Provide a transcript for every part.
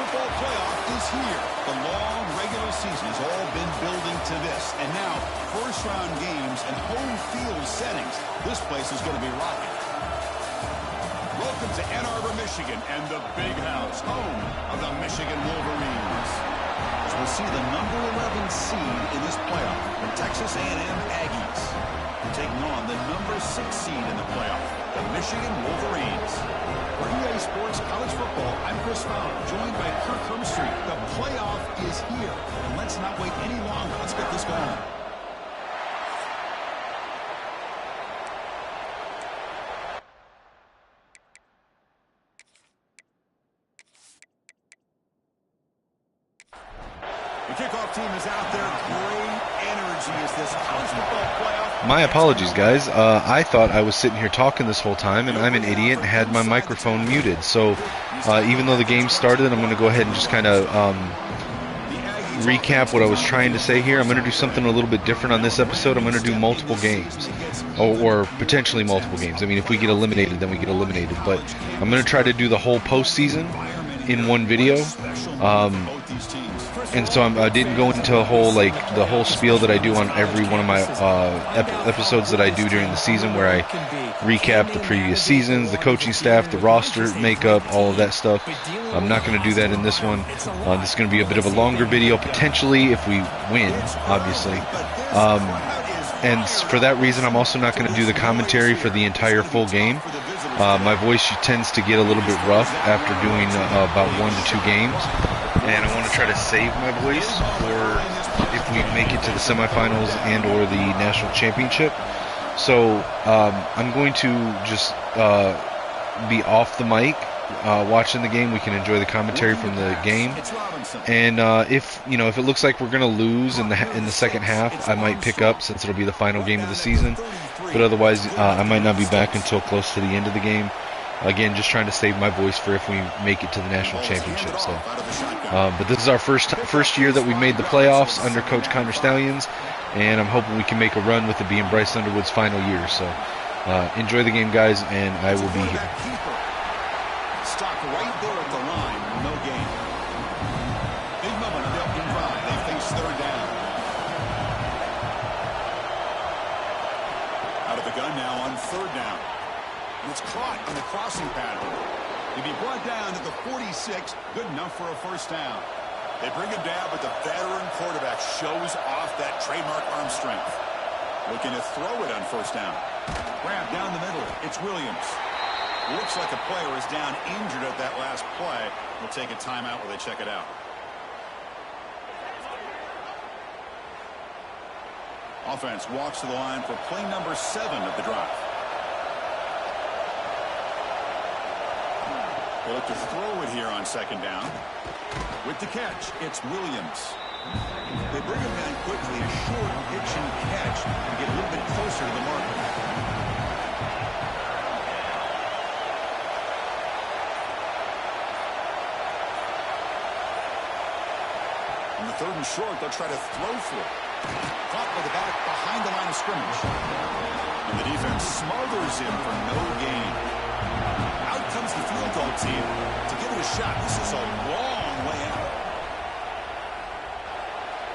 football playoff is here. The long regular season has all been building to this. And now, first-round games and home field settings. This place is going to be rocking. Welcome to Ann Arbor, Michigan, and the Big House, home of the Michigan Wolverines. As we'll see the number 11 seed in this playoff, the Texas A&M Aggies, taking on the number 6 seed in the playoff, the Michigan Wolverines. For EA Sports College Football, I'm Chris Fowler, joined by Kirk Hermstreet. The playoff is here, and let's not wait any longer. Let's get this going. The kickoff team is out there. Great energy as this college football playoff. My apologies, guys. I thought I was sitting here talking this whole time, and I'm an idiot and had my microphone muted. So even though the game started, I'm going to go ahead and just kind of recap what I was trying to say here. I'm going to do something a little bit different on this episode. I'm going to do multiple games, or potentially multiple games. I mean, if we get eliminated, then we get eliminated. But I'm going to try to do the whole postseason in one video. And so I didn't go into the whole spiel that I do on every one of my episodes that I do during the season, where I recap the previous seasons, the coaching staff, the roster makeup, all of that stuff. I'm not going to do that in this one. This is going to be a bit of a longer video, potentially, if we win, obviously. And for that reason, I'm also not going to do the commentary for the entire full game. My voice tends to get a little bit rough after doing about 1 to 2 games. And I want to try to save my voice for if we make it to the semifinals and or the national championship. So I'm going to just be off the mic watching the game. We can enjoy the commentary from the game. And if it looks like we're going to lose in the second half, I might pick up, since it'll be the final game of the season. But otherwise, I might not be back until close to the end of the game. Again, just trying to save my voice for if we make it to the national championship. So, but this is our first year that we've made the playoffs under Coach Connor Stallions, and I'm hoping we can make a run with it being Bryce Underwood's final year. So, enjoy the game, guys, and I will be here. Stop right there at the line, no gain. Big moment on the drive. They face third down. Out of the gun now on third down. It's caught on the crossing pattern. He'll be brought down at the 46. Good enough for a first down. They bring him down, but the veteran quarterback shows off that trademark arm strength. Looking to throw it on first down. Grab down the middle. It's Williams. Looks like a player is down injured at that last play. We'll take a timeout while they check it out. Offense walks to the line for play number 7 of the drive. They look to throw it here on second down. With the catch, it's Williams. They bring him down quickly, a short pitch and catch, and get a little bit closer to the marker. On the third and short, they'll try to throw for it. Caught by the back behind the line of scrimmage. And the defense smothers him for no gain. Out comes the field goal team to give it a shot. This is a long way out.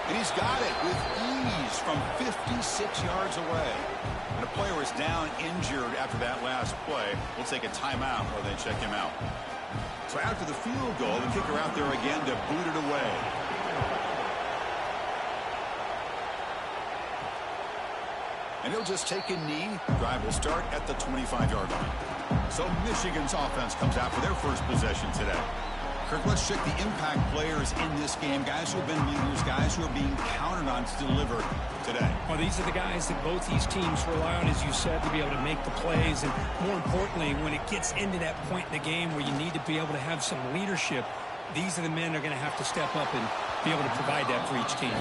And he's got it with ease from 56 yards away. And a player is down injured after that last play. We'll take a timeout while they check him out. So after the field goal, the kicker out there again to boot it away. And he'll just take a knee. Drive will start at the 25-yard line. So Michigan's offense comes out for their first possession today. Kirk, let's check the impact players in this game. Guys who have been leaders, guys who are being counted on to deliver today. Well, these are the guys that both these teams rely on, as you said, to be able to make the plays. And more importantly, when it gets into that point in the game where you need to be able to have some leadership, these are the men that are going to have to step up and be able to provide that for each team.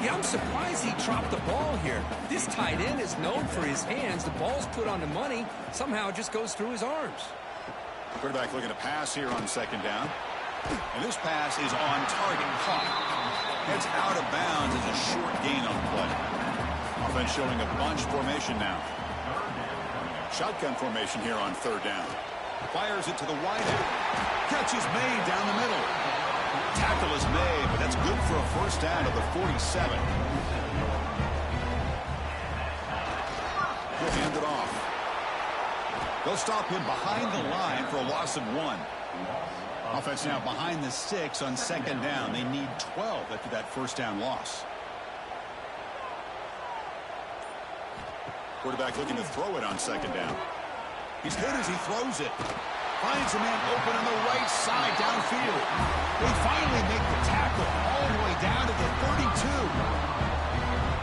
Yeah, I'm surprised he dropped the ball here. This tight end is known for his hands. The ball's put on the money. Somehow it just goes through his arms. Quarterback looking to pass here on second down. And this pass is on target. Caught. It's out of bounds as a short gain on the play. Offense showing a bunch formation now. Shotgun formation here on third down. Fires it to the wideout. Catch is made down the middle. Tackle is made, but that's good for a first down to the 47. He'll hand it off. They'll stop him behind the line for a loss of 1. Offense now behind the 6 on second down. They need 12 after that first down loss. Quarterback looking to throw it on second down. He's hit as he throws it. Finds a man open on the right side downfield. They finally make the tackle all the way down to the 32.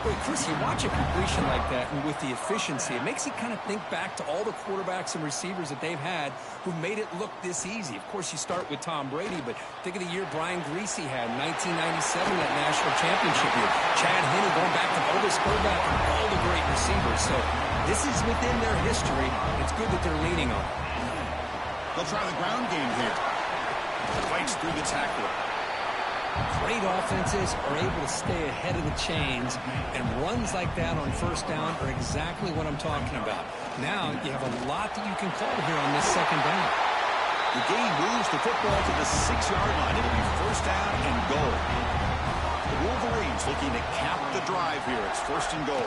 Wait, Chris, you watch a completion like that, and with the efficiency, it makes you kind of think back to all the quarterbacks and receivers that they've had who made it look this easy. Of course, you start with Tom Brady, but think of the year Brian Greasy had in 1997, that national championship year. Chad Henne going back to Elvis Burback and all the great receivers. So this is within their history. It's good that they're leaning on it. They'll try the ground game here. Fights through the tackler. Great offenses are able to stay ahead of the chains, and runs like that on first down are exactly what I'm talking about. Now you have a lot that you can call here on this second down. The game moves the football to the 6-yard line. It'll be first down and goal. The Wolverines looking to cap the drive here. It's first and goal.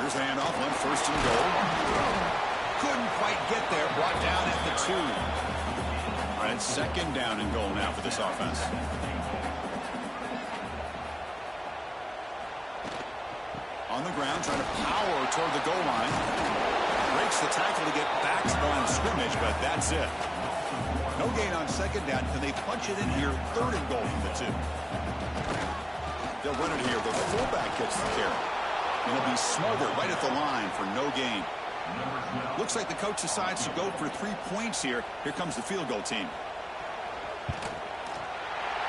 Here's the handoff on first and goal. Couldn't quite get there. Brought down at the 2. All right, second down and goal now for this offense. On the ground, trying to power toward the goal line. Breaks the tackle to get back to the line of scrimmage, but that's it. No gain on second down. Can they punch it in here? Third and goal from the 2. They'll run it here. The fullback gets the carry. And it'll be Smother right at the line for no gain. Looks like the coach decides to go for 3 points here. Here comes the field goal team.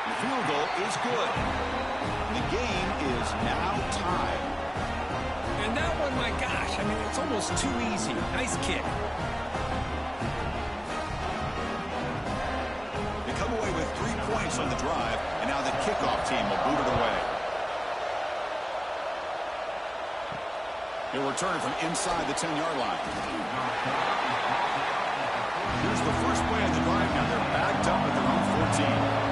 The field goal is good. The game is now tied. And that one, my gosh, I mean, it's almost too easy. Nice kick. They come away with 3 points on the drive, and now the kickoff team will boot it away. He'll return it from inside the 10-yard line. Here's the first play of the drive now. They're backed up at their own 14.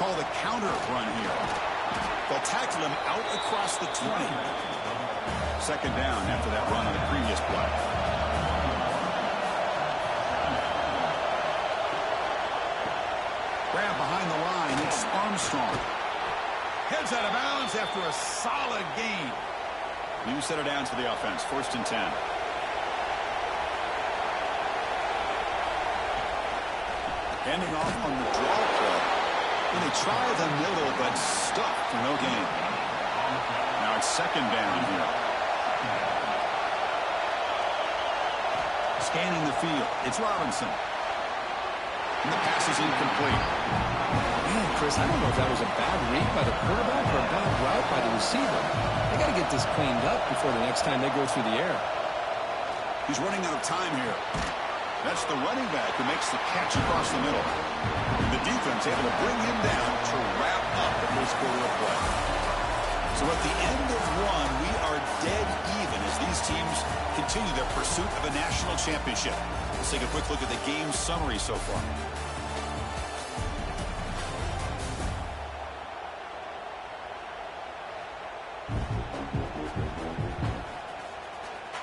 Call the counter run here. They'll tackle him out across the 20. Second down after that run on the previous play. Grab behind the line. It's Armstrong. Heads out of bounds after a solid gain. You set it down to the offense. First and 10. Handing off on the draw play. And they try the middle, but stuck for no gain. Now it's second down here. Scanning the field. It's Robinson. And the pass is incomplete. Man, Chris, I don't know if that was a bad read by the quarterback or a bad route by the receiver. They got to get this cleaned up before the next time they go through the air. He's running out of time here. That's the running back who makes the catch across the middle. The defense able to bring him down to wrap up the first quarter of play. So at the end of one, we are dead even as these teams continue their pursuit of a national championship. Let's take a quick look at the game summary so far.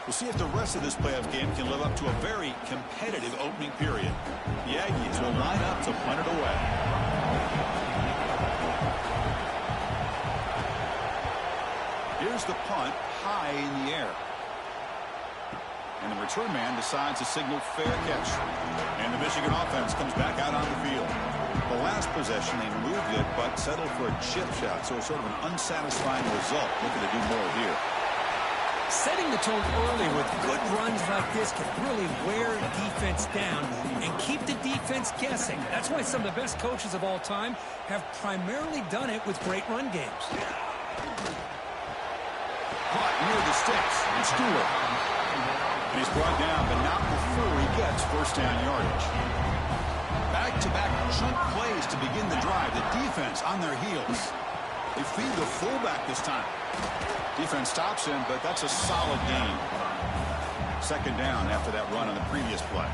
We'll see if the rest of this playoff game can live up to a very competitive opening period. The Aggies will line up to punt it away. Here's the punt high in the air. And the return man decides to signal fair catch. And the Michigan offense comes back out on the field. The last possession, they moved it, but settled for a chip shot. So it's sort of an unsatisfying result. Looking to do more here. Setting the tone early with good runs like this can really wear defense down and keep the defense guessing. That's why some of the best coaches of all time have primarily done it with great run games. Caught near the sticks. It's Stewart. And he's brought down, but not before he gets first down yardage. Back-to-back chunk plays to begin the drive. The defense on their heels. They feed the fullback this time. Defense stops him, but that's a solid gain. Second down after that run on the previous play.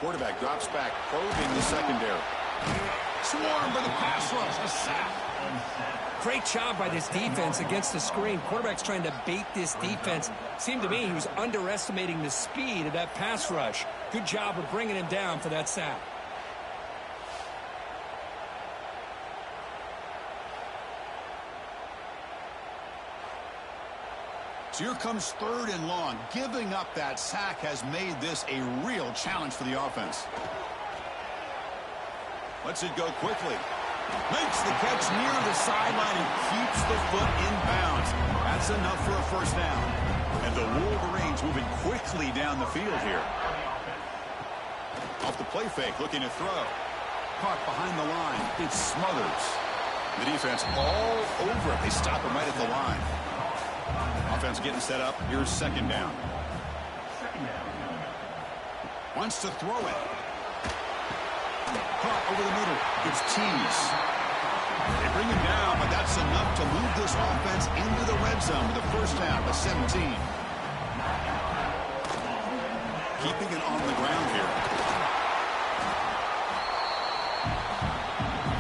Quarterback drops back, probing the secondary. Swarm for the pass rush. A sack. Great job by this defense against the screen. Quarterback's trying to bait this defense. Seemed to me he was underestimating the speed of that pass rush. Good job of bringing him down for that sack. So here comes 3rd and long. Giving up that sack has made this a real challenge for the offense. Lets it go quickly. Makes the catch near the sideline and keeps the foot in bounds. That's enough for a first down. And the Wolverines moving quickly down the field here. Off the play fake, looking to throw. Caught behind the line. It smothers. The defense all over it. They stop him right at the line. Offense getting set up. Here's second down. Wants to throw it. Caught over the middle. It's tease. They bring him down, but that's enough to move this offense into the red zone with a first down to 17. Keeping it on the ground here.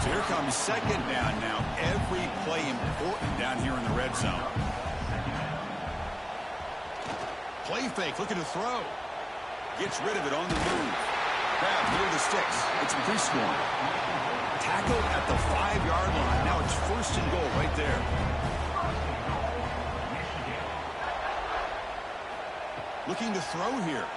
So here comes second down now. Every play important down here in the red zone. Play fake, looking to throw. Gets rid of it on the move. Grab near the sticks. It's Prescorn. Tackled at the 5-yard line. Now it's 1st and goal right there. Looking to throw here.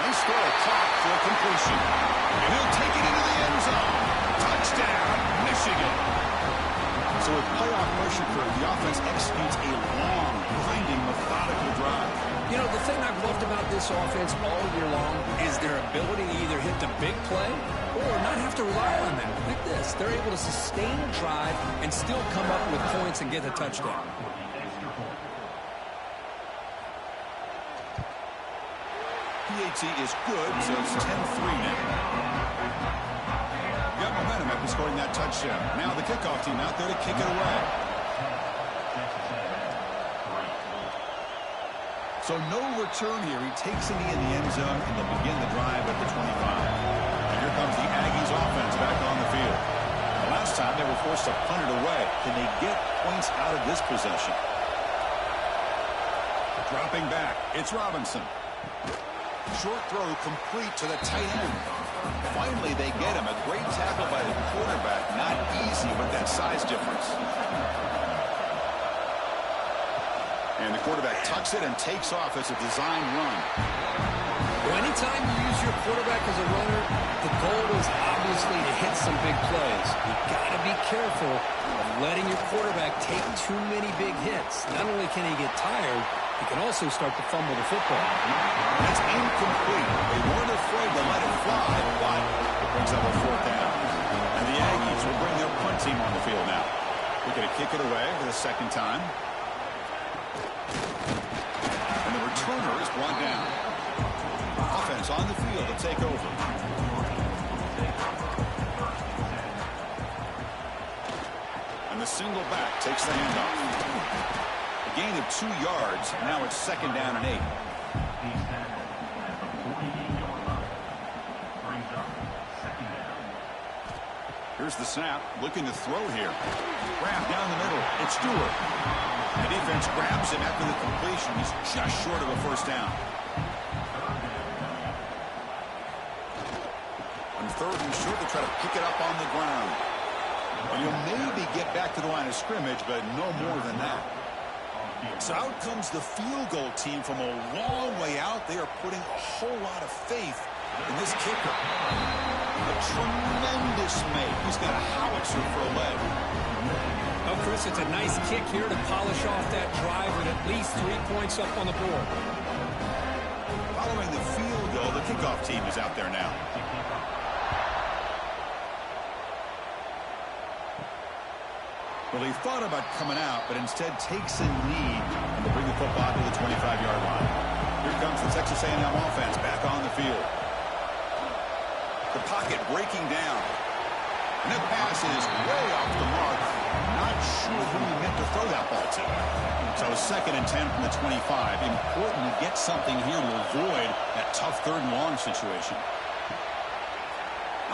Nice throw, caught for a completion. And he'll take it into the end zone. Touchdown, Michigan. So with playoff pressure curve, the offense executes a long, grinding, methodical drive. You know, the thing I've loved about this offense all year long is their ability to either hit the big play or not have to rely on that. Like this, they're able to sustain a drive and still come up with points and get a touchdown. PAT is good, so it's 10-3 now. Got momentum after scoring that touchdown. Now the kickoff team out there to kick it away. So no return here. He takes it in the end zone, and they'll begin the drive at the 25. And here comes the Aggies offense back on the field. The last time they were forced to punt it away. Can they get points out of this possession? Dropping back, it's Robinson. Short throw complete to the tight end. Finally, they get him. A great tackle by the quarterback. Not easy with that size difference. And the quarterback tucks it and takes off as a design run. Well, anytime you use your quarterback as a runner, the goal is obviously to hit some big plays. You've got to be careful of letting your quarterback take too many big hits. Not only can he get tired, he can also start to fumble the football. That's incomplete. They weren't afraid to let it fly, but it brings up a 4th down. And the Aggies will bring their punt team on the field now. They're going to kick it away for the second time. And the returner is brought down. Offense on the field to take over. And the single back takes the handoff. A gain of 2 yards. Now it's 2nd down and 8. Here's the snap. Looking to throw here. Grab down the middle. It's Stewart. The defense grabs him after the completion. He's just short of a first down. On 3rd and short, they try to pick it up on the ground. And you'll maybe get back to the line of scrimmage, but no more than that. So out comes the field goal team from a long way out. They are putting a whole lot of faith in this kicker. A tremendous make. He's got a howitzer for a leg. Oh, Chris, it's a nice kick here to polish off that drive with at least 3 points up on the board. Following the field goal, the kickoff team is out there now. Well, he thought about coming out, but instead takes a knee and will bring the football to the 25-yard line. Here comes the Texas A&M offense back on the field. The pocket breaking down. And that pass is way off the mark. Not sure who he meant to throw that ball to. So 2nd and 10 from the 25. Important to get something here to avoid that tough 3rd and long situation.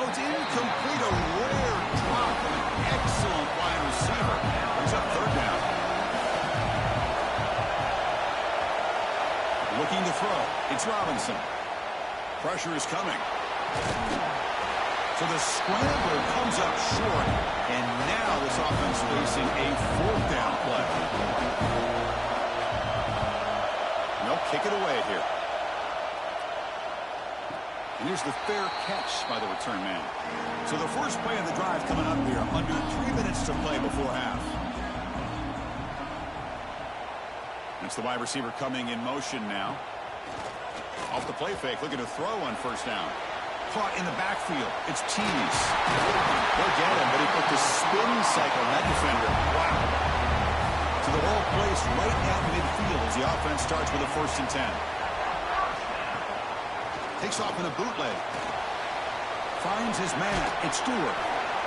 Oh, it's incomplete. A rare drop from an excellent wide receiver. Brings up 3rd down. Looking to throw. It's Robinson. Pressure is coming. So the scrambler comes up short, and now this offense facing a 4th down play. They'll kick it away here. And here's the fair catch by the return man. So the first play of the drive coming up here. Under 3 minutes to play before half. It's the wide receiver coming in motion now. Off the play fake, looking to throw on 1st down. Caught in the backfield. It's Tease. They'll get him, but he put the spin cycle on that defender. Wow. So the ball placed right at midfield as the offense starts with a 1st and 10. Takes off in a bootleg. Finds his man. It's Stewart.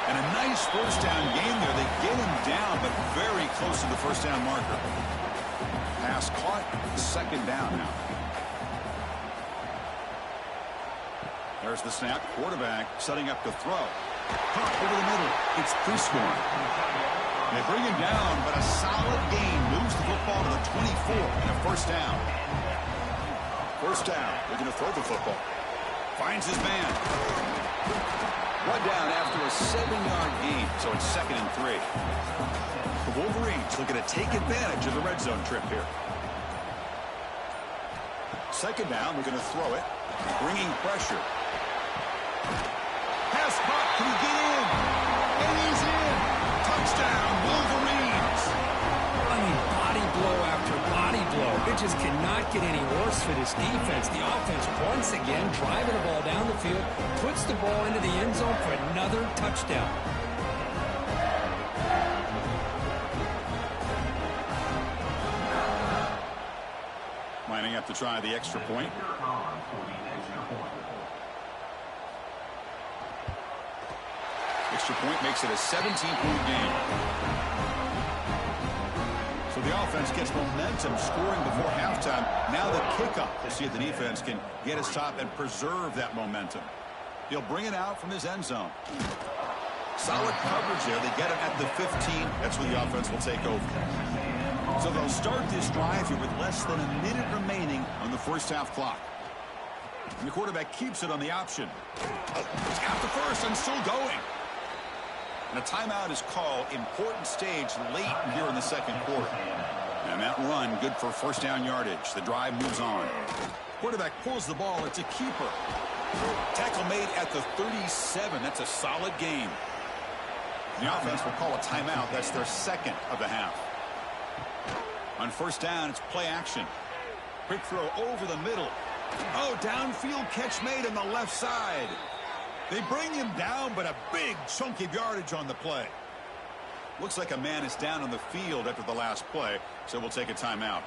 And a nice 1st down game there. They get him down, but very close to the 1st down marker. Pass caught. 2nd down now. There's the snap. Quarterback setting up to throw. Caught over the middle. It's Prescorn. They bring him down, but a solid gain moves the football to the 24 and a 1st down. 1st down. They're going to throw the football. Finds his man. One down after a 7-yard gain, so it's 2nd and 3. The Wolverines looking to take advantage of the red zone trip here. 2nd down. We're going to throw it. Bringing pressure. Pass caught. Can he get in? And he's in. Touchdown, Wolverines. I mean, body blow after body blow. It just cannot get any worse for this defense. The offense, once again, driving the ball down the field, puts the ball into the end zone for another touchdown. Lining up to try the extra point. Extra point makes it a 17-point game. So the offense gets momentum scoring before halftime. Now the kickoff. We'll see if the defense can get his top and preserve that momentum. He'll bring it out from his end zone. Solid coverage there. They get him at the 15. That's where the offense will take over. So they'll start this drive here with less than a minute remaining on the 1st half clock. And the quarterback keeps it on the option. It's got the 1st and still going. And a timeout is called. Important stage late here in the 2nd quarter. And that run, good for 1st down yardage. The drive moves on. Quarterback pulls the ball. It's a keeper. Tackle made at the 37. That's a solid game. The offense will call a timeout. That's their 2nd of the half. On 1st down, it's play action. Quick throw over the middle. Oh, downfield catch made on the left side. They bring him down, but a big chunk of yardage on the play. Looks like a man is down on the field after the last play, so we'll take a timeout.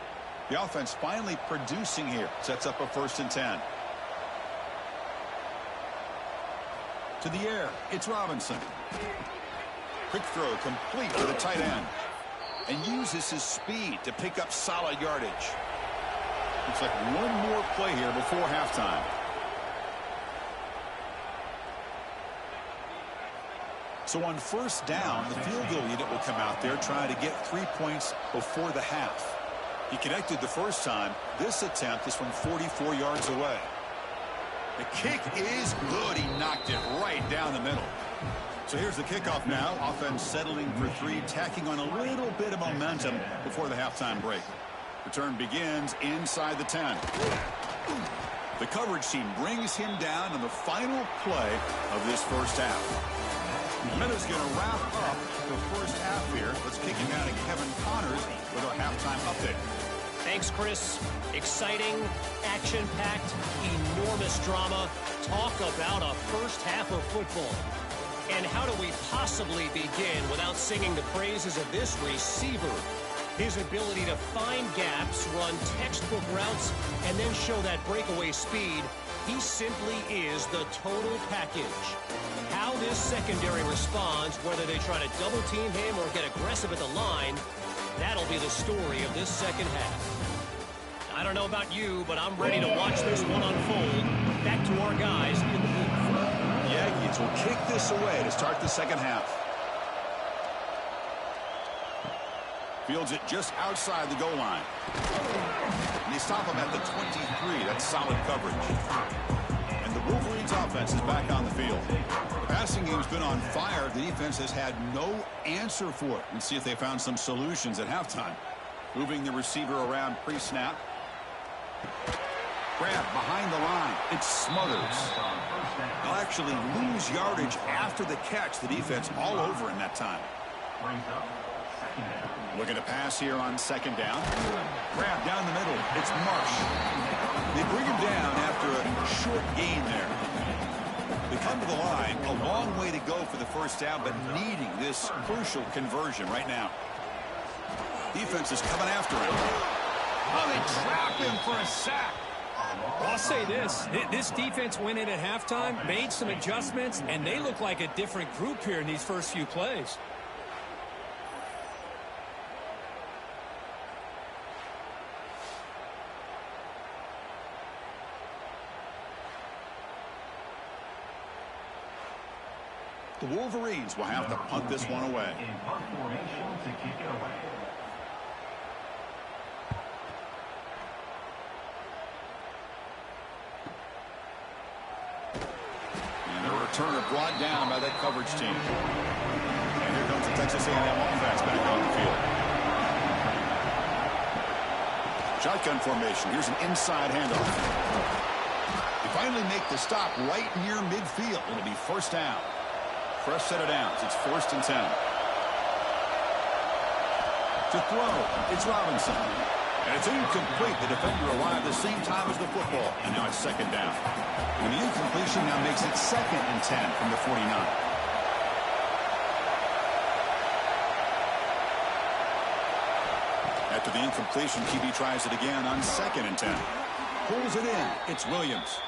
The offense finally producing here. Sets up a 1st and 10. To the air, it's Robinson. Quick throw complete to the tight end. And uses his speed to pick up solid yardage. Looks like one more play here before halftime. So on 1st down, the field goal unit will come out there trying to get 3 points before the half. He connected the 1st time. This attempt is from 44 yards away. The kick is good. He knocked it right down the middle. So here's the kickoff now. Offense settling for 3, tacking on a little bit of momentum before the halftime break. Return begins inside the 10. The coverage team brings him down on the final play of this 1st half. Minutes going to wrap up the 1st half here. Let's kick him out to Kevin Connors with our halftime update. Thanks, Chris. Exciting, action-packed, enormous drama. Talk about a 1st half of football. And how do we possibly begin without singing the praises of this receiver? His ability to find gaps, run textbook routes, and then show that breakaway speed. He simply is the total package. How this secondary responds, whether they try to double team him or get aggressive at the line, that'll be the story of this second half. I don't know about you, but I'm ready to watch this one unfold. Back to our guys in the booth. The Yankees will kick this away to start the second half. Fields it just outside the goal line. And they stop him at the 23. That's solid coverage. And the Wolverines offense is back on the field. The passing game's been on fire. The defense has had no answer for it. Let's see if they found some solutions at halftime. Moving the receiver around pre-snap. Grab behind the line. It's Smothers. They'll actually lose yardage after the catch. The defense all over in that time. Looking to pass here on second down. Grab down the middle. It's Marsh. They bring him down after a short gain there. They come to the line. A long way to go for the first down, but needing this crucial conversion right now. Defense is coming after him. Oh, they trap him for a sack. I'll say this defense went in at halftime, made some adjustments, and they look like a different group here in these first few plays. The Wolverines will have to punt this one away. And the returner brought down by that coverage team. And here comes the Texas A&M offense back on the field. Shotgun formation. Here's an inside handoff. They finally make the stop right near midfield. It'll be first down. Fresh set of downs. It's 1st and 10. To throw, it's Robinson. And it's incomplete. The defender arrived the same time as the football. And now it's second down. And the incompletion now makes it 2nd and 10 from the 49. After the incompletion, QB tries it again on 2nd and 10. Pulls it in. It's Williams.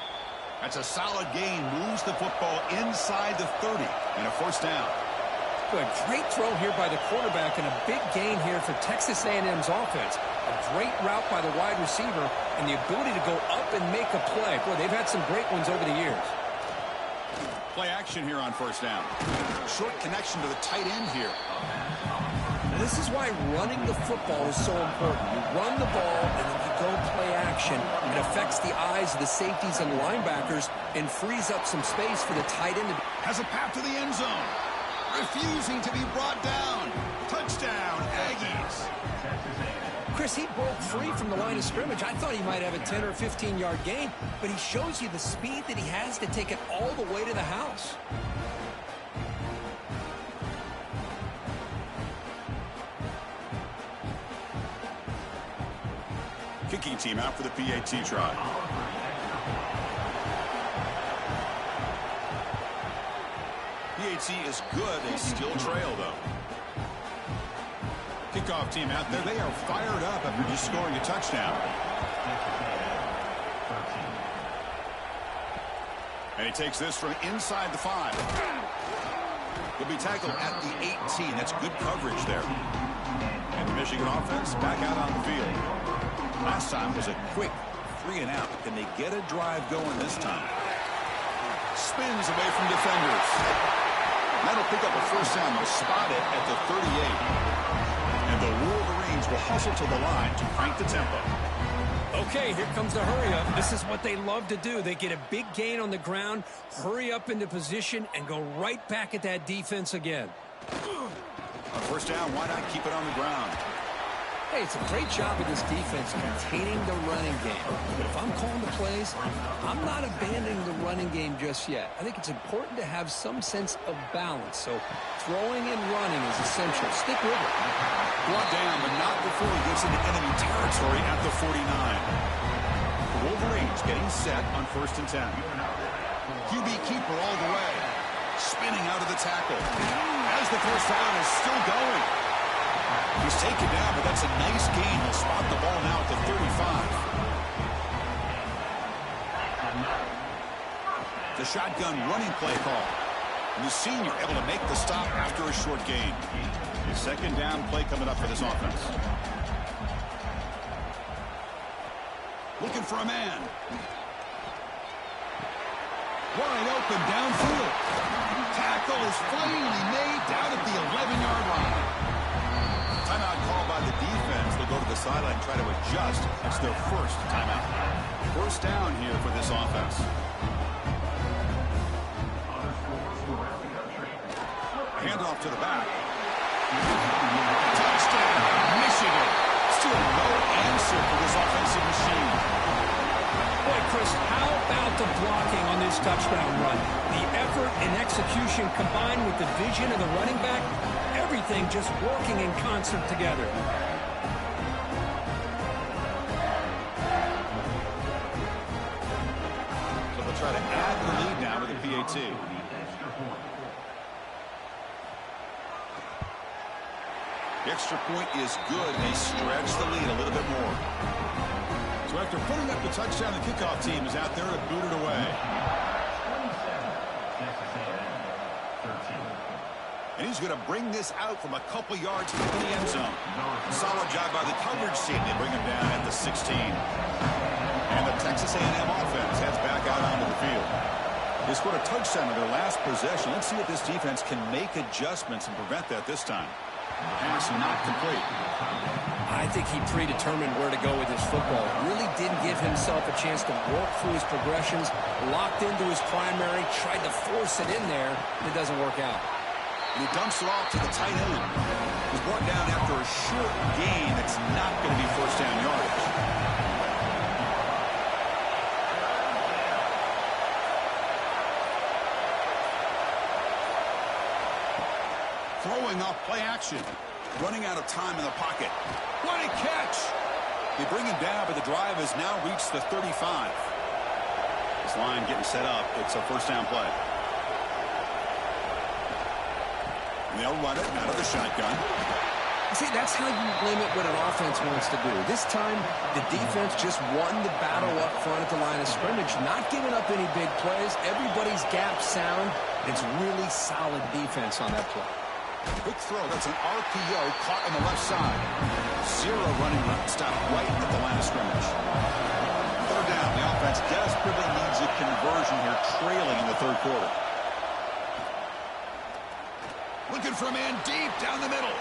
That's a solid gain. Moves the football inside the 30 and a first down. Good. Great throw here by the quarterback and a big gain here for Texas A&M's offense. A great route by the wide receiver and the ability to go up and make a play. Boy, they've had some great ones over the years. Play action here on first down. Short connection to the tight end here. Now, this is why running the football is so important. You run the ball and then you go play action. It affects the eyes of the safeties and linebackers and frees up some space for the tight end. Has a path to the end zone. Refusing to be brought down. Touchdown, Aggies. Chris, he broke free from the line of scrimmage. I thought he might have a 10 or 15-yard gain, but he shows you the speed that he has to take it all the way to the house. Kicking team out for the PAT try. PAT is good. They still trail, though. Kickoff team out there. They are fired up after just scoring a touchdown. And he takes this from inside the 5. He'll be tackled at the 18. That's good coverage there. And the Michigan offense back out on the field. Last time was a quick 3 and out. Can they get a drive going this time? Spins away from defenders. That'll pick up a first down. They'll spot it at the 38. And the Wolverines will hustle to the line to crank the tempo. Okay, here comes the hurry up. This is what they love to do. They get a big gain on the ground, hurry up into position, and go right back at that defense again. On first down, why not keep it on the ground? Hey, it's a great job of this defense containing the running game. But if I'm calling the plays, I'm not abandoning the running game just yet. I think it's important to have some sense of balance. So throwing and running is essential. Stick with it. Brought down, but not before he gets into enemy territory at the 49. The Wolverines getting set on 1st and 10. QB keeper all the way. Spinning out of the tackle. As the first down is still going. He's taken down, but that's a nice gain. He'll spot the ball now at the 35. The shotgun running play call. And the senior able to make the stop after a short gain. A second down play coming up for this offense. Looking for a man. Wide open downfield. Tackle is finally made down at the 11-yard line. Timeout called by the defense. They'll go to the sideline and try to adjust. That's their first timeout. First down here for this offense. Handoff to the back. Touchdown, Michigan. Still no answer for this offensive machine. Boy, Chris, how about the blocking on this touchdown run? The effort and execution combined with the vision of the running back, everything just working in concert together. So they'll try to add the lead now with the PAT. The extra point is good. They stretch the lead a little bit more. So after putting up the touchdown, the kickoff team is out there to boot it away. And he's going to bring this out from a couple yards from the end zone. Solid job by the coverage team. They bring him down at the 16. And the Texas A&M offense heads back out onto the field. They scored a touchdown in their last possession. Let's see if this defense can make adjustments and prevent that this time. Pass not complete. I think he predetermined where to go with his football. Really didn't give himself a chance to work through his progressions. Locked into his primary, tried to force it in there, and it doesn't work out. And he dumps it off to the tight end. He's brought down after a short gain. It's not going to be first down yardage. Throwing off play action. Running out of time in the pocket. What a catch! They bring him down, but the drive has now reached the 35. This line getting set up. It's a first down play. And they'll run it out of the shotgun. See, that's how you limit what an offense wants to do. This time, the defense just won the battle up front at the line of scrimmage, not giving up any big plays. Everybody's gap sound. It's really solid defense on that play. Quick throw. That's an RPO caught on the left side. Zero running route. Stop right at the line of scrimmage. Third down. The offense desperately needs a conversion here, trailing in the third quarter. Looking for a man deep down the middle.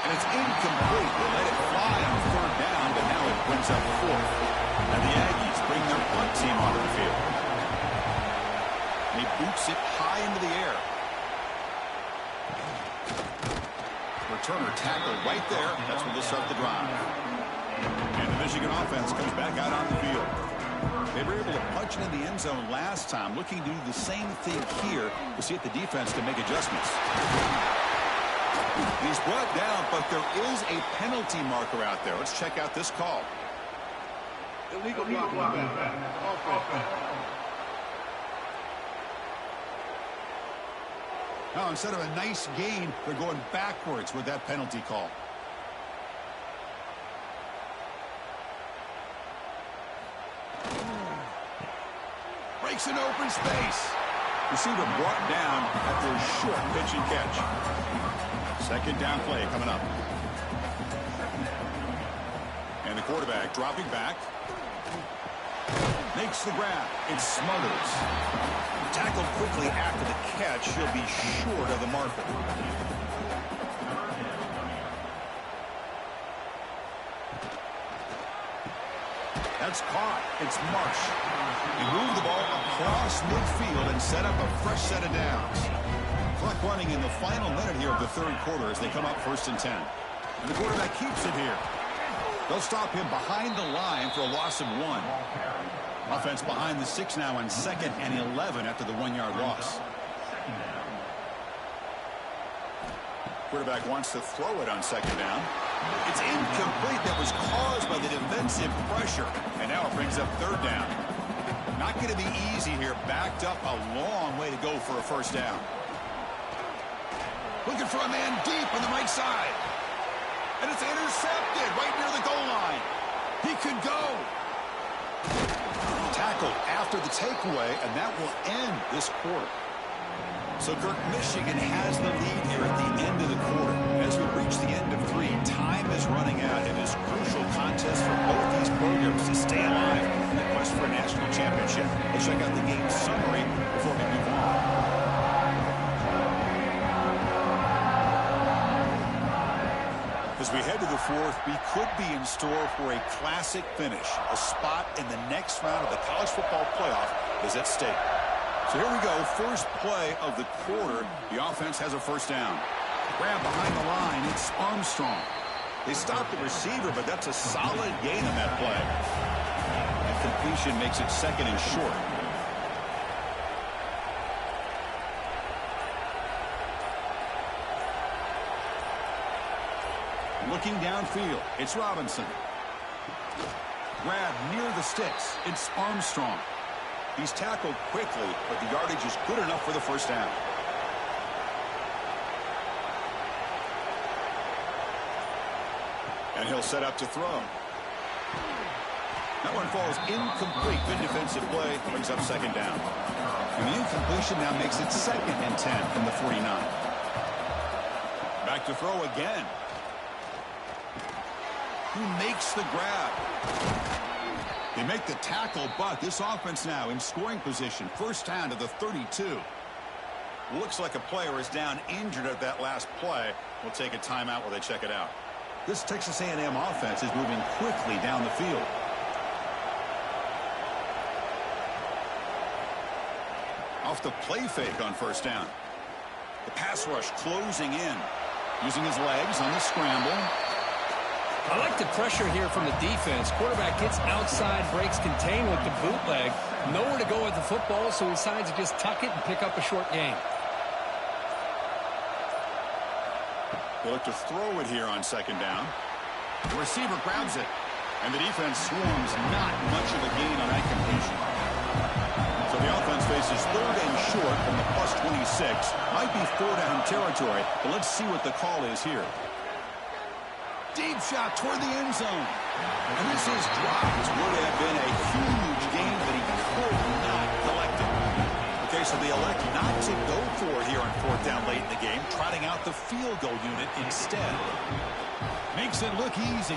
And it's incomplete. They let it fly on third down, but now it brings up fourth. And the Aggies bring their punt team onto the field. And he boots it high into the air. Returner tackled right there. That's when they'll start the drive. And the Michigan offense comes back out on the field. They were able to punch it in the end zone last time. Looking to do the same thing here. We'll see if the defense can make adjustments. He's brought down, but there is a penalty marker out there. Let's check out this call. Illegal block. Now, instead of a nice gain, they're going backwards with that penalty call. Breaks an open space. Receiver brought down after a short pitch and catch. Second down play coming up. And the quarterback dropping back. Makes the grab. It smothers. Tackled quickly after the catch. He'll be short of the marker. That's caught. It's Marsh. He moved the ball across midfield and set up a fresh set of downs. Clock running in the final minute here of the third quarter as they come up 1st and 10. And the quarterback keeps it here. They'll stop him behind the line for a loss of 1. Offense behind the 6 now on 2nd and 11 after the 1-yard loss. Quarterback wants to throw it on 2nd down. It's incomplete. That was caused by the defensive pressure. And now it brings up 3rd down. Not going to be easy here. Backed up a long way to go for a 1st down. Looking for a man deep on the right side. And it's intercepted right near the goal line. He could go. Tackled after the takeaway, and that will end this quarter. So, Kirk, Michigan has the lead here at the end of the quarter. As we reach the end of 3, time is running out. It is a crucial contest for both these programs to stay alive in the quest for a national championship. Let's check out the game summary before we move on. As we head to the 4th, we could be in store for a classic finish. A spot in the next round of the college football playoff is at stake. So here we go, first play of the quarter. The offense has a first down. Grab behind the line, it's Armstrong. They stop the receiver, but that's a solid gain on that play. And completion makes it 2nd and short. Looking downfield, it's Robinson. Grab near the sticks, it's Armstrong. He's tackled quickly, but the yardage is good enough for the first down. And he'll set up to throw. That one falls incomplete. Good defensive play, brings up 2nd down. And the incompletion now makes it 2nd and 10 from the 49. Back to throw again. Who makes the grab? They make the tackle, but this offense now in scoring position. First down to the 32. Looks like a player is down injured at that last play. We'll take a timeout while they check it out. This Texas A&M offense is moving quickly down the field. Off the play fake on first down. The pass rush closing in. Using his legs on the scramble. I like the pressure here from the defense. Quarterback gets outside, breaks contain with the bootleg. Nowhere to go with the football, so he decides to just tuck it and pick up a short gain. They look to throw it here on 2nd down. The receiver grabs it, and the defense swarms. Not much of a gain on that completion. So the offense faces 3rd and short from the +26. Might be 4-down territory, but let's see what the call is here. Deep shot toward the end zone. And this is dropped. This would have been a huge gain, but he could not collect it. Okay, so they elect not to go for it here on 4th down late in the game, trotting out the field goal unit instead. Makes it look easy.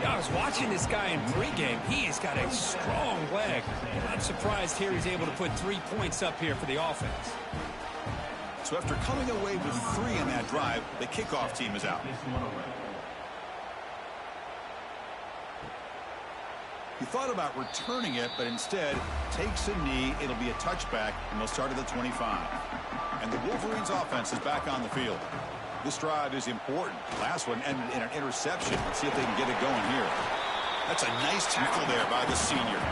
Yeah, I was watching this guy in pregame. He has got a strong leg. I'm surprised here he's able to put 3 points up here for the offense. So after coming away with 3 in that drive, the kickoff team is out. He thought about returning it, but instead takes a knee. It'll be a touchback, and they'll start at the 25. And the Wolverines offense is back on the field. This drive is important. Last one ended in an interception. Let's see if they can get it going here. That's a nice tackle there by the senior.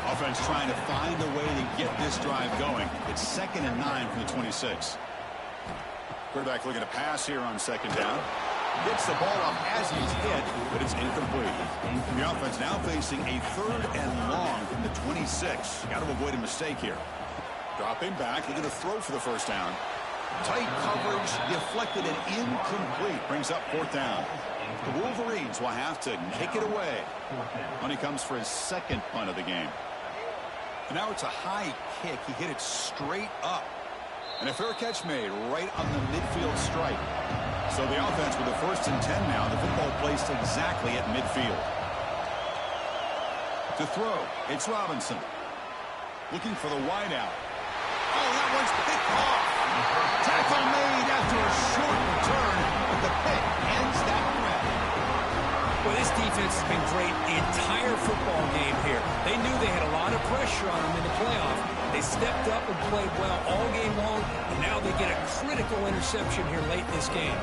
Offense trying to find a way to get this drive going. It's 2nd and 9 from the 26. Quarterback looking to pass here on 2nd down. Gets the ball off as he's hit, but it's incomplete. The offense now facing a 3rd and long from the 26. Got to avoid a mistake here. Dropping back, looking to throw for the first down. Tight coverage, deflected and incomplete. Brings up 4th down. The Wolverines will have to kick it away. When he comes for his 2nd punt of the game. And now it's a high kick. He hit it straight up. And a fair catch made right on the midfield stripe. So the offense with the 1st and 10 now. The football placed exactly at midfield. To throw, it's Robinson. Looking for the wideout. Oh, that one's picked off. Tackle made after a short return, but the pick ends that threat. Well, this defense has been great the entire football game here. They knew they had a lot of pressure on them in the playoff. They stepped up and played well all game long, and now they get a critical interception here late in this game.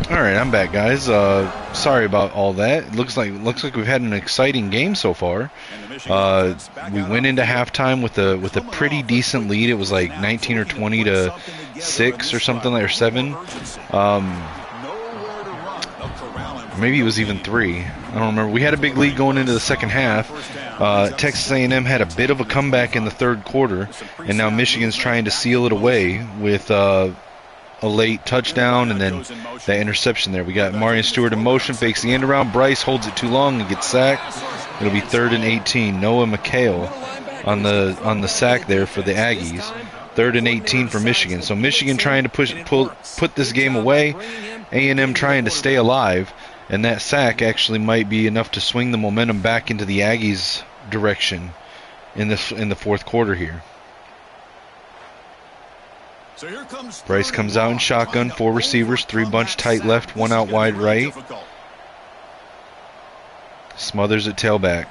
All right, I'm back, guys. Sorry about all that. It looks like we've had an exciting game so far. We went into halftime with a pretty decent lead. It was like 19 or 20 to 6 or something, or 7. Maybe it was even 3. I don't remember. We had a big lead going into the second half. Texas A&M had a bit of a comeback in the 3rd quarter, and now Michigan's trying to seal it away with a late touchdown and then that interception there. We got Marion Stewart in motion, fakes the end around. Bryce holds it too long and gets sacked. It'll be 3rd and 18. Noah McHale on the sack there for the Aggies. 3rd and 18 for Michigan. So Michigan trying to put this game away. A&M trying to stay alive. And that sack actually might be enough to swing the momentum back into the Aggies' direction in the fourth quarter here. So here comes Bryce comes out in shotgun, 4 receivers, 3 bunch tight left, 1 out wide right. Smothers at tailback.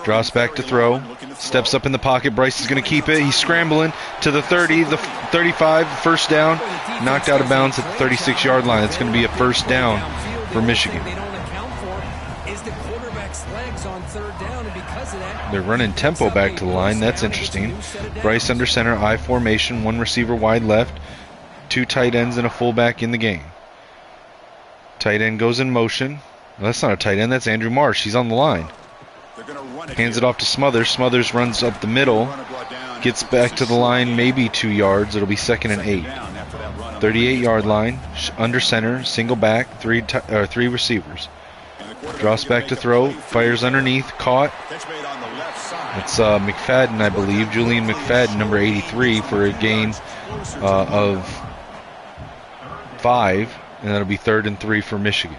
Drops back to throw. Steps up in the pocket. Bryce is going to keep it. He's scrambling to the 30, the 35, first down. Knocked out of bounds at the 36-yard line. It's going to be a first down for Michigan. They're running tempo back to the line. That's interesting. Bryce under center, I formation, 1 receiver wide left, 2 tight ends and a fullback in the game. Tight end goes in motion. Well, that's not a tight end. That's Andrew Marsh. He's on the line. Hands it off to Smothers. Smothers runs up the middle. Gets back to the line, maybe 2 yards. It'll be 2nd and 8. 38-yard line, under center, single back, 3 receivers. Drops back to throw, fires underneath, caught. It's McFadden, I believe, Julian McFadden, number 83, for a gain of 5, and that'll be 3rd and 3 for Michigan.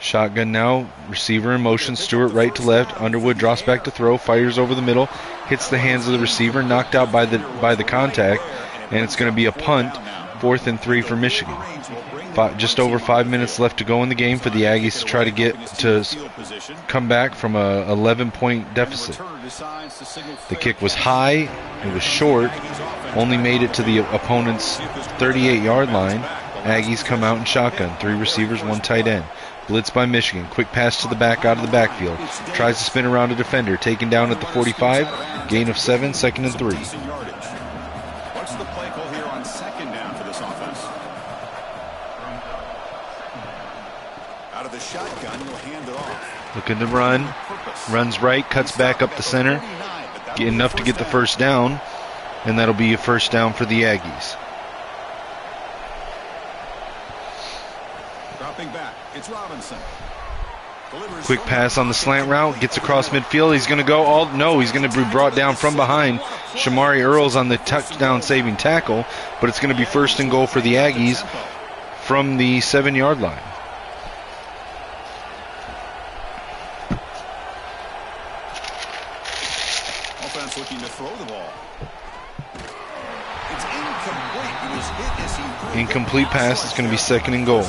Shotgun now, receiver in motion, Stewart right to left, Underwood drops back to throw, fires over the middle, hits the hands of the receiver, knocked out by the contact, and it's going to be a punt, 4th and 3 for Michigan. Just over 5 minutes left to go in the game for the Aggies to try to come back from a 11-point deficit. The kick was high, it was short, only made it to the opponent's 38-yard line. Aggies come out in shotgun, 3 receivers, 1 tight end. Blitz by Michigan. Quick pass to the back out of the backfield. Tries to spin around a defender. Taken down at the 45. Gain of 7, 2nd and 3. What's the play call here on 2nd down for this offense? Out of the shotgun, you'll hand it off. Looking to run. Runs right. Cuts back up the center. Enough to get the first down. And that'll be a first down for the Aggies. Dropping back. It's Robinson. Quick pass on the slant route, gets across midfield. He's going to go he's going to be brought down from behind. Shamari Earls on the touchdown saving tackle, but it's going to be 1st and goal for the Aggies from the 7-yard line. Offense looking to throw the ball. It's incomplete. It was hit as he incomplete pass. It's going to be 2nd and goal.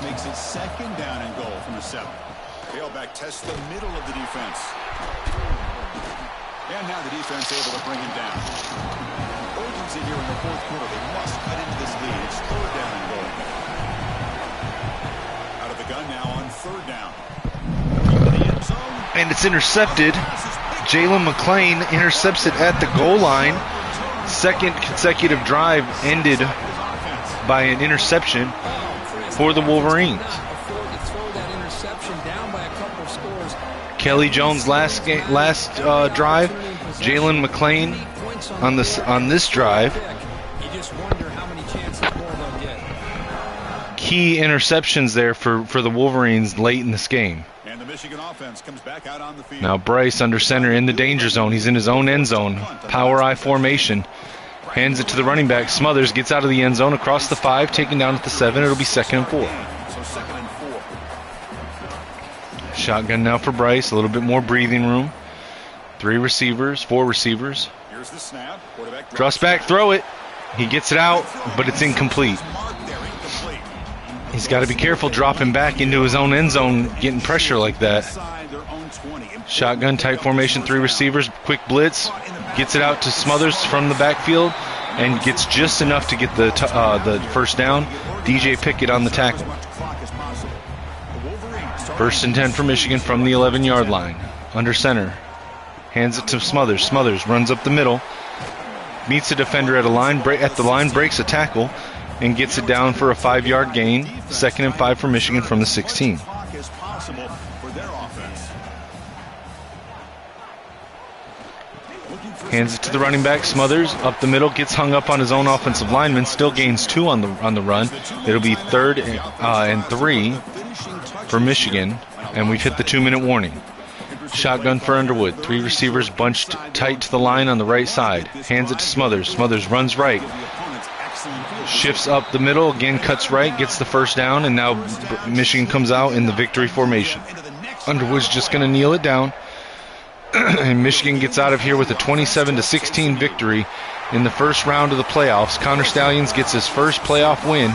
Makes it 2nd down and goal from the 7. Tailback tests the middle of the defense. And now the defense able to bring him down. Urgency here in the 4th quarter. They must cut into this lead. It's 3rd down and goal. Out of the gun now on 3rd down. The end zone. And it's intercepted. Jalen McClain intercepts it at the goal line. 2nd consecutive drive ended by an interception for the Wolverines. Kelly Jones last drive. Jalen McClain on this drive. Key interceptions there for the Wolverines late in this game. And the Michigan offense comes back out on the field. Now Bryce under center in the danger zone. He's in his own end zone. Power I formation. Hands it to the running back. Smothers gets out of the end zone across the 5, taken down at the 7. It'll be 2nd and 4. So 2nd and 4. Shotgun now for Bryce. A little bit more breathing room. 4 receivers. Here's the snap. Drops back, throw it. He gets it out, but it's incomplete. He's got to be careful dropping back into his own end zone, getting pressure like that. Shotgun type formation, 3 receivers. Quick blitz. Gets it out to Smothers from the backfield and gets just enough to get the first down. DJ Pickett on the tackle. 1st and 10 for Michigan from the 11-yard line. Under center. Hands it to Smothers. Smothers runs up the middle. Meets a defender at the line, breaks a tackle, and gets it down for a 5-yard gain. 2nd and 5 for Michigan from the 16. Hands it to the running back. Smothers up the middle, gets hung up on his own offensive lineman. Still gains 2 on the run. It'll be 3rd and 3 for Michigan, and we've hit the 2-minute warning. Shotgun for Underwood. 3 receivers bunched tight to the line on the right side. Hands it to Smothers. Smothers runs right. Shifts up the middle. Again, cuts right. Gets the first down. And now Michigan comes out in the victory formation. Underwood's just going to kneel it down. And Michigan gets out of here with a 27-16 victory in the first round of the playoffs. Connor Stalions gets his first playoff win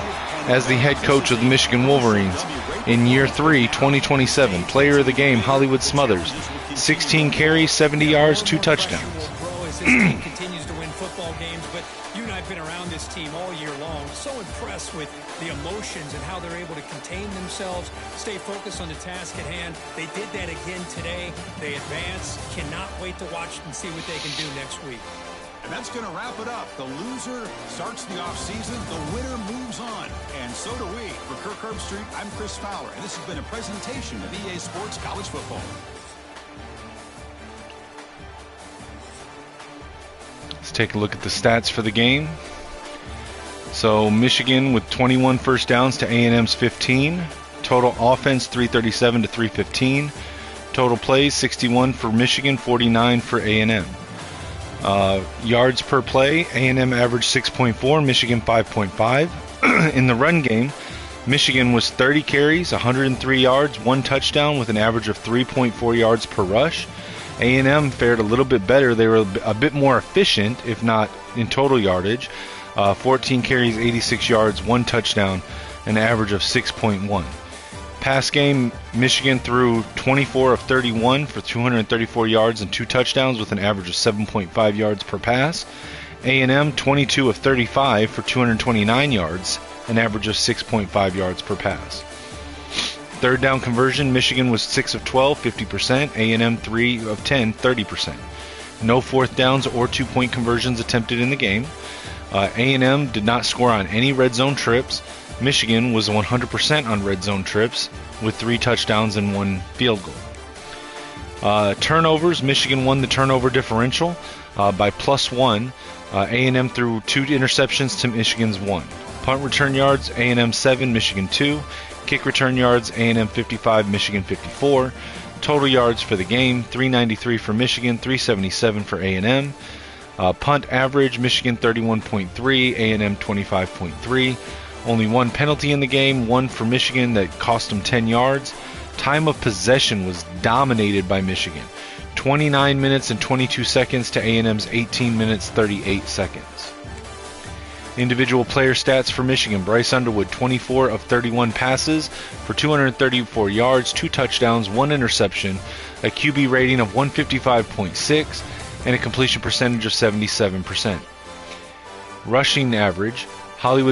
as the head coach of the Michigan Wolverines in year 3, 2027. Player of the game, Hollywood Smothers. 16 carries, 70 yards, 2 touchdowns. This team continues to win football games, but you and I have been around this team all year long. So impressed with the emotions and how they're able to contain themselves, stay focused on the task at hand. They did that again today. They advance. Cannot wait to watch and see what they can do next week. And that's going to wrap it up. The loser starts the offseason. The winner moves on. And so do we. For Kirk Herbstreit, I'm Chris Fowler. And this has been a presentation of EA Sports College Football. Let's take a look at the stats for the game. So Michigan with 21 first downs to A&M's 15. Total offense 337 to 315. Total plays 61 for Michigan, 49 for A&M. Yards per play, A&M averaged 6.4, Michigan 5.5. In the run game, Michigan was 30 carries, 103 yards, 1 touchdown with an average of 3.4 yards per rush. A&M fared a little bit better. They were a bit more efficient, if not in total yardage. 14 carries, 86 yards, 1 touchdown, an average of 6.1. Pass game, Michigan threw 24 of 31 for 234 yards and 2 touchdowns with an average of 7.5 yards per pass. A&M 22 of 35 for 229 yards, an average of 6.5 yards per pass. Third down conversion, Michigan was 6 of 12, 50%. A&M 3 of 10, 30%. No fourth downs or 2-point conversions attempted in the game. A&M did not score on any red zone trips. Michigan was 100% on red zone trips with 3 touchdowns and 1 field goal. Turnovers, Michigan won the turnover differential by +1. A&M threw 2 interceptions to Michigan's 1. Punt return yards, A&M 7, Michigan 2. Kick return yards, A&M 55, Michigan 54. Total yards for the game, 393 for Michigan, 377 for A&M. Punt average, Michigan 31.3, A&M 25.3. Only 1 penalty in the game, 1 for Michigan that cost them 10 yards. Time of possession was dominated by Michigan. 29 minutes and 22 seconds to A&M's 18 minutes 38 seconds. Individual player stats for Michigan. Bryce Underwood, 24 of 31 passes for 234 yards, 2 touchdowns, 1 interception, a QB rating of 155.6, and a completion percentage of 77%. Rushing average. Rushing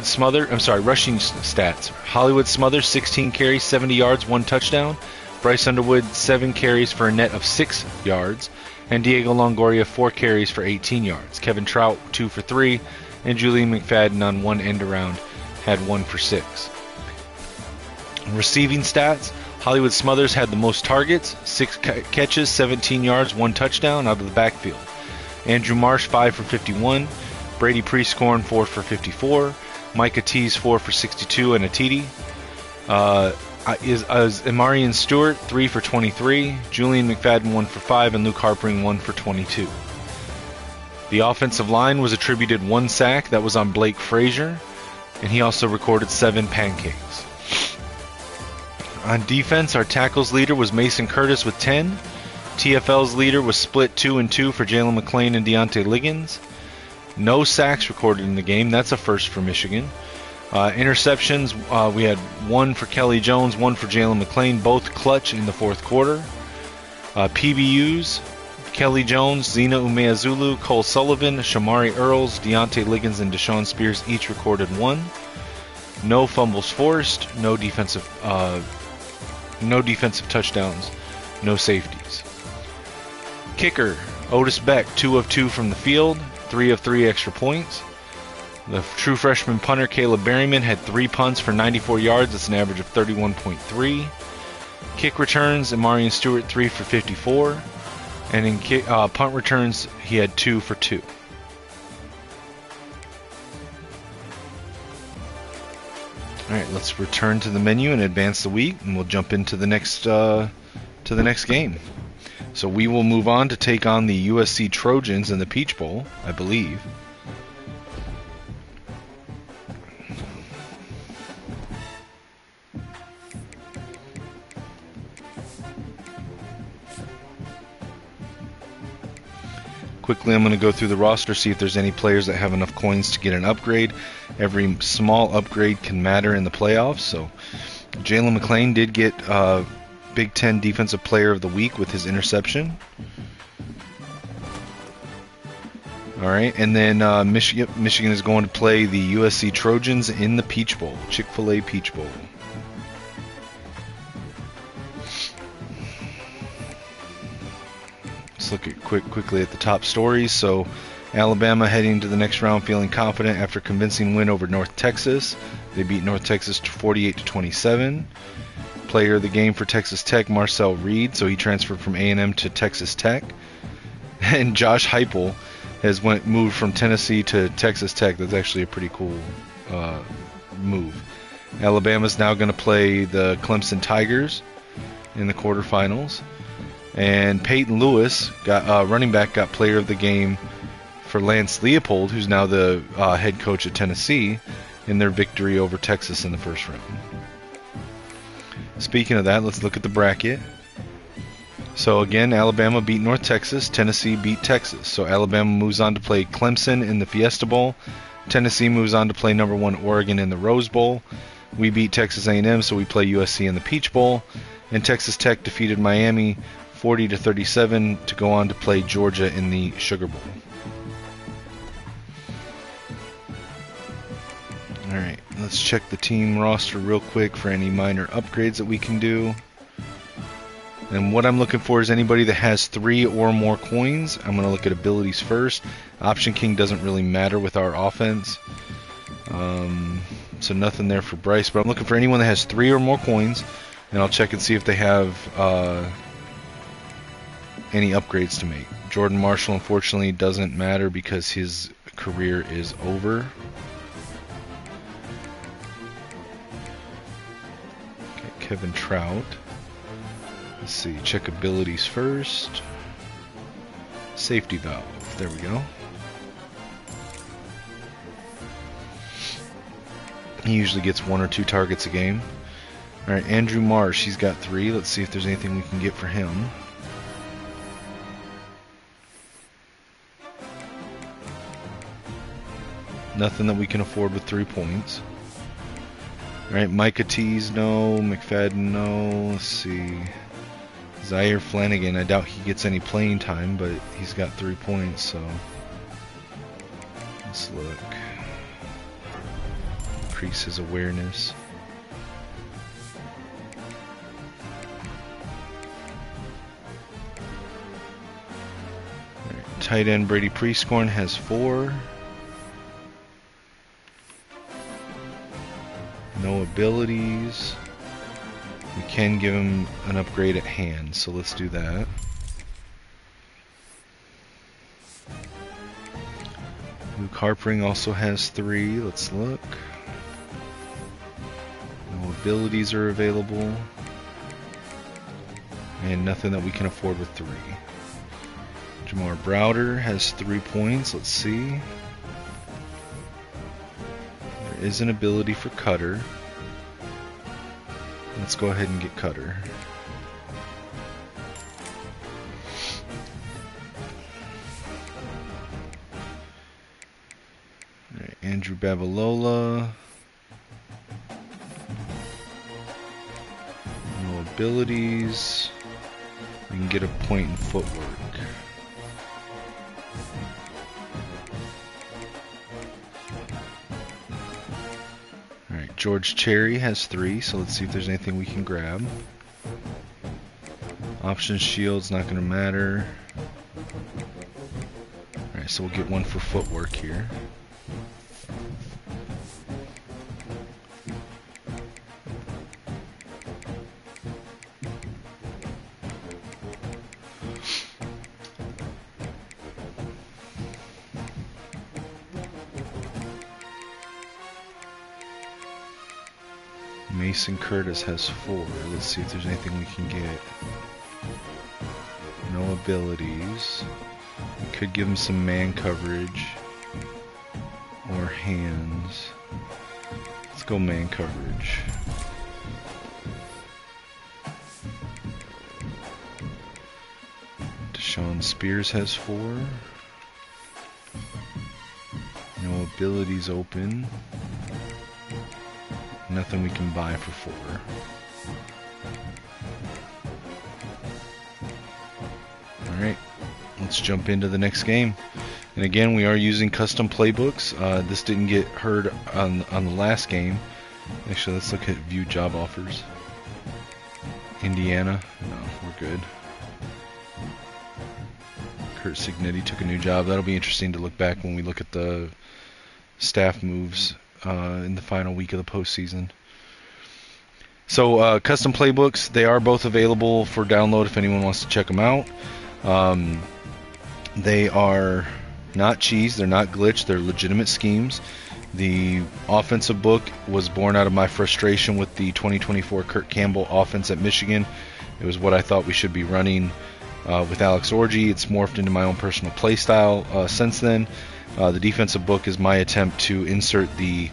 stats. Hollywood Smothers, 16 carries, 70 yards, 1 touchdown. Bryce Underwood, 7 carries for a net of 6 yards. And Diego Longoria, 4 carries for 18 yards. Kevin Trout, 2 for 3. And Julian McFadden on 1 end around had 1 for 6. Receiving stats. Hollywood Smothers had the most targets, 6 catches, 17 yards, 1 touchdown out of the backfield. Andrew Marsh, 5 for 51. Brady Prescorn, 4 for 54. Micah Tees, 4 for 62 and a TD. Amarian Stewart, 3 for 23. Julian McFadden, 1 for 5. And Luke Harpering, 1 for 22. The offensive line was attributed 1 sack. That was on Blake Frazier. And he also recorded 7 pancakes. On defense, our tackles leader was Mason Curtis with 10. TFL's leader was split 2 and 2 for Jalen McClain and Deontay Liggins. No sacks recorded in the game. That's a first for Michigan. Interceptions, we had 1 for Kelly Jones, 1 for Jalen McClain, both clutch in the fourth quarter. PBUs, Kelly Jones, Zena Umeazulu, Cole Sullivan, Shamari Earls, Deontay Liggins, and Deshaun Spears each recorded 1. No fumbles forced, no defensive touchdowns, no safeties. Kicker, Otis Beck, 2 of 2 from the field, 3 of 3 extra points. The true freshman punter, Caleb Berryman, had 3 punts for 94 yards. That's an average of 31.3. Kick returns, Amarian Stewart, 3 for 54. And in punt returns, he had 2 for 2. All right, let's return to the menu and advance the week, and we'll jump into the next game. So we will move on to take on the USC Trojans in the Peach Bowl, I believe. Quickly, I'm going to go through the roster, see if there's any players that have enough coins to get an upgrade. Every small upgrade can matter in the playoffs. So Jalen McClain did get Big Ten Defensive Player of the Week with his interception. All right, and then Michigan is going to play the USC Trojans in the Peach Bowl, Chick-fil-A Peach Bowl. Let's look at quickly at the top stories. So Alabama heading to the next round feeling confident after a convincing win over North Texas. They beat North Texas 48-27. Player of the game for Texas Tech, Marcel Reed, so he transferred from A&M to Texas Tech. And Josh Heupel has moved from Tennessee to Texas Tech. That's actually a pretty cool move. Alabama's now going to play the Clemson Tigers in the quarterfinals. And Peyton Lewis, running back, got player of the game for Lance Leopold, who's now the head coach at Tennessee, in their victory over Texas in the first round. Speaking of that, let's look at the bracket. So again, Alabama beat North Texas, Tennessee beat Texas. So Alabama moves on to play Clemson in the Fiesta Bowl. Tennessee moves on to play number 1 Oregon in the Rose Bowl. We beat Texas A&M, so we play USC in the Peach Bowl. And Texas Tech defeated Miami 40-37 to go on to play Georgia in the Sugar Bowl. Alright, let's check the team roster real quick for any minor upgrades that we can do. And what I'm looking for is anybody that has 3 or more coins. I'm going to look at abilities first. Option King doesn't really matter with our offense. So nothing there for Bryce. But I'm looking for anyone that has 3 or more coins. And I'll check and see if they have any upgrades to make. Jordan Marshall, unfortunately, doesn't matter because his career is over. Okay, Kevin Trout. Let's see, check abilities first. Safety valve, there we go. He usually gets 1 or 2 targets a game. Alright, Andrew Marsh, he's got 3. Let's see if there's anything we can get for him. Nothing that we can afford with 3 points. Alright, Micah Tees, no. McFadden, no. Let's see. Zaire Flanagan, I doubt he gets any playing time, but he's got 3 points, so let's look. Increase his awareness. Right, tight end Brady Prieskorn has 4. No abilities. We can give him an upgrade at hand, so let's do that. Luke Harpering also has 3. Let's look. No abilities are available. And nothing that we can afford with 3. Jamar Browder has 3 points. Let's see. There is an ability for Cutter. Let's go ahead and get Cutter. Right, Andrew Babalola. No abilities. We can get a point in footwork. George Cherry has 3, so let's see if there's anything we can grab. Option shield's not going to matter. Alright, so we'll get 1 for footwork here. Mason Curtis has 4. Let's see if there's anything we can get. No No abilities. Could give him some man coverage or hands. Let's go man coverage. Deshaun Spears has 4. No abilities open. Nothing we can buy for 4. Alright, let's jump into the next game. And again, we are using custom playbooks. This didn't get heard on the last game. Actually, let's look at view job offers. Indiana, no, we're good. Kurt Signetti took a new job. That'll be interesting to look back when we look at the staff moves in the final week of the postseason. So custom playbooks, they are both available for download if anyone wants to check them out. They are not cheese, they're not glitch, they're legitimate schemes. The offensive book was born out of my frustration with the 2024 Kurt Campbell offense at Michigan. It was what I thought we should be running with Alex Orji. It's morphed into my own personal play style since then. The defensive book is my attempt to insert the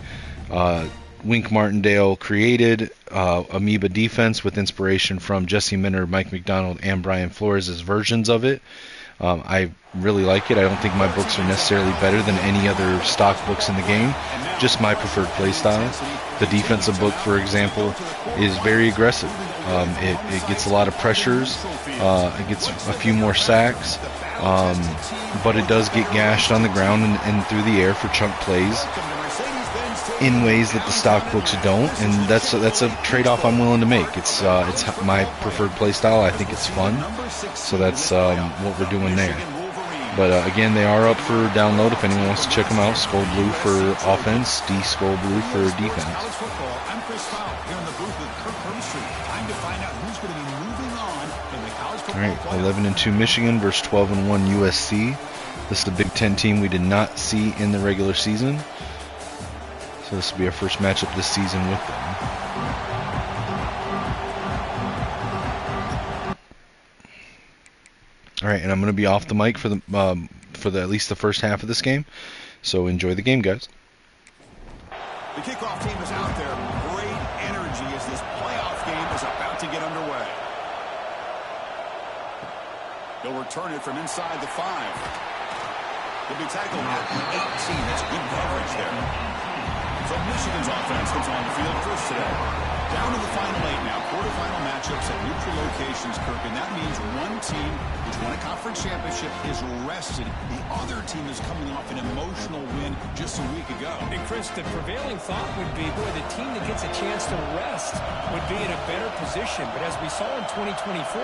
Wink Martindale created amoeba defense with inspiration from Jesse Minter, Mike McDonald, and Brian Flores' versions of it. I really like it. I don't think my books are necessarily better than any other stock books in the game, just my preferred play style. The defensive book, for example, is very aggressive. It gets a lot of pressures, it gets a few more sacks, but it does get gashed on the ground and through the air for chunk plays in ways that the stock books don't, and that's a trade-off I'm willing to make. It's my preferred play style. I think it's fun, so that's what we're doing there. But again, they are up for download if anyone wants to check them out. Skull Blue for offense, D Skull Blue for defense. All right, 11-2 Michigan versus 12-1 USC. This is the Big Ten team we did not see in the regular season. So this will be our first matchup this season with them. All right, and I'm going to be off the mic for the at least the first half of this game. So enjoy the game, guys. The kickoff team is out there. Great energy as this playoff game is about to get underway. They'll return it from inside the 5. They'll be tackled at the 18. That's good coverage there. So Michigan's offense comes on the field first today. Down to the final 8 now. Quarterfinal matchups at neutral locations, Kirk. And that means one team which won a conference championship is rested. The other team is coming off an emotional win just a week ago. And Chris, the prevailing thought would be, boy, the team that gets a chance to rest would be in a better position. But as we saw in 2024,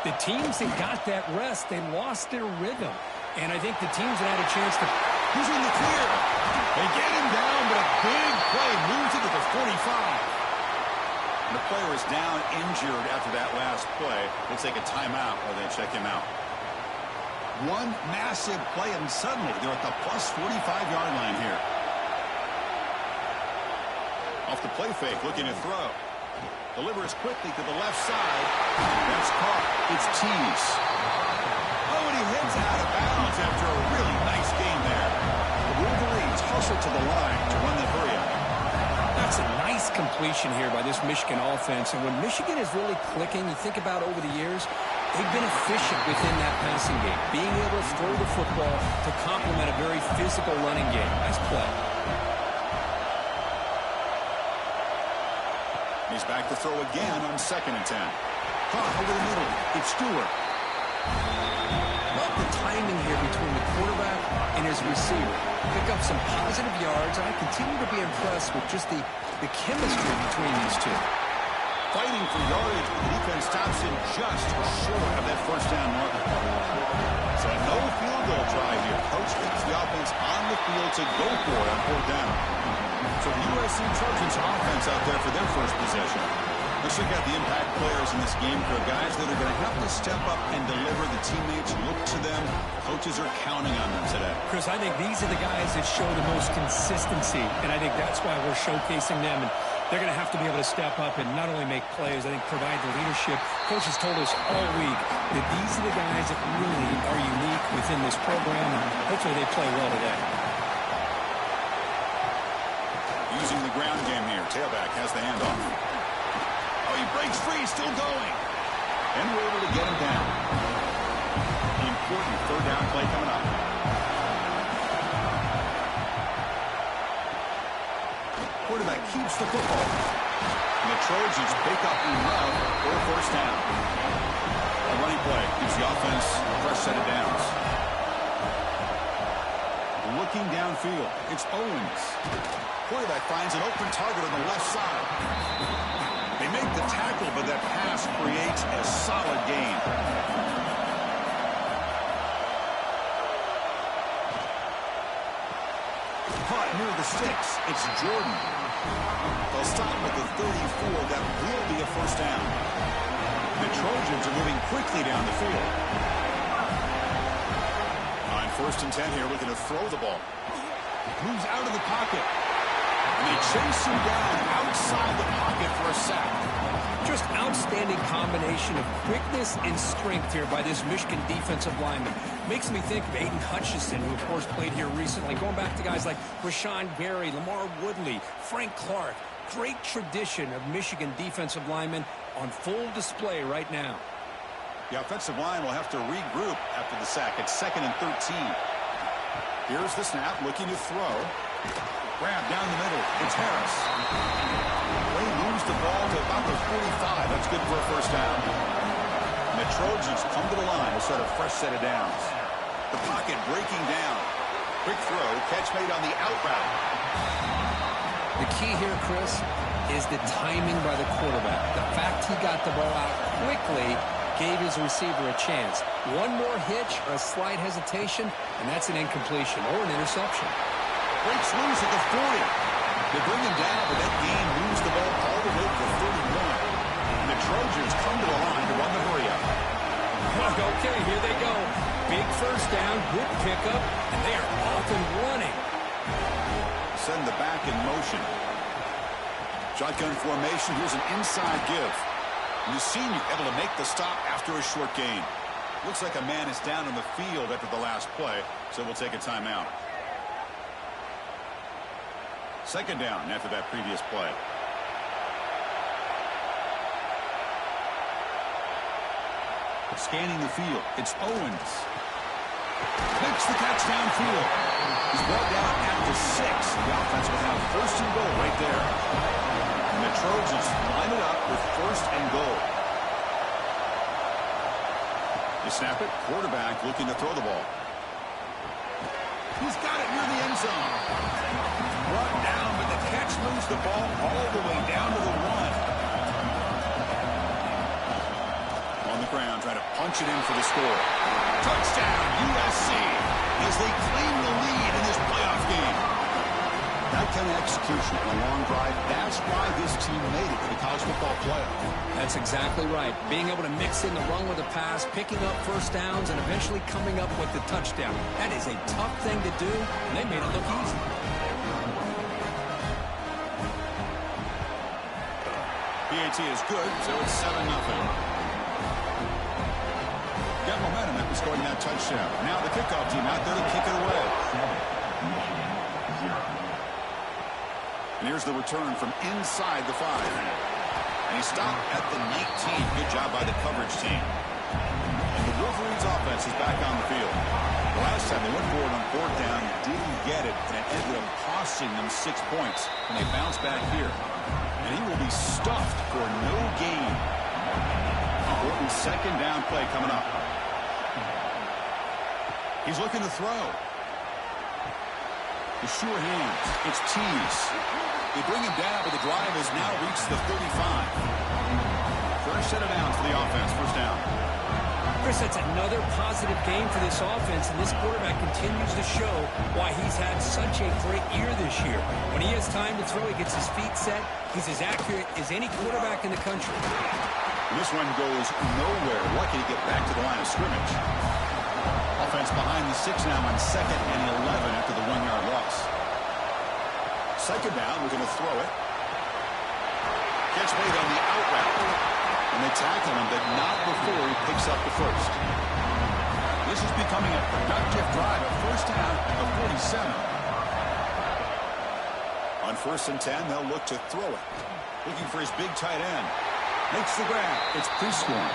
the teams that got that rest, they lost their rhythm. And I think the teams that had a chance to... Who's in the clear? They get him down, but a big play moves it to the 45. The player is down injured after that last play. They'll take a timeout or they check him out. One massive play, and suddenly they're at the plus 45-yard line here. Off the play fake, looking to throw. Delivers quickly to the left side. That's caught. It's Tease. Oh, and he heads out of bounds after a really nice game there. The Wolverines hustle to the line to run the hurry-up. That's a nice completion here by this Michigan offense. And when Michigan is really clicking, you think about over the years, they've been efficient within that passing game, being able to throw the football to complement a very physical running game. Nice play. He's back to throw again on 2nd and 10. Caught over the middle. It's Stewart. Love the timing here between the quarterback and his receiver. Pick up some positive yards, and I continue to be impressed with just the chemistry between these two. Fighting for yardage, but the defense stops him just short of that first down marker. So no field goal try here. Coach gets the offense on the field to go for it on 4th down. So the USC Trojans offense out there for their first possession. Let's look at the impact players in this game, for guys that are going to have to step up and deliver. The teammates look to them. Coaches are counting on them today. Chris, I think these are the guys that show the most consistency, and I think that's why we're showcasing them. And they're going to have to be able to step up and not only make plays, I think provide the leadership. Coach has told us all week that these are the guys that really are unique within this program, and hopefully they play well today. Using the ground game here. Tailback has the handoff. Oh, he breaks free, still going. And we're able to get him down. Important third down play coming up. Quarterback keeps the football. And the Trojans pick up enough for a first down. A running play gives the offense a fresh set of downs. Looking downfield, it's Owens. Quarterback finds an open target on the left side. They make the tackle, but that pass creates a solid gain. Caught near the sticks. It's Jordan. They'll stop with the 34. That will be a first down. The Trojans are moving quickly down the field. On 1st and 10 here, looking to throw the ball. Moves out of the pocket. And they chase him down outside the pocket for a sack. Just outstanding combination of quickness and strength here by this Michigan defensive lineman. Makes me think of Aiden Hutchinson, who, of course, played here recently. Going back to guys like Rashawn Gary, Lamar Woodley, Frank Clark. Great tradition of Michigan defensive linemen on full display right now. The offensive line will have to regroup after the sack. It's 2nd and 13. Here's the snap, looking to throw. Grab down the middle. It's Harris. They moves the ball to about the 45. That's good for a first down. And the Trojans come to the line to start a fresh set of downs. The pocket breaking down. Quick throw. Catch made on the out route. The key here, Chris, is the timing by the quarterback. The fact he got the ball out quickly gave his receiver a chance. One more hitch or a slight hesitation, and that's an incompletion or an interception. Breaks loose at the 40. They bring him down, but that gain moves the ball all the way to the 31. And the Trojans come to the line to run the hurry-up. Okay, here they go. Big first down, good pickup, and they are off and running. Send the back in motion. Shotgun formation. Here's an inside give. And the senior able to make the stop after a short gain. Looks like a man is down on the field after the last play, so we'll take a timeout. 2nd down after that previous play. Scanning the field. It's Owens. Makes the catch downfield. He's brought down at the 6. The offense will have 1st and goal right there. And the Trojans line it up with 1st and goal. They snap it. Quarterback looking to throw the ball. He's got it near the end zone. Brought down, but the catch moves the ball all the way down to the 1. On the ground, trying to punch it in for the score. Touchdown, USC, as they claim the lead in this playoff game. That kind of execution on a long drive, that's why this team made it to the college football playoff. That's exactly right. Being able to mix in the run with the pass, picking up first downs, and eventually coming up with the touchdown. That is a tough thing to do, and they made it look easy. PAT is good, so it's 7-0. Got momentum after scoring that touchdown. Now the kickoff team out there to kick it away. And here's the return from inside the 5. And he stopped at the 19. Good job by the coverage team. And the Wolverines offense is back on the field. The last time they went forward on 4th down, didn't get it, and it ended up costing them 6 points. And they bounce back here. And he will be stuffed for no gain. Important 2nd down play coming up. He's looking to throw. The sure hands. It's Tease. They bring him down, but the drive has now reached the 35. First set of downs for the offense. First down. Chris, that's another positive game for this offense, and this quarterback continues to show why he's had such a great year this year. When he has time to throw, he gets his feet set. He's as accurate as any quarterback in the country. And this one goes nowhere. Lucky to get back to the line of scrimmage. Offense behind the 6 now on 2nd and 11 after the 1-yard loss. 2nd down, we're going to throw it. Catch made on the out route. And they tackle him, but not before he picks up the first. This is becoming a productive drive. A first down of 47. On 1st and 10, they'll look to throw it. Looking for his big tight end. Makes the grab. It's Prescorn.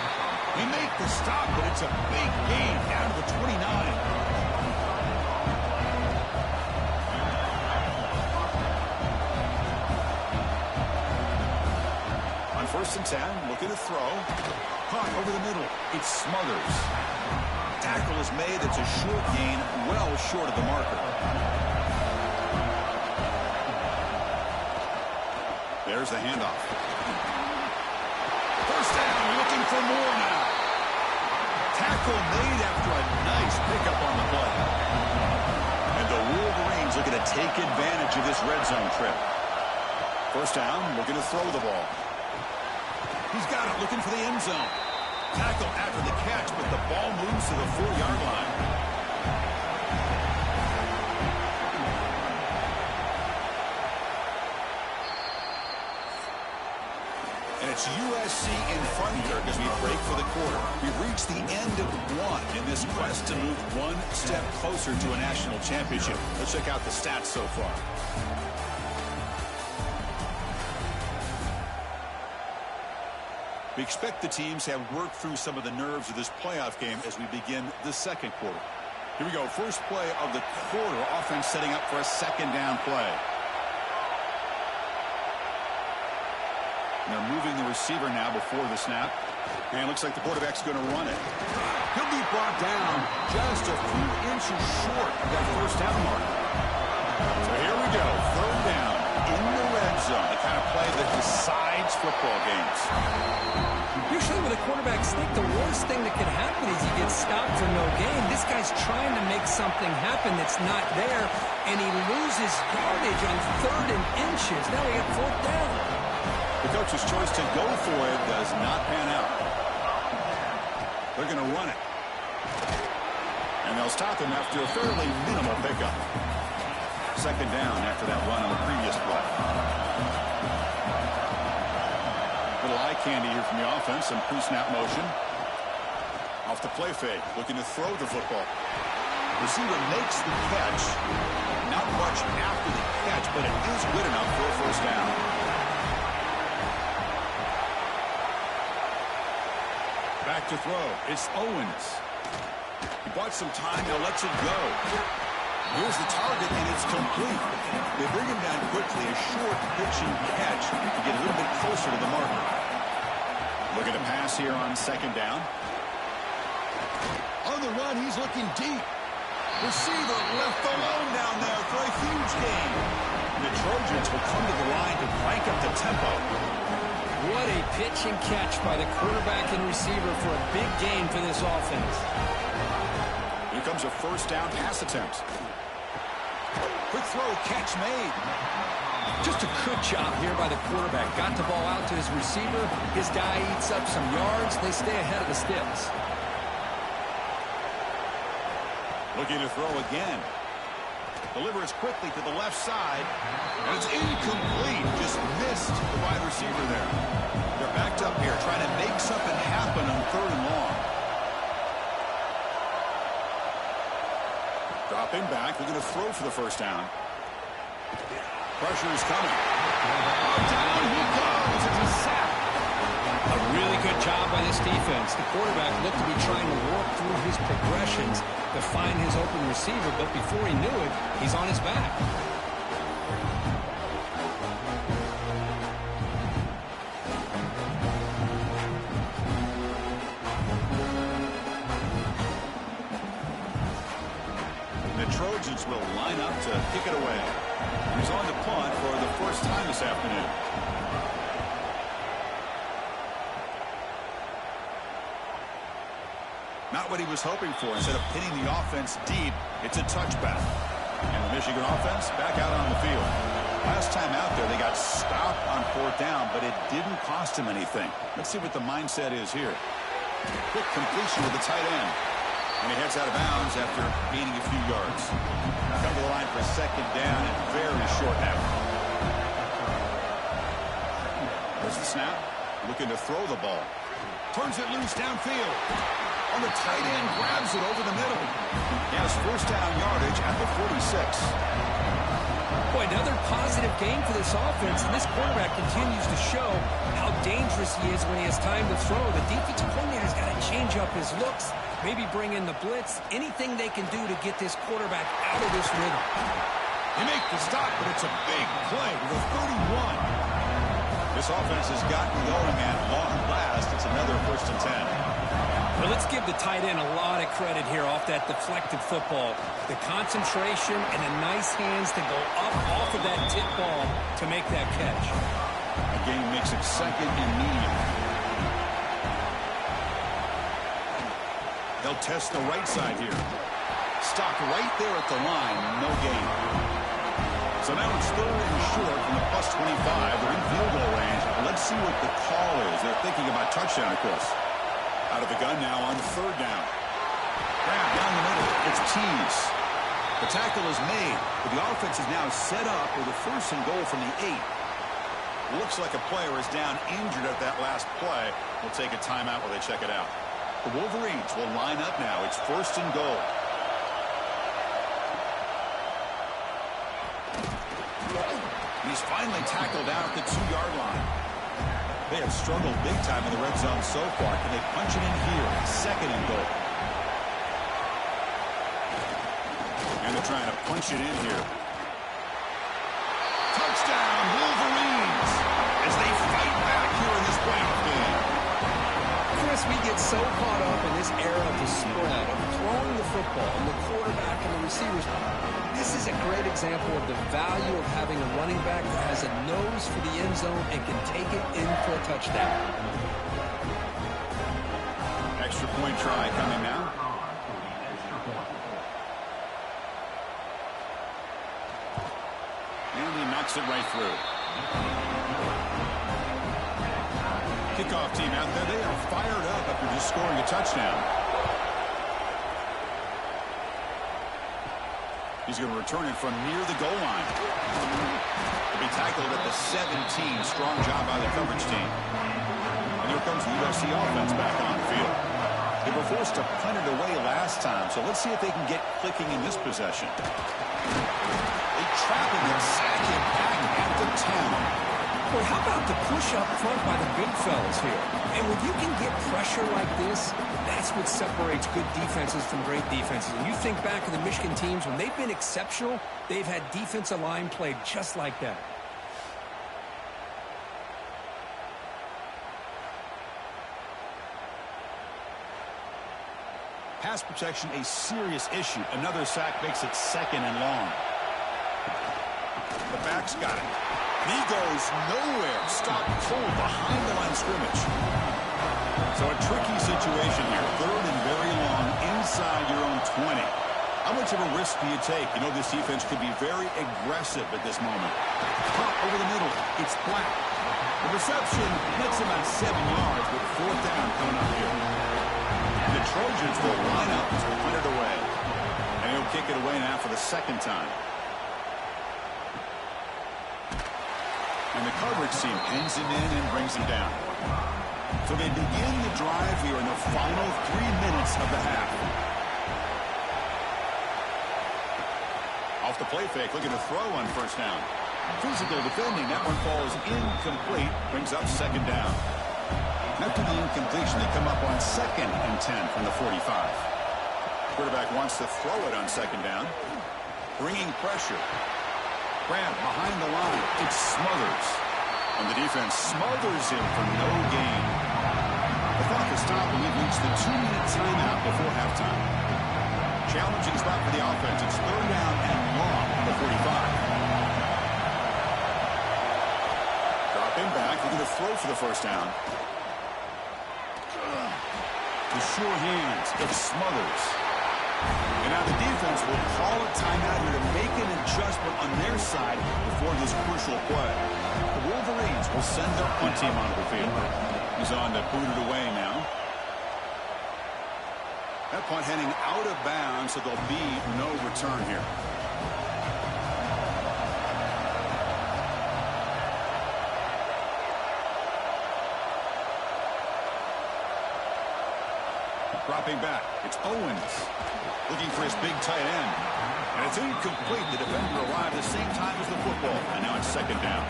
He made the stop, but it's a big gain down to the 29. On 1st and 10, looking to throw. Caught over the middle. It's Smothers. Tackle is made. It's a short gain, well short of the marker. There's the handoff. First down, looking for more now. Tackle made after a nice pickup on the play. And the Wolverines looking to take advantage of this red zone trip. First down, looking to throw the ball. He's got it, looking for the end zone. Tackle after the catch, but the ball moves to the 4-yard line. And it's USC in front here as we break for the quarter. We've reached the end of one in this quest to move one step closer to a national championship. Let's check out the stats so far. We expect the teams have worked through some of the nerves of this playoff game as we begin the second quarter. Here we go. First play of the quarter. Offense setting up for a second down play. And they're moving the receiver now before the snap. And it looks like the quarterback's going to run it. He'll be brought down just a few inches short of that first down mark. So here we go. Third down in the red zone. The kind of play that decides football games. Usually with a quarterback sneak, the worst thing that could happen is he gets stopped for no gain. This guy's trying to make something happen that's not there, and he loses yardage on 3rd and inches. Now we got 4th down. The coach's choice to go for it does not pan out. They're going to run it. And they'll stop him after a fairly minimal pickup. Second down after that run on the previous play. Little eye candy here from the offense. Some pre-snap motion. Off the play fake. Looking to throw the football. Receiver makes the catch. Not much after the catch, but it is good enough for a first down. Back to throw. It's Owens. He bought some time. Now lets it go. Here's the target, and it's complete. They bring him down quickly. A short pitching catch to get a little bit closer to the marker. Looking to pass here on second down. On the run, he's looking deep. Receiver left alone down there for a huge gain. And the Trojans will come to the line to crank up the tempo. What a pitch and catch by the quarterback and receiver for a big gain for this offense. Here comes a first down pass attempt. Quick throw, catch made. Just a good job here by the quarterback. Got the ball out to his receiver. His guy eats up some yards. They stay ahead of the sticks. Looking to throw again. Delivers quickly to the left side. And it's incomplete. Just missed the wide receiver there. They're backed up here trying to make something happen on 3rd and long. Dropping back. They're going to throw for the first down. Pressure is coming. Down he goes. It's a sack. A really good job by this defense. The quarterback looked to be trying to work through his progressions to find his open receiver, but before he knew it, he's on his back. The Trojans will line up to kick it away. He's on the punt for the first time this afternoon. Not what he was hoping for. Instead of pinning the offense deep, it's a touchback. And the Michigan offense back out on the field. Last time out there, they got stopped on 4th down, but it didn't cost him anything. Let's see what the mindset is here. Quick completion with the tight end. And he heads out of bounds after gaining a few yards. Come to the line for second down and very short now. There's the snap. Looking to throw the ball. Turns it loose downfield. On the tight end, grabs it over the middle. He has first down yardage at the 46. Boy, another positive game for this offense, and this quarterback continues to show how dangerous he is when he has time to throw. The defensive coordinator's got to change up his looks, maybe bring in the blitz, anything they can do to get this quarterback out of this rhythm. They make the stop, but it's a big play to the 31. This offense has gotten going at long last. It's another 1st and 10. Well, let's give the tight end a lot of credit here off that deflected football. The concentration and the nice hands to go up off of that tip ball to make that catch. Again, makes it 2nd and medium. They'll test the right side here. Stopped right there at the line. No gain. So now it's 3rd and short from the +25. They're in field goal range. Let's see what the call is. They're thinking about touchdown, of course. Out of the gun now on 3rd down. Grab down the middle. It's Tees. The tackle is made, but the offense is now set up with a 1st and goal from the 8. Looks like a player is down injured at that last play. We'll take a timeout while they check it out. The Wolverines will line up now. It's 1st and goal. He's finally tackled down at the 2-yard line. They have struggled big time in the red zone so far. Can they punch it in here? 2nd and goal. And they're trying to punch it in here. Touchdown, Wolverines, as they fight back here in this playoff game. Chris, we get so caught up in this era of the spread, of throwing the football, and the quarterback and the receivers. This is a great example of the value of having a running back that has a nose for the end zone and can take it in for a touchdown. Extra point try coming now. And he knocks it right through. Kickoff team out there. They are fired up after just scoring a touchdown. He's going to return it from near the goal line. To be tackled at the 17. Strong job by the coverage team. And here comes the USC offense back on the field. They were forced to punt it away last time, so let's see if they can get clicking in this possession. They trap him and sack him back at the 10. Boy, how about the push up front by the big fellas here? And when you can get pressure like this, that's what separates good defenses from great defenses. And you think back to the Michigan teams, when they've been exceptional, they've had defensive line play just like that. Pass protection, a serious issue. Another sack makes it 2nd and long. The back's got it. He goes nowhere. Stop cold behind the line of scrimmage. So a tricky situation here. 3rd and very long inside your own 20. How much of a risk do you take? You know this defense could be very aggressive at this moment. Pop over the middle. It's Black. The reception nets about 7 yards, but 4th down coming up here. The Trojans will line up to punt it away. And he'll kick it away now for the 2nd time. And the coverage team pins him in and brings him down. So they begin the drive here in the final 3 minutes of the half. Off the play fake, looking to throw on 1st down. Physical defending, that one falls incomplete, brings up 2nd down. After the incompletion, they come up on 2nd and 10 from the 45. Quarterback wants to throw it on 2nd down. Bringing pressure. Grab behind the line. It's Smothers. And the defense smothers him for no gain. The clock is stopped and we've reached the 2-minute timeout before halftime. Challenging spot for the offense. It's 3rd down and long on the 45. Dropping back, looking to throw for the 1st down. The sure hands. It's Smothers. And now the defense will call a timeout here to make an adjustment on their side before this crucial play. The Wolverines will send their punt team onto the field. He's on to boot it away now. That punt heading out of bounds, so there'll be no return here. Dropping back, it's Owens. Looking for his big tight end. And it's incomplete. The defender arrived at the same time as the football. And now it's second down.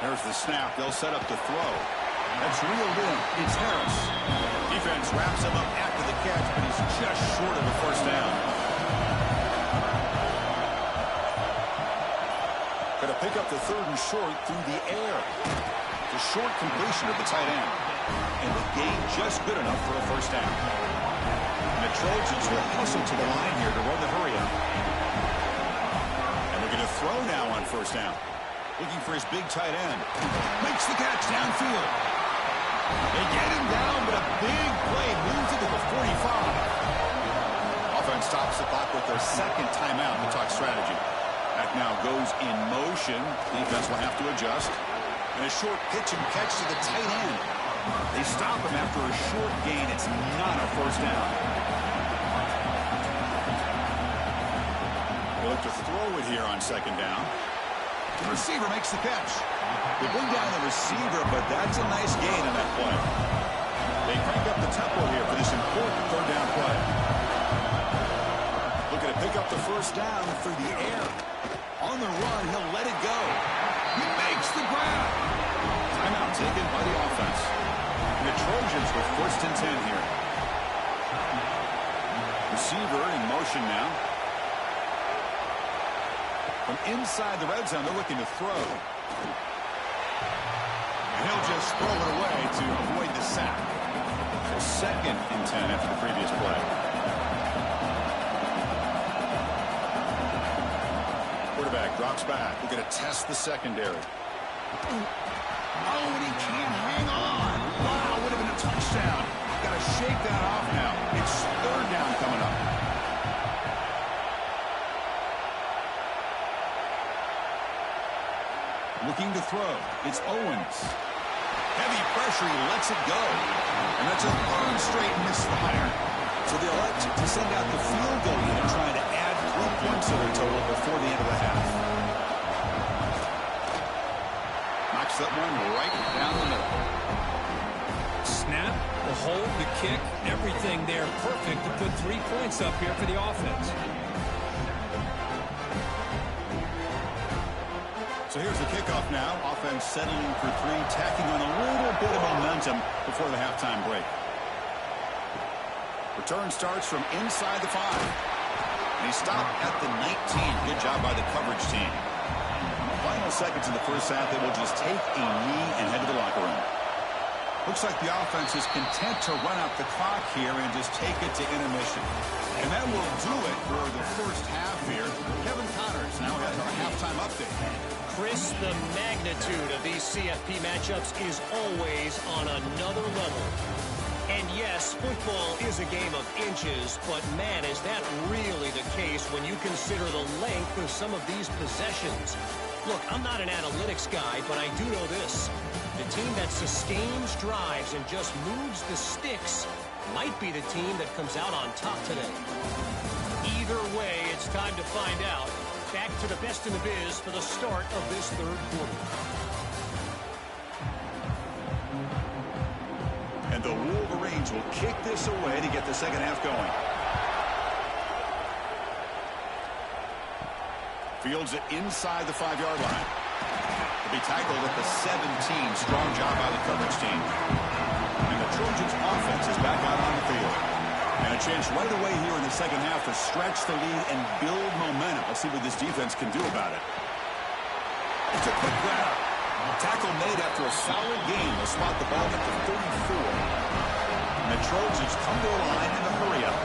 There's the snap. They'll set up to throw. That's reeled in. It's Harris. Defense wraps him up after the catch, but he's just short of a first down. Going to pick up the 3rd and short through the air. The short completion of the tight end. And the gain just good enough for a first down. And the Trojans will hustle to the line here to run the hurry up. And they're going to throw now on first down. Looking for his big tight end. Makes the catch downfield. They get him down, but a big play moves it to the 45. Offense stops the clock with their second timeout to talk strategy. Back now goes in motion. Defense will have to adjust. And a short pitch and catch to the tight end. They stop him after a short gain. It's not a first down. They look to throw it here on second down. The receiver makes the catch. They bring down the receiver, but that's a nice gain on that play. They crank up the tempo here for this important third down play. Looking to pick up the first down through the air. On the run, he'll let it go. He makes the grab. Timeout taken by the offense. And the Trojans with 1st and 10 here. Receiver in motion now. From inside the red zone, they're looking to throw. And he'll just throw it away to avoid the sack. So 2nd and 10 after the previous play. Quarterback drops back. We're going to test the secondary. Oh, and he can't hang on. Wow, would have been a touchdown. Got to shake that off now. It's 3rd down coming up. Looking to throw. It's Owens. Heavy pressure. He lets it go. And that's a 3rd straight misfire. So they elect to send out the field goal unit, trying to add 3 points to their total before the end of the half. Knocks that one right down the middle. Snap, the hold, the kick, everything there perfect to put 3 points up here for the offense. So here's the kickoff now. Offense settling for 3, tacking on a little bit of momentum before the halftime break. Return starts from inside the 5. And he stopped at the 19. Good job by the coverage team. Final seconds in the first half, they will just take a knee and head to the locker room. Looks like the offense is content to run out the clock here and just take it to intermission. And that will do it for the first half here. Kevin Connors now has our halftime update. Chris, the magnitude of these CFP matchups is always on another level. And yes, football is a game of inches, but man, is that really the case when you consider the length of some of these possessions. Look, I'm not an analytics guy, but I do know this. The team that sustains drives and just moves the sticks might be the team that comes out on top today. Either way, it's time to find out. Back to the best in the biz for the start of this 3rd quarter. And the Wolverines will kick this away to get the second half going. Fields it inside the 5-yard line. To be tackled at the 17. Strong job by the coverage team. And the Trojans offense is back out on the field. And a chance right away here in the second half to stretch the lead and build momentum. Let's see what this defense can do about it. It's a quick grab. Tackle made after a solid game. They'll spot the ball at the 34. And the Trojans come to the line in a hurry up.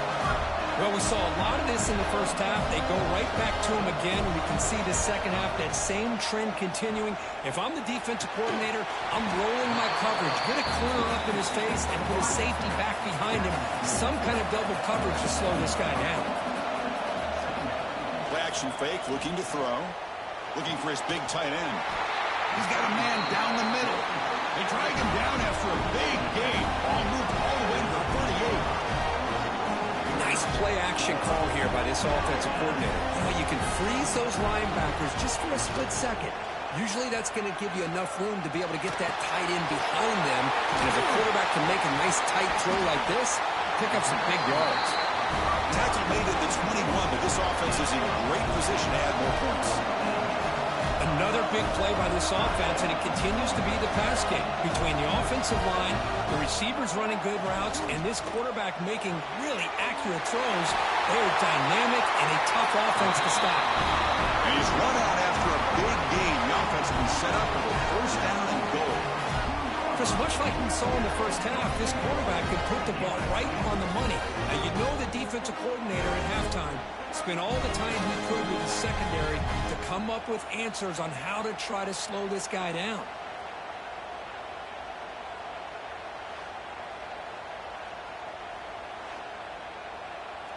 Well, we saw a lot of this in the first half. They go right back to him again, and we can see the second half, that same trend continuing. If I'm the defensive coordinator, I'm rolling my coverage. Get a corner up in his face and put a safety back behind him. Some kind of double coverage to slow this guy down. Play action fake, looking to throw. Looking for his big tight end. He's got a man down the middle. They drag him down after a big gain. Ball moved all the way to the 38. Nice play-action call here by this offensive coordinator. You know, you can freeze those linebackers just for a split second. Usually that's going to give you enough room to be able to get that tight end behind them. And if a quarterback can make a nice tight throw like this, pick up some big yards. Tackle made at the 21, but this offense is in great position to add more points. Another big play by this offense, and it continues to be the pass game between the offensive line, the receivers running good routes, and this quarterback making really accurate throws. They are dynamic and a tough offense to stop. And he's run out after a big gain. The offense has been set up for a first down and goal. Chris, much like we saw in the first half, this quarterback could put the ball right on the money. Now, you know the defensive coordinator at halftime spent all the time he could with the secondary to come up with answers on how to try to slow this guy down.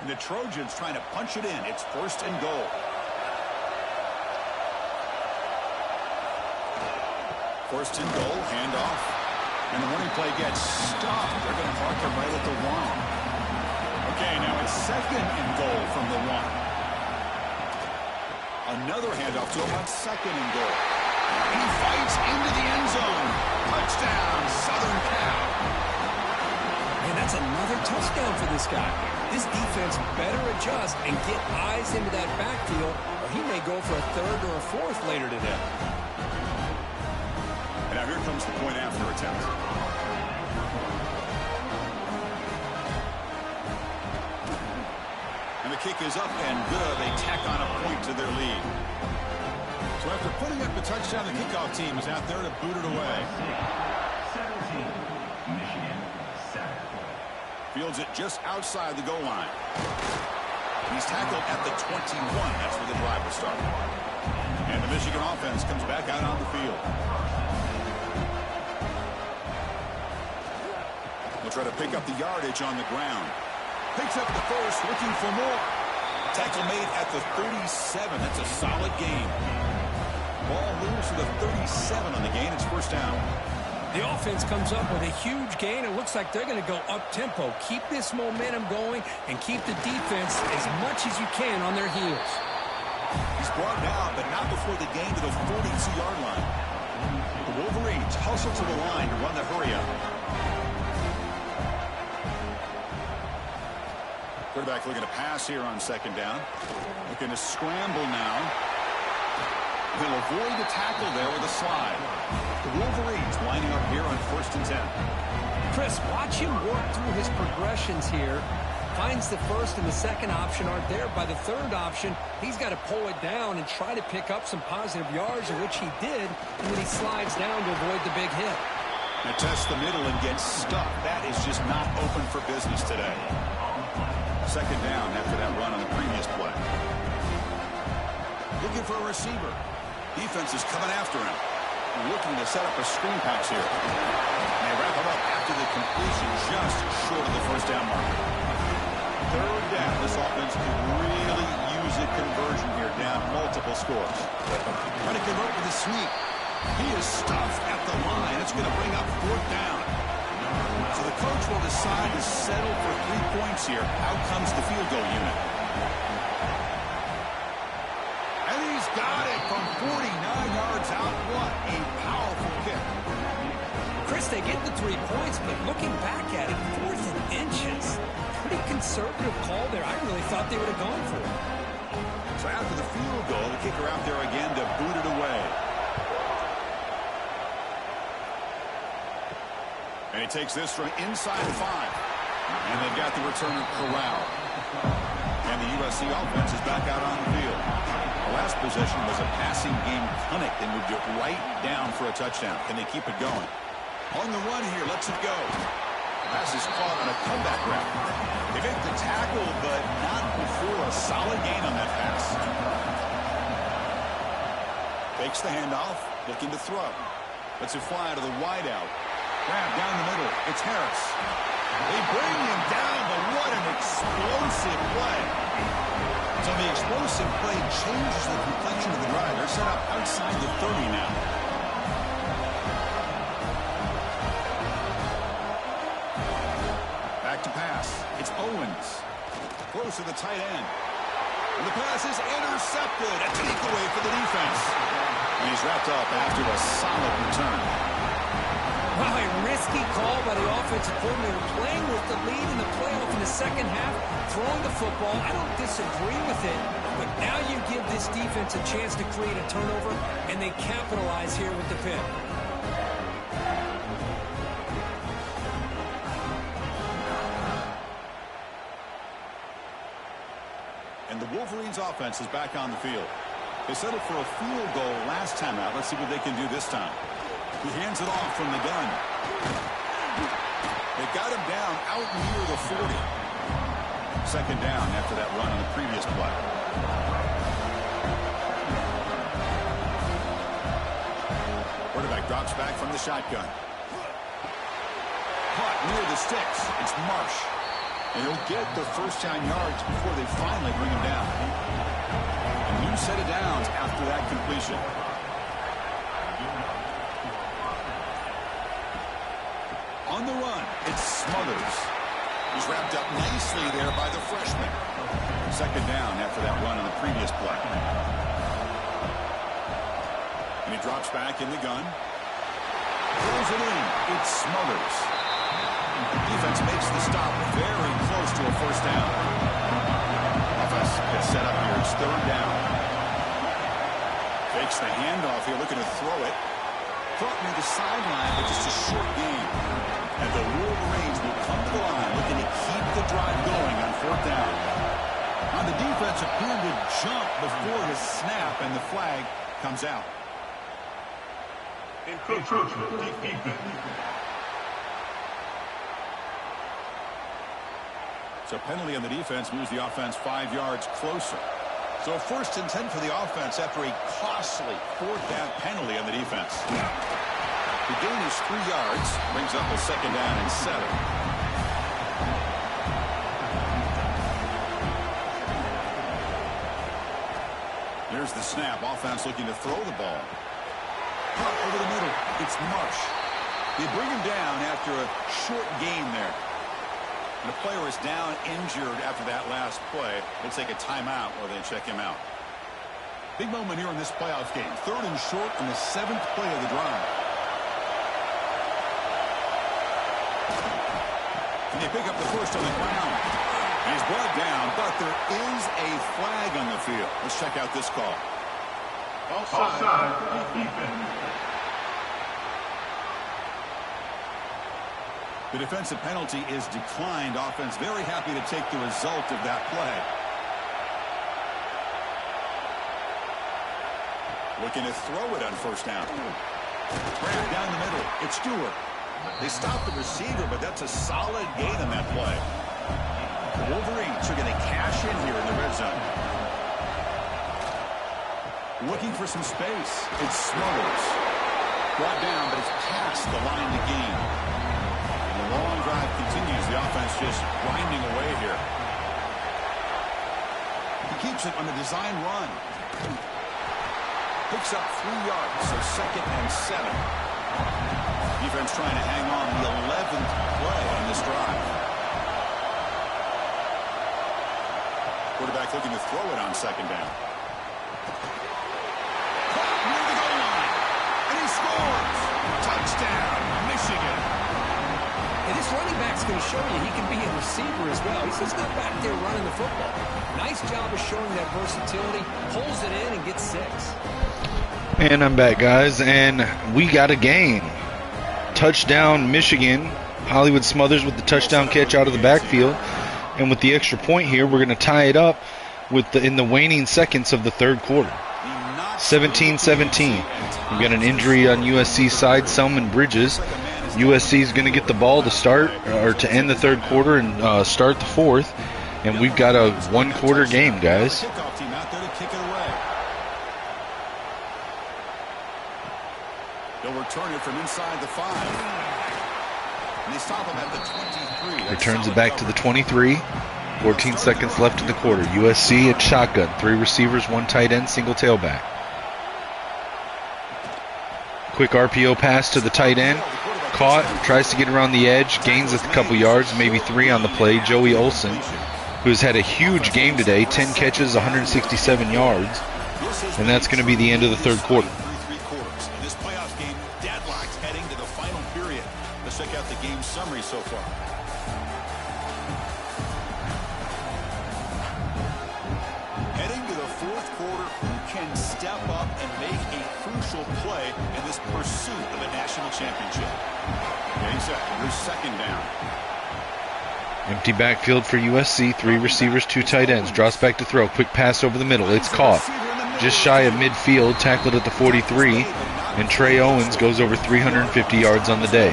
And the Trojans trying to punch it in. It's first and goal. First and goal, handoff. And the running play gets stopped. They're going to mark him right at the 1. Okay, now it's second and goal from the 1. Another handoff to him on second and goal. And he fights into the end zone. Touchdown, Southern Cal. And that's another touchdown for this guy. This defense better adjust and get eyes into that backfield, or he may go for a third or a fourth later today. And now here comes the point after attempt. And the kick is up and good. They tack on a point to their lead. So after putting up the touchdown, the kickoff team is out there to boot it away. 17, Michigan, 7. Fields it just outside the goal line. He's tackled at the 21. That's where the drive will start. And the Michigan offense comes back out on the field. They'll try to pick up the yardage on the ground. Picks up the first, looking for more. Tackle made at the 37. That's a solid gain. Ball moves to the 37 on the gain. It's first down. The offense comes up with a huge gain. It looks like they're going to go up-tempo. Keep this momentum going and keep the defense as much as you can on their heels. He's brought down, but not before the gain to the 42-yard line. The Wolverines hustle to the line to run the hurry-up. Quarterback looking to pass here on second down. Looking to scramble now. He'll avoid the tackle there with a slide. The Wolverines lining up here on first and 10. Chris, watch him work through his progressions here. Finds the first and the second option aren't there. By the third option, he's got to pull it down and try to pick up some positive yards, of which he did, and then he slides down to avoid the big hit. Now test the middle and get stuck. That is just not open for business today. Second down after that run on the previous play. Looking for a receiver. Defense is coming after him. Looking to set up a screen pass here. And they wrap him up after the completion just short of the first down marker. Third down. This offense could really use a conversion here, down multiple scores. Trying to convert with a sneak. He is stuffed at the line. It's going to bring up fourth down. So the coach will decide to settle for 3 points here. Out comes the field goal unit. And he's got it from 49 yards out. What a powerful kick. Chris, they get the 3 points, but looking back at it, 4th and inches. Pretty conservative call there. I really thought they would have gone for it. So after the field goal, the kicker out there again to boot it away. And he takes this from inside 5. And they've got the returner corralled. And the USC offense is back out on the field. The last possession was a passing game clinic. They moved it right down for a touchdown. Can they keep it going? On the run here, lets it go. Pass is caught on a comeback route. They make the tackle, but not before a solid gain on that pass. Fakes the handoff, looking to throw. Lets it fly to the wideout. Grab down the middle. It's Harris. They bring him down, but what an explosive play. So the explosive play changes the complexion of the drive. They're set up outside the 30 now. Back to pass. It's Owens. Close to the tight end. And the pass is intercepted. A takeaway for the defense. And he's wrapped up after a solid return. Wow, a risky call by the offensive coordinator, playing with the lead in the playoff in the second half, throwing the football. I don't disagree with it, but now you give this defense a chance to create a turnover, and they capitalize here with the pick. And the Wolverines offense is back on the field. They settled for a field goal last time out. Let's see what they can do this time. He hands it off from the gun. They got him down out near the 40. Second down after that run on the previous play. Quarterback drops back from the shotgun. Caught near the sticks. It's Marsh. And he'll get the first down yards before they finally bring him down. A new set of downs after that completion. On the run, it's Smothers. He's wrapped up nicely there by the freshman. Second down after that run on the previous play. And he drops back in the gun. Throws it in. It's Smothers. Defense makes the stop very close to a first down. Offense gets set up here. It's third down. Fakes the handoff here, looking to throw it. Caught near the sideline, but just a short game. And the Wolverines will come to the line, looking to keep the drive going on fourth down. On the defense, appeared to jump before his snap, and the flag comes out. Encroachment defense. So penalty on the defense moves the offense 5 yards closer. So 1st and 10 for the offense after a costly fourth down penalty on the defense. The gain is 3 yards, brings up a second down and 7. Here's the snap. Offense looking to throw the ball. Cut over the middle. It's Marsh. They bring him down after a short gain there. And the player is down injured after that last play. They'll take a timeout or they check him out. Big moment here in this playoff game. 3rd and short on the 7th play of the drive. And they pick up the first on the ground. And he's brought down, but there is a flag on the field. Let's check out this call. Offside defense. The defensive penalty is declined. Offense very happy to take the result of that play. Looking to throw it on first down. Grab down the middle. It's Stewart. They stop the receiver, but that's a solid gain on that play. The Wolverines are going to cash in here in the red zone. Looking for some space. It's Smothers. Brought down, but it's past the line to gain. The long drive continues. The offense just grinding away here. He keeps it on the design run. Picks up 3 yards, so 2nd and 7. Defense trying to hang on the 11th play on this drive. Quarterback looking to throw it on second down. Caught near the goal line. And he scores. Touchdown, Michigan. And this running back's going to show you he can be a receiver as well. He's just not back there running the football. Nice job of showing that versatility. Pulls it in and gets 6. And I'm back, guys, and we got a game. Touchdown, Michigan. Hollywood Smothers with the touchdown catch out of the backfield. And with the extra point here, we're going to tie it up in the waning seconds of the third quarter. 17-17. We've got an injury on USC's side, Selman Bridges. USC is going to get the ball to start or to end the third quarter and start the fourth. And we've got a one-quarter game, guys. They'll return it from inside the 5. And they stop him at the 23. Returns it back to the 23. 14 seconds left in the quarter. USC at shotgun. 3 receivers, 1 tight end, single tailback. Quick RPO pass to the tight end. Caught, tries to get around the edge, gains a couple yards, maybe 3 on the play. Joey Olsen, who's had a huge game today, 10 catches, 167 yards. And that's going to be the end of the third quarter. so far. Heading to the fourth quarter, who can step up and make a crucial play in this pursuit of a national championship? Getting set. Here's second down. Empty backfield for USC. 3 receivers, 2 tight ends. Drops back to throw. Quick pass over the middle. It's caught. Just shy of midfield. Tackled at the 43. And Trey Owens goes over 350 yards on the day.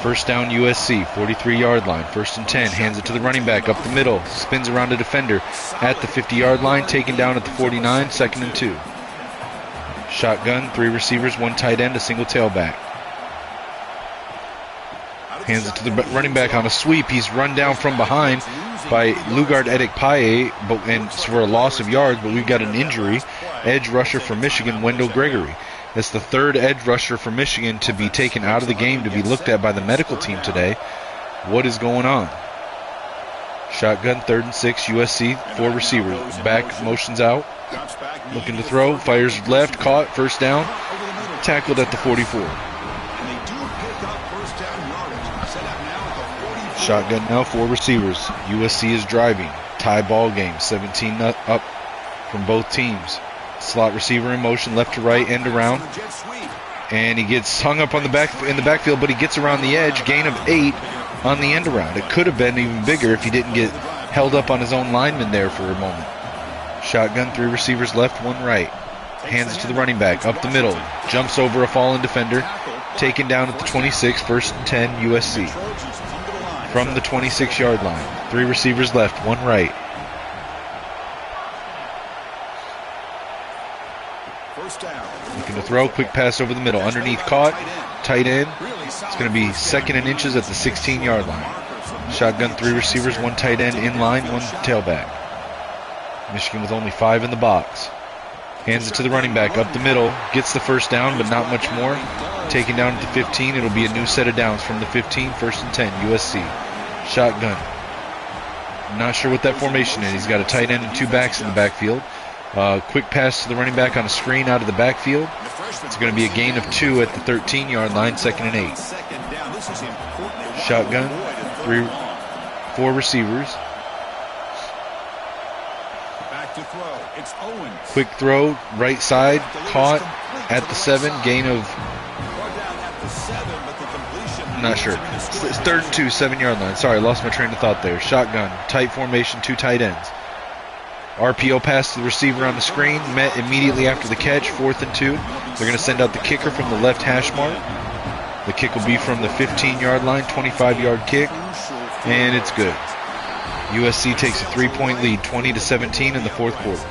First down USC. 43-yard line. 1st and 10. Hands it to the running back up the middle. Spins around a defender at the 50-yard line. Taken down at the 49. 2nd and 2. Shotgun. 3 receivers, 1 tight end, a single tailback. Hands it to the running back on a sweep. He's run down from behind by Lugard Edekpaye, and for a loss of yards, but we've got an injury. Edge rusher for Michigan, Wendell Gregory. That's the 3rd edge rusher for Michigan to be taken out of the game to be looked at by the medical team today. What is going on? Shotgun, 3rd and 6, USC, 4 receivers. Back, motions out. Looking to throw, fires left, caught, 1st down. Tackled at the 44. Shotgun now, 4 receivers. USC is driving. Tie ball game, 17 up from both teams. Slot receiver in motion, left to right, end around. And he gets hung up on the backfield, but he gets around the edge. Gain of 8 on the end around. It could have been even bigger if he didn't get held up on his own lineman there for a moment. Shotgun, 3 receivers left, 1 right. Hands it to the running back, up the middle. Jumps over a fallen defender. Taken down at the 26, 1st and 10, USC. From the 26-yard line. 3 receivers left, 1 right. Looking to throw, quick pass over the middle. Underneath caught, tight end. It's going to be 2nd and inches at the 16-yard line. Shotgun, 3 receivers, 1 tight end in line, 1 tailback. Michigan with only 5 in the box. Hands it to the running back up the middle. Gets the 1st down, but not much more. Taken down at the 15. It'll be a new set of downs from the 15, 1st and 10, USC. Shotgun. Not sure what that formation is. He's got a tight end and 2 backs in the backfield. Quick pass to the running back on a screen out of the backfield. It's going to be a gain of 2 at the 13-yard line, 2nd and 8. Shotgun. 4 receivers. Quick throw, right side, caught at the 7, gain of, not sure. It's 3rd and 2, 7-yard line. Sorry, I lost my train of thought there. Shotgun, tight formation, 2 tight ends. RPO pass to the receiver on the screen, met immediately after the catch, 4th and 2. They're going to send out the kicker from the left hash mark. The kick will be from the 15-yard line, 25-yard kick, and it's good. USC takes a 3-point lead, 20-17 in the 4th quarter.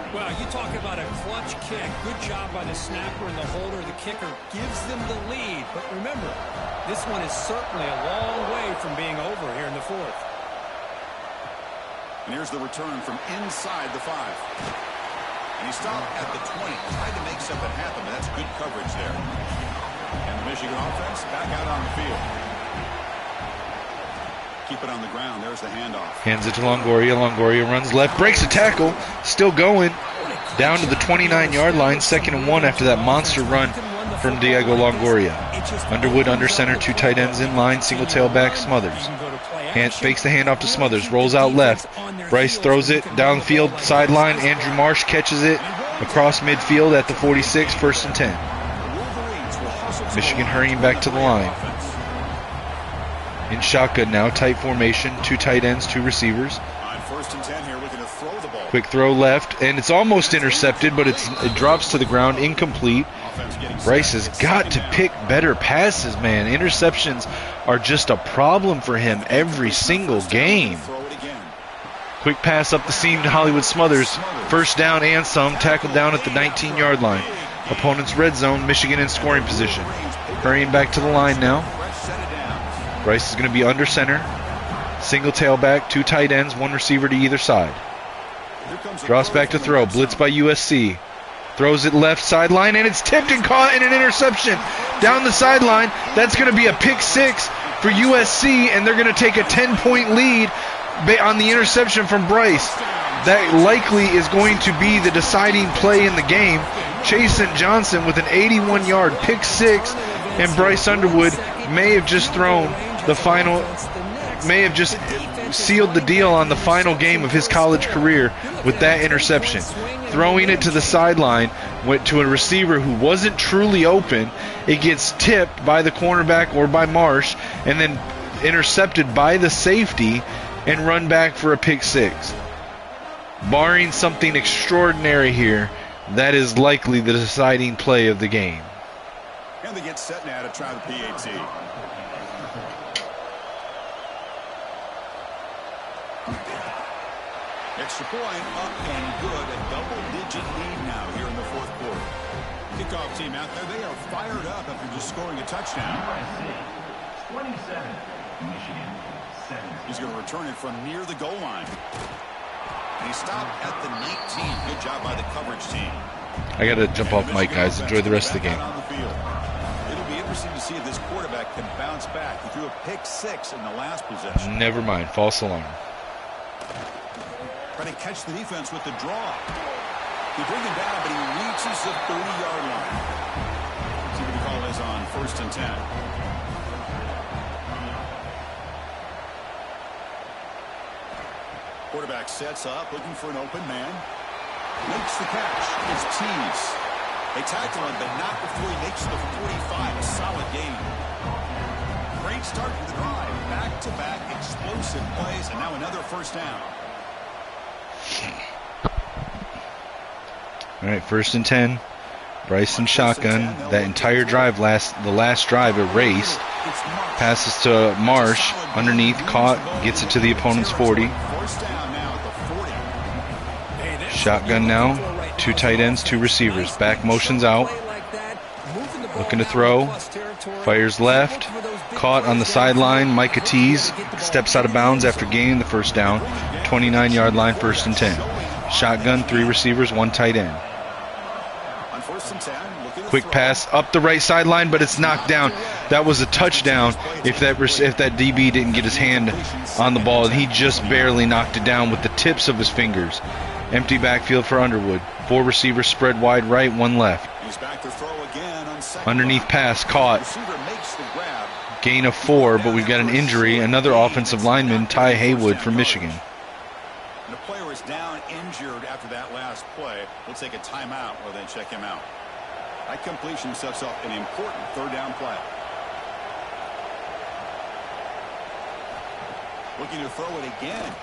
Well, you talk about a clutch kick. Good job by the snapper and the holder. The kicker gives them the lead. But remember, this one is certainly a long way from being over here in the 4th. And here's the return from inside the 5. And he stopped at the 20. Tried to make something happen, but that's good coverage there. And the Michigan offense back out on the field. Keep it on the ground. There's the handoff. Hands it to Longoria. Longoria runs left, breaks a tackle, still going down to the 29-yard line. 2nd and 1 after that monster run from Diego Longoria. Underwood under center, 2 tight ends in line, single tailback, Smothers. Fakes the handoff to Smothers, rolls out left. Bryce throws it downfield, sideline. Andrew Marsh catches it across midfield at the 46, 1st and 10. Michigan hurrying back to the line. In shotgun now, tight formation, 2 tight ends, 2 receivers. On 1st and 10 here, looking to throw the ball. Quick throw left, and it's almost intercepted, but it drops to the ground, incomplete. Bryce has got to pick better passes, man. Interceptions are just a problem for him every single game. Quick pass up the seam to Hollywood Smothers. 1st down and some, tackled down at the 19-yard line. Opponent's red zone, Michigan in scoring position. Hurrying back to the line now. Bryce is going to be under center. Single tailback, 2 tight ends, 1 receiver to either side. Drops back to throw. Blitz by USC. Throws it left sideline, and it's tipped and caught in an interception. Down the sideline. That's going to be a pick 6 for USC, and they're going to take a 10-point lead on the interception from Bryce. That likely is going to be the deciding play in the game. Chasen Johnson with an 81-yard pick six, and Bryce Underwood may have just sealed the deal on the final game of his college career with that interception. Throwing it to the sideline, went to a receiver who wasn't truly open. It gets tipped by the cornerback or by Marsh, and then intercepted by the safety and run back for a pick six. Barring something extraordinary here, that is likely the deciding play of the game. And they get set now to try the PAT. Extra point up and good. A double-digit lead now here in the fourth quarter. Kickoff team out there, they are fired up after just scoring a touchdown. 27, Michigan, 7. He's going to return it from near the goal line. And he stopped at the 19. Good job by the coverage team. I got to jump off mic, guys. Enjoy the rest of the game. It'll be interesting to see if this quarterback can bounce back. He threw a pick six in the last possession. Never mind. False alarm. Trying to catch the defense with the draw. They bring him down, but he reaches the 30-yard line. See what the call is on 1st and 10. Quarterback sets up, looking for an open man. Makes the catch. It's Tease. They tackle him, but not before he makes the 45. A solid game. Great start to the drive. Back-to-back explosive plays, and now another first down. All right, 1st and 10. Bryson shotgun. That entire drive, the last drive erased. Passes to Marsh. Underneath, caught. Gets it to the opponent's 40. Shotgun now. 2 tight ends, 2 receivers. Back motions out. Looking to throw. Fires left. Caught on the sideline. Micah Tease steps out of bounds after gaining the first down. 29-yard line, 1st and 10. Shotgun, 3 receivers, 1 tight end. Quick pass up the right sideline, but it's knocked down. That was a touchdown if that DB didn't get his hand on the ball. He just barely knocked it down with the tips of his fingers. Empty backfield for Underwood. 4 receivers spread wide right, 1 left. Underneath pass, caught. Gain of 4, but we've got an injury. Another offensive lineman, Ty Haywood from Michigan. The player is down injured after that last play. We'll take a timeout or then check him out. That completion sets up an important 3rd down play. Looking to throw it again.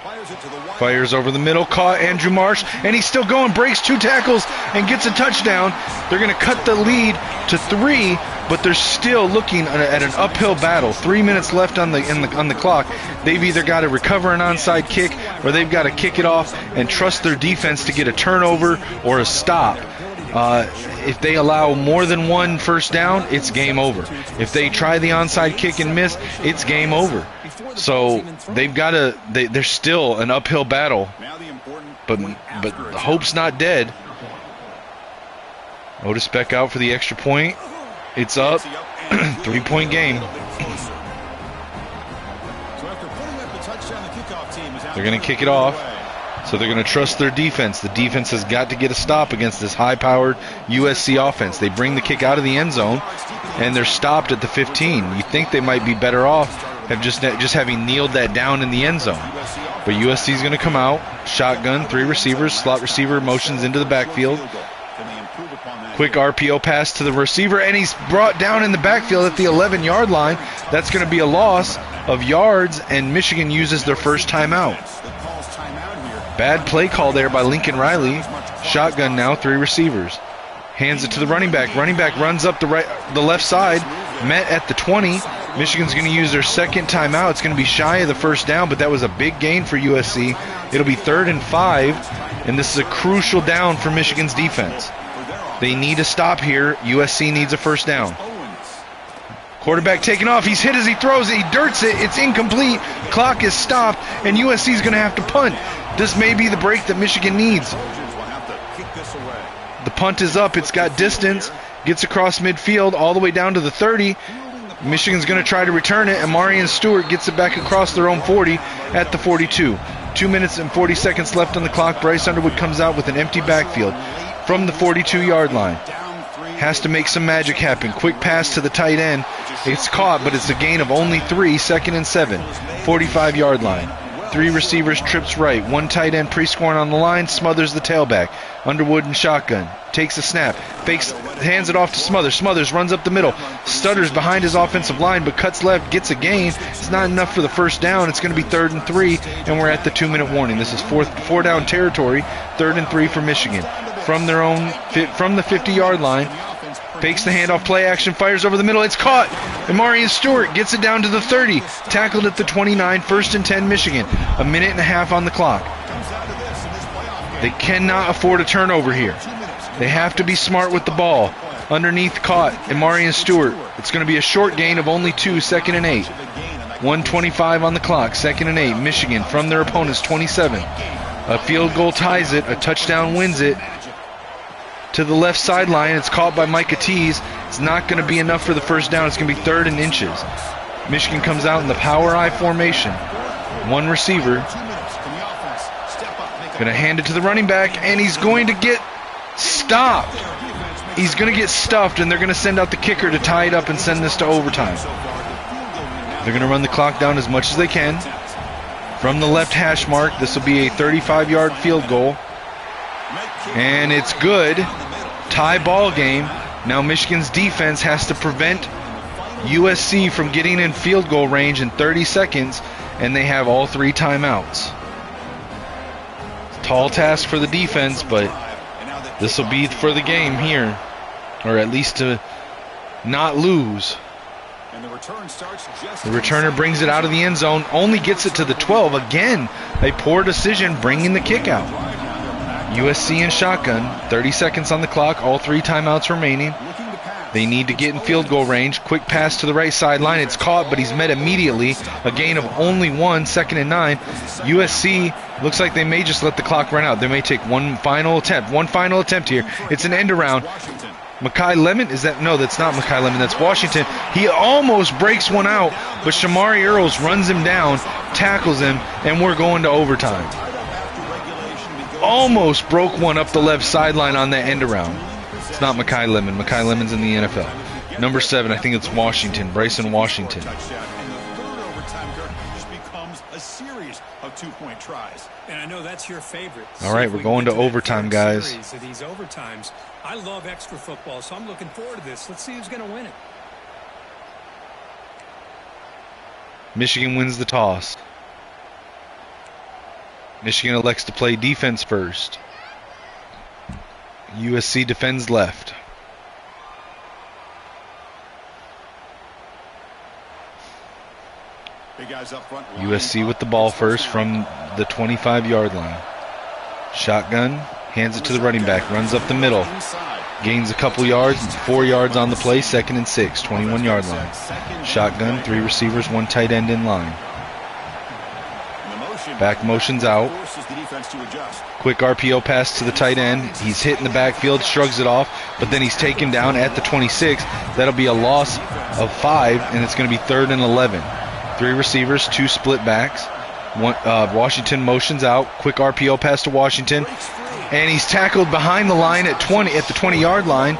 Fires it to the wide. Fires over the middle, caught Andrew Marsh, and he's still going, breaks 2 tackles, and gets a touchdown. They're going to cut the lead to 3, but they're still looking at an uphill battle. 3 minutes left on the clock. They've either got to recover an onside kick, or they've got to kick it off and trust their defense to get a turnover or a stop. If they allow more than 1 first down, it's game over. If they try the onside kick and miss, it's game over. So they've got to. They're still an uphill battle, but the hope's not dead. Otis Beck out for the extra point. It's up. 3-point game. They're going to kick it off. So they're going to trust their defense. The defense has got to get a stop against this high-powered USC offense. They bring the kick out of the end zone, and they're stopped at the 15. You think they might be better off just having kneeled that down in the end zone. But USC's going to come out, shotgun, 3 receivers, slot receiver motions into the backfield. Quick RPO pass to the receiver, and he's brought down in the backfield at the 11-yard line. That's going to be a loss of yards, and Michigan uses their first timeout. Bad play call there by Lincoln Riley. Shotgun now, 3 receivers. Hands it to the running back. Running back runs up the left side, met at the 20. Michigan's going to use their second timeout. It's going to be shy of the first down, but that was a big gain for USC. It'll be 3rd and 5, and this is a crucial down for Michigan's defense. They need to stop here. USC needs a first down. Quarterback taking off. He's hit as he throws it. He dirts it. It's incomplete. Clock is stopped, and USC is going to have to punt. This may be the break that Michigan needs. The punt is up. It's got distance. Gets across midfield all the way down to the 30. Michigan's going to try to return it, and Marion Stewart gets it back across their own 40 at the 42. 2 minutes and 40 seconds left on the clock. Bryce Underwood comes out with an empty backfield. from the 42-yard line. Has to make some magic happen. Quick pass to the tight end. It's caught, but it's a gain of only 3, 2nd and 7. 45-yard line. 3 receivers, trips right. 1 tight end pre-scoring on the line, smothers the tailback. Underwood and shotgun. Takes a snap. Fakes, hands it off to Smothers. Smothers runs up the middle. Stutters behind his offensive line, but cuts left, gets a gain. It's not enough for the first down. It's going to be 3rd and 3, and we're at the 2-minute warning. This is 4 down territory. 3rd and 3 for Michigan. From the 50-yard line. Fakes the handoff, play action, fires over the middle. It's caught. Amarian Stewart gets it down to the 30. Tackled at the 29. 1st and 10 Michigan. A minute and a half on the clock. They cannot afford a turnover here. They have to be smart with the ball. Underneath caught. Amarian Stewart. It's going to be a short gain of only 2. 2nd and 8. 1:25 on the clock. 2nd and 8. Michigan from their opponent's 27. A field goal ties it. A touchdown wins it. To the left sideline, it's caught by Micah Tees. It's not going to be enough for the first down. It's going to be 3rd and inches. Michigan comes out in the power I formation. 1 receiver. Going to hand it to the running back, and he's going to get stopped. He's going to get stuffed, and they're going to send out the kicker to tie it up and send this to overtime. They're going to run the clock down as much as they can. From the left hash mark, this will be a 35-yard field goal. And it's good. Tie ball game. Now Michigan's defense has to prevent USC from getting in field goal range in 30 seconds, and they have all 3 timeouts. Tall task for the defense, but this will be for the game here, or at least to not lose. The returner brings it out of the end zone, only gets it to the 12. Again, a poor decision bringing the kick out. USC in shotgun, 30 seconds on the clock, all 3 timeouts remaining. They need to get in field goal range. Quick pass to the right sideline. It's caught, but he's met immediately. A gain of only 1, 2nd and 9. USC looks like they may just let the clock run out. They may take one final attempt here. It's an end around. Makai Lemon, is that? No, that's not Makai Lemon. That's Washington. He almost breaks one out, but Shamari Earls runs him down, tackles him, and we're going to overtime. Almost broke one up the left sideline on that end around. It's not Makai Lemon. Makai Lemon's in the NFL. Number 7, I think it's Washington. Bryson Washington. And I know that's your favorite. All right, we're going to overtime, guys. These overtimes. I love extra football, so I'm looking forward to this. Let's see who's going to win it. Michigan wins the toss. Michigan elects to play defense first. USC defends left. USC with the ball first from the 25-yard line. Shotgun, hands it to the running back, runs up the middle. Gains a couple yards, 4 yards on the play, 2nd and 6, 21-yard line. Shotgun, 3 receivers, 1 tight end in line. Back motions out. Quick RPO pass to the tight end. He's hit in the backfield, shrugs it off, but then he's taken down at the 26. That'll be a loss of 5, and it's going to be 3rd and 11. 3 receivers, 2 split backs. Washington motions out. Quick RPO pass to Washington, and he's tackled behind the line at the 20-yard line.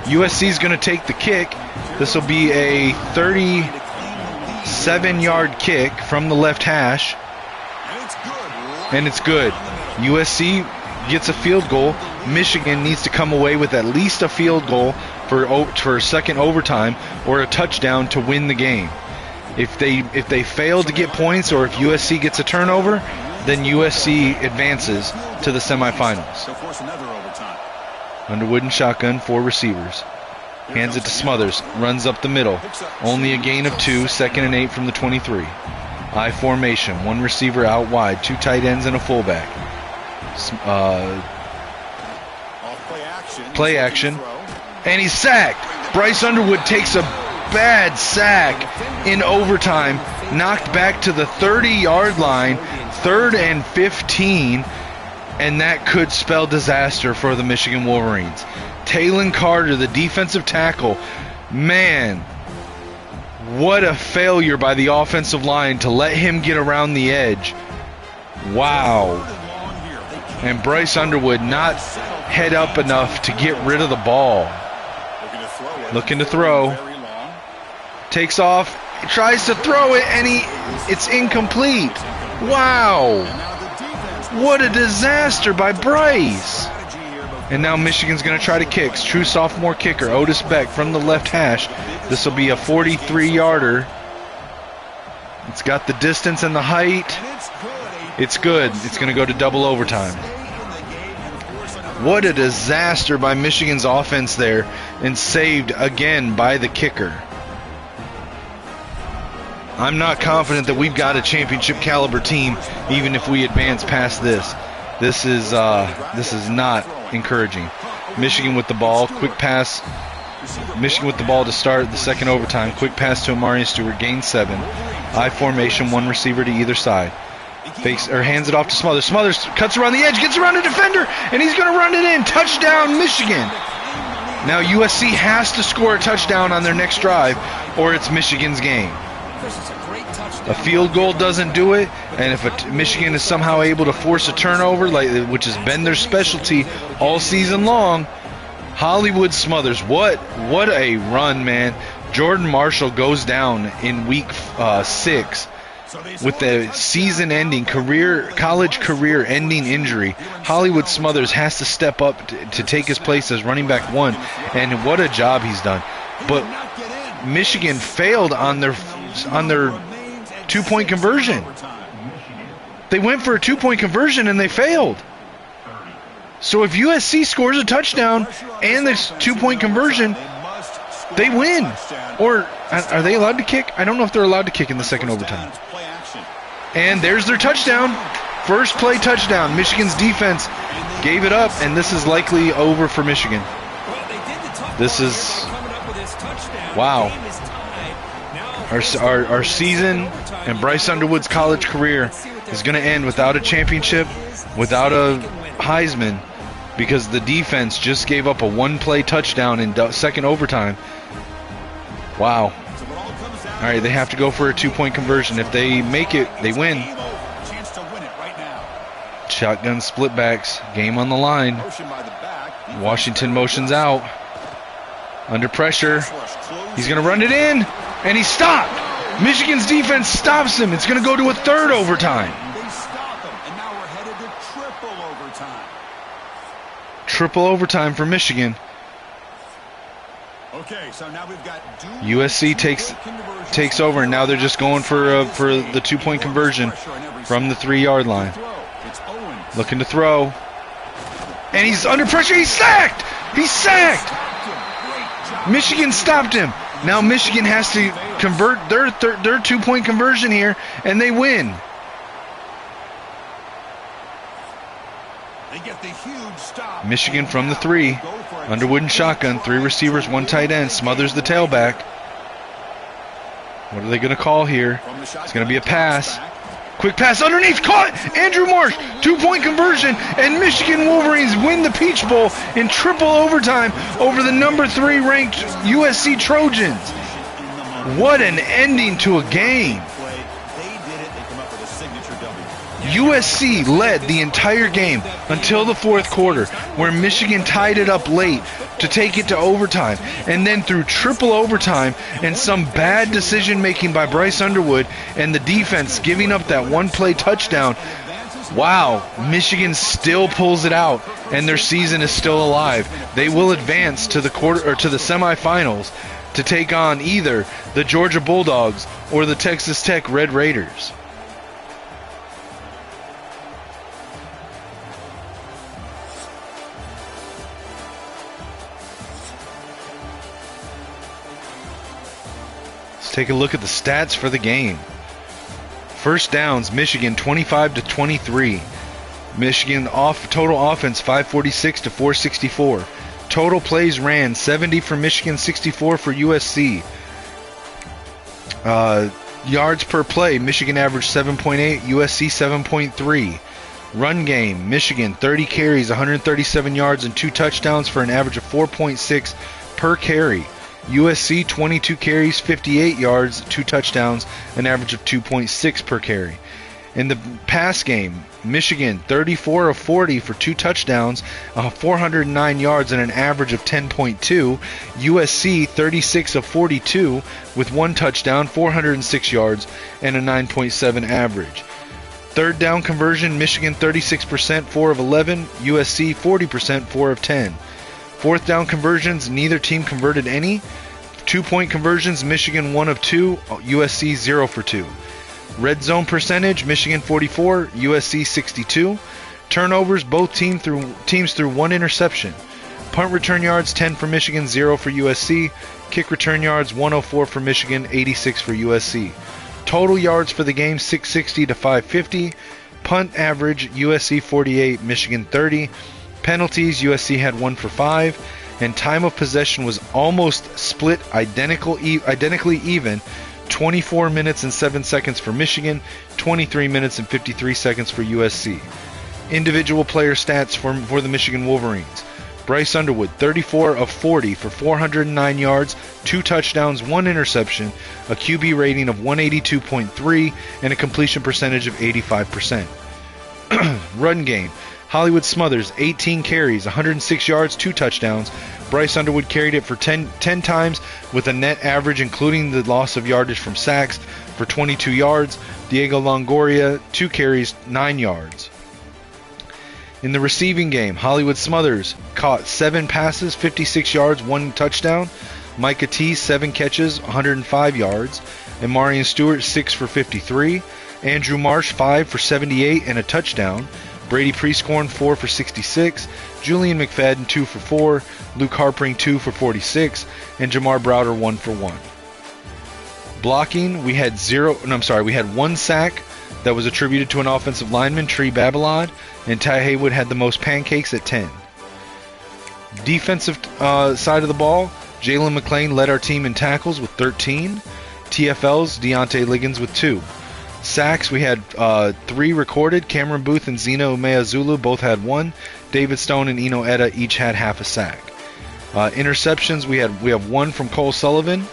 USC is going to take the kick. This will be a 37-yard kick from the left hash. And it's good. USC gets a field goal. Michigan needs to come away with at least a field goal for a second overtime or a touchdown to win the game. If they fail to get points, or if USC gets a turnover, then USC advances to the semifinals. Underwood and shotgun, 4 receivers. Hands it to Smothers. Runs up the middle. Only a gain of 2. 2nd and 8 from the 23. I formation, 1 receiver out wide, 2 tight ends and a fullback. Play action, and he's sacked. Bryce Underwood takes a bad sack in overtime, knocked back to the 30-yard line, 3rd and 15, and that could spell disaster for the Michigan Wolverines. Talon Carter, the defensive tackle, man, what a failure by the offensive line to let him get around the edge. Wow. And Bryce Underwood not head up enough to get rid of the ball. Looking to throw. Takes off. Tries to throw it, and it's incomplete. Wow. What a disaster by Bryce. And now Michigan's going to try to kick. True sophomore kicker, Otis Beck from the left hash. This will be a 43-yarder. It's got the distance and the height. It's good. It's going to go to double overtime. What a disaster by Michigan's offense there, and saved again by the kicker. I'm not confident that we've got a championship caliber team, even if we advance past this. This is not encouraging. Michigan with the ball, quick pass. Michigan with the ball to start the second overtime. Quick pass to Amarian Stewart, gain 7. I formation, 1 receiver to either side. Fakes or hands it off to Smothers. Smothers cuts around the edge, gets around a defender, and he's going to run it in. Touchdown, Michigan. Now USC has to score a touchdown on their next drive, or it's Michigan's game. A field goal doesn't do it, and if Michigan is somehow able to force a turnover, which has been their specialty all season long, Hollywood Smothers. What a run, man. Jordan Marshall goes down in week 6 with the season-ending college career-ending injury. Hollywood Smothers has to step up to take his place as running back 1, and what a job he's done. But Michigan failed on their 2-point conversion. They went for a 2-point conversion and they failed. So if USC scores a touchdown and this 2-point conversion, they win. Or are they allowed to kick? I don't know if they're allowed to kick in the second overtime. And there's their touchdown. First play touchdown. Michigan's defense gave it up, and this is likely over for Michigan. This is, wow. Our season and Bryce Underwood's college career is going to end without a championship, without a Heisman, because the defense just gave up a 1-play touchdown in second overtime. Wow. All right, they have to go for a 2-point conversion. If they make it, they win. Shotgun split backs, game on the line. Washington motions out. Under pressure. He's going to run it in. And he stopped. Michigan's defense stops him. It's going to go to a third overtime. They stop him, and now we're headed to triple overtime. Triple overtime for Michigan. Okay, so now we've got USC takes over, and now they're just going for the 2-point conversion from the 3-yard line. Looking to throw. And he's under pressure. He's sacked. He's sacked. Michigan stopped him. Now Michigan has to convert their 2-point conversion here, and they win. They get the huge stop. Michigan from the 3. Underwood and shotgun. 3 receivers, 1 tight end. Smothers the tailback. What are they going to call here? It's going to be a pass. Quick pass underneath. Caught. Andrew Marsh. 2-point conversion. And Michigan Wolverines win the Peach Bowl in triple overtime over the number 3 ranked USC Trojans. What an ending to a game. USC led the entire game until the 4th quarter, where Michigan tied it up late to take it to overtime. And then through triple overtime and some bad decision-making by Bryce Underwood and the defense giving up that 1-play touchdown, wow, Michigan still pulls it out, and their season is still alive. They will advance to the semifinals to take on either the Georgia Bulldogs or the Texas Tech Red Raiders. Take a look at the stats for the game. First downs, Michigan 25-23. Michigan total offense 546 to 464. Total plays ran 70 for Michigan, 64 for USC. Yards per play, Michigan averaged 7.8, USC 7.3. Run game, Michigan 30 carries, 137 yards and 2 touchdowns for an average of 4.6 per carry. USC 22 carries, 58 yards, 2 touchdowns, an average of 2.6 per carry. In the pass game, Michigan 34 of 40 for 2 touchdowns, 409 yards, and an average of 10.2. USC 36 of 42 with 1 touchdown, 406 yards, and a 9.7 average. Third down conversion, Michigan 36%, 4 of 11. USC 40%, 4 of 10. Fourth down conversions, neither team converted any. 2-point conversions, Michigan 1 of 2, USC 0 for 2. Red zone percentage, Michigan 44, USC 62. Turnovers, both teams threw 1 interception. Punt return yards, 10 for Michigan, 0 for USC. Kick return yards, 104 for Michigan, 86 for USC. Total yards for the game, 660 to 550. Punt average, USC 48, Michigan 30. Penalties, USC had 1 for 5. And time of possession was almost split identically even. 24 minutes and 7 seconds for Michigan, 23 minutes and 53 seconds for USC. Individual player stats for the Michigan Wolverines. Bryce Underwood, 34 of 40 for 409 yards, 2 touchdowns, 1 interception, a QB rating of 182.3, and a completion percentage of 85%. Run game. Hollywood Smothers, 18 carries, 106 yards, 2 touchdowns. Bryce Underwood carried it for 10 times with a net average, including the loss of yardage from sacks, for 22 yards. Diego Longoria, 2 carries, 9 yards. In the receiving game, Hollywood Smothers caught 7 passes, 56 yards, 1 touchdown. Micah T, 7 catches, 105 yards. And Marion Stewart, 6 for 53. Andrew Marsh, 5 for 78 and a touchdown. Brady Prescorn, 4 for 66. Julian McFadden, 2 for 4. Luke Harpring, 2 for 46. And Jamar Browder, 1 for 1. Blocking, we had 1 sack that was attributed to an offensive lineman, Tree Babylon, and Ty Haywood had the most pancakes at 10. Defensive side of the ball, Jalen McClain led our team in tackles with 13. TFLs, Deontay Liggins with 2. Sacks, we had 3 recorded. Cameron Booth and Zeno Umeazulu both had 1. David Stone and Eno Etta each had half a sack. Interceptions, we have 1 from Cole Sullivan.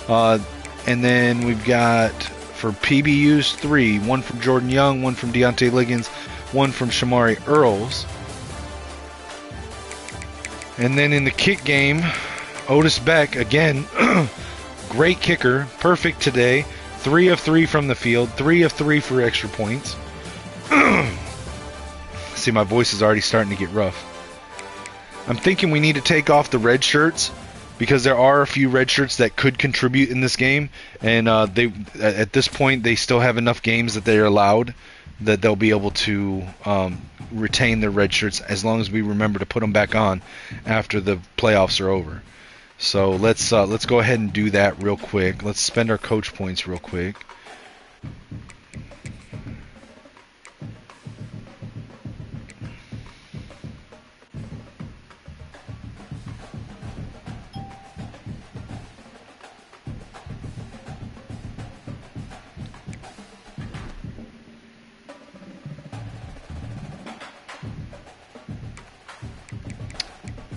And then we've got, for PBUs, 3. 1 from Jordan Young, 1 from Deontay Liggins, 1 from Shamari Earls. And then in the kick game, Otis Beck, again, great kicker, perfect today. 3 of 3 from the field, 3 of 3 for extra points. See, my voice is already starting to get rough. I'm thinking we need to take off the red shirts because there are a few red shirts that could contribute in this game, and they at this point they still have enough games that they are allowed that they'll be able to retain their red shirts as long as we remember to put them back on after the playoffs are over. So let's go ahead and do that real quick. Let's spend our coach points real quick.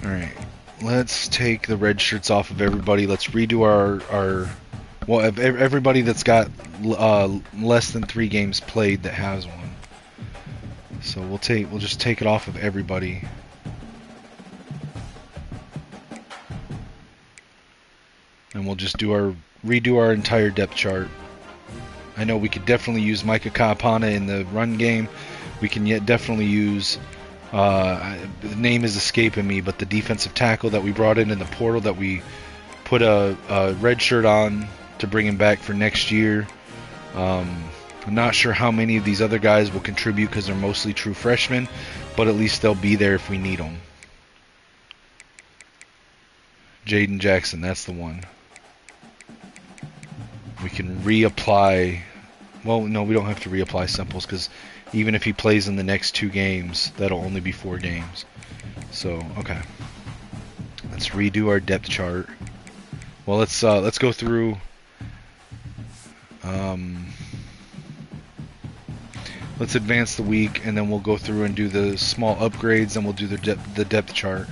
All right. Let's take the red shirts off of everybody. Let's redo our well, everybody that's got less than 3 games played that has one. So we'll just take it off of everybody. And we'll just redo our entire depth chart. I know we could definitely use Micah Kaapana in the run game. We can definitely use the name is escaping me, but the defensive tackle that we brought in the portal that we put a red shirt on to bring him back for next year. I'm not sure how many of these other guys will contribute because they're mostly true freshmen, but at least they'll be there if we need them. Jaden Jackson, that's the one. We can reapply. Well, no, we don't have to reapply Simples because even if he plays in the next 2 games, that'll only be 4 games. So, okay. Let's redo our depth chart. Well, let's go through. Let's advance the week, and then we'll go through and do the small upgrades, and we'll do the depth chart.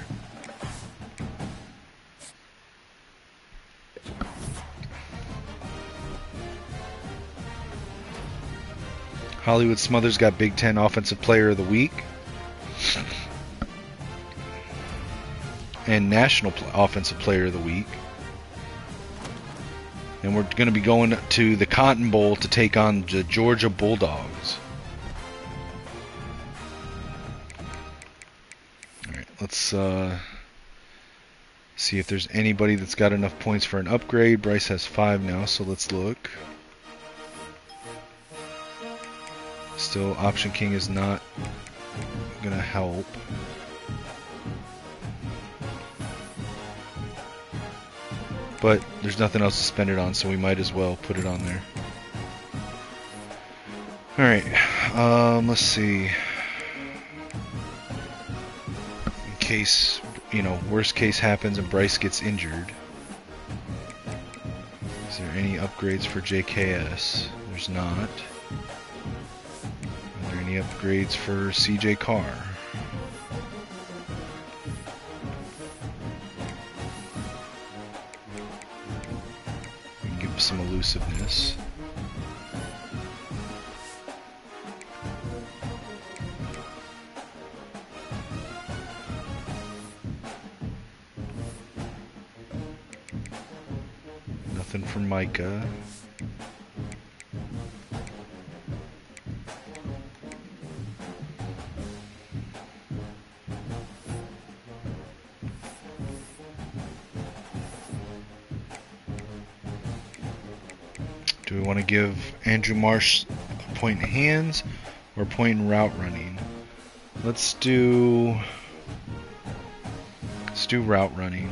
Hollywood Smothers got Big Ten Offensive Player of the Week and National Offensive Player of the Week. And we're going to be going to the Cotton Bowl to take on the Georgia Bulldogs. Alright, let's see if there's anybody that's got enough points for an upgrade. Bryce has 5 now, so let's look. Still, Option King is not going to help. But there's nothing else to spend it on, so we might as well put it on there. Alright, let's see. In case, worst case happens and Bryce gets injured. Is there any upgrades for JKS? There's not. Are there any upgrades for CJ Carr? Some elusiveness. Nothing for Micah. Do we want to give Andrew Marsh a point in hands or a point in route running? Let's do route running.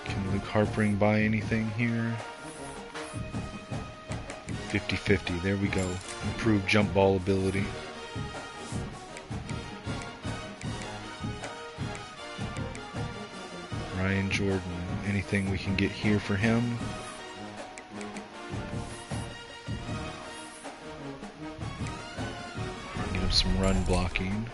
Can Luke Harpering buy anything here? 50-50, there we go. Improved jump ball ability. Ryan Jordan, anything we can get here for him? Get him some run blocking.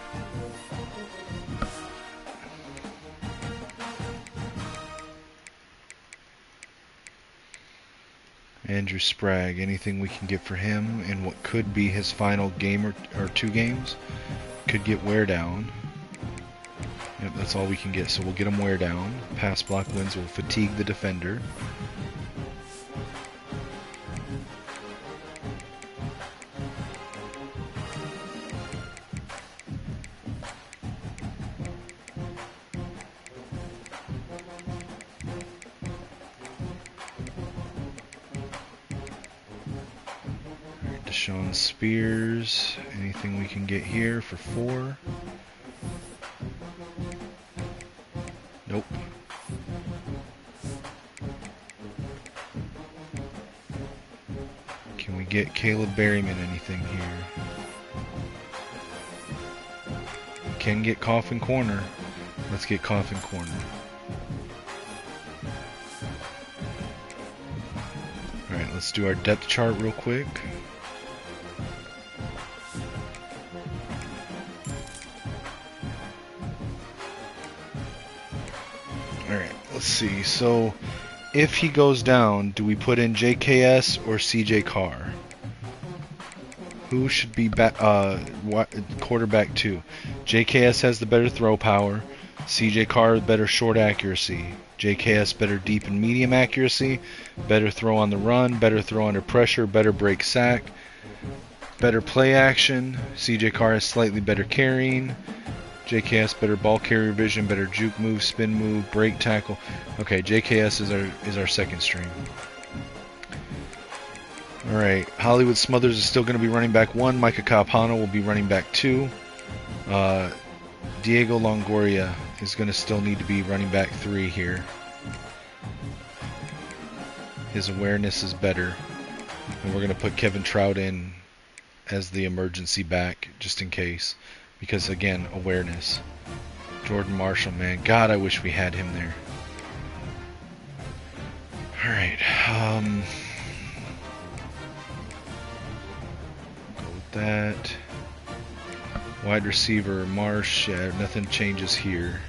Andrew Sprague, anything we can get for him in what could be his final game or 2 games? Could get wear down. Yep, that's all we can get, so we'll get him wear down. Pass block wins will fatigue the defender. Sean Spears, anything we can get here for 4? Nope. Can we get Caleb Berryman anything here? Can get Coffin Corner. Let's get Coffin Corner. Alright, let's do our depth chart real quick. Let's see, so if he goes down, do we put in JKS or CJ Carr? Who should be quarterback 2? JKS has the better throw power, CJ Carr better short accuracy, JKS better deep and medium accuracy, better throw on the run, better throw under pressure, better break sack, better play action, CJ Carr has slightly better carrying, JKS better ball carrier vision, better juke move, spin move, break tackle. Okay, JKS is our second string. All right, Hollywood Smothers is still going to be running back 1. Micah Capano will be running back 2. Diego Longoria is going to still need to be running back 3 here. His awareness is better, and we're going to put Kevin Trout in as the emergency back just in case. Because, again, awareness. Jordan Marshall, man. God, I wish we had him there. Alright. Go with that. Wide receiver, Marsh, yeah, nothing changes here.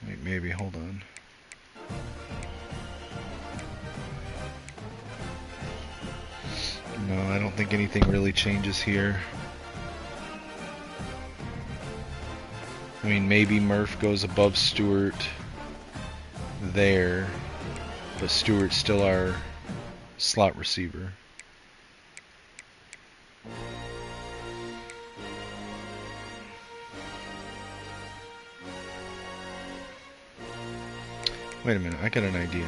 Wait, maybe, hold on. No, I don't think anything really changes here. I mean, maybe Murph goes above Stewart there, but Stewart's still our slot receiver. Wait a minute, I got an idea.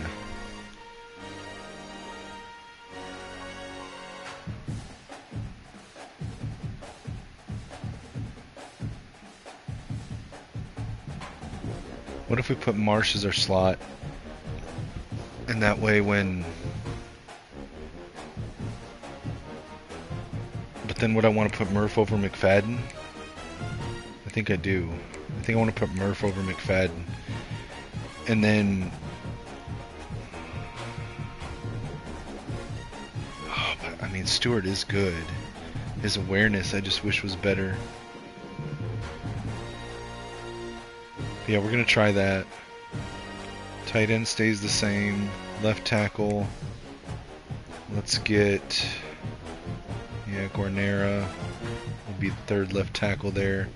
What if we put Marsh as our slot, and that way when... But then would I want to put Murph over McFadden? I think I do. I think I want to put Murph over McFadden. And then... Oh, but, I mean, Stewart is good. His awareness, I just wish was better. Yeah, we're going to try that. Tight end stays the same. Left tackle. Let's get... Yeah, Guarnera will be the third left tackle there.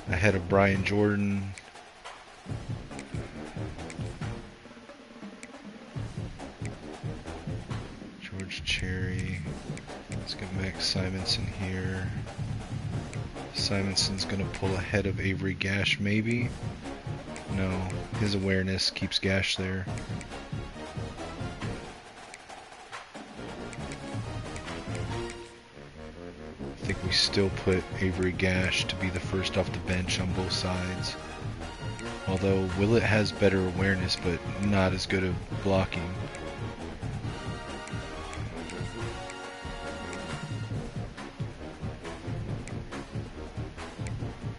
Ahead of Brian Jordan. George Cherry. Let's get Max Simonson here. Simonson's going to pull ahead of Avery Gash, maybe. No, his awareness keeps Gash there. I think we still put Avery Gash to be the first off the bench on both sides. Although Willett has better awareness, but not as good at blocking.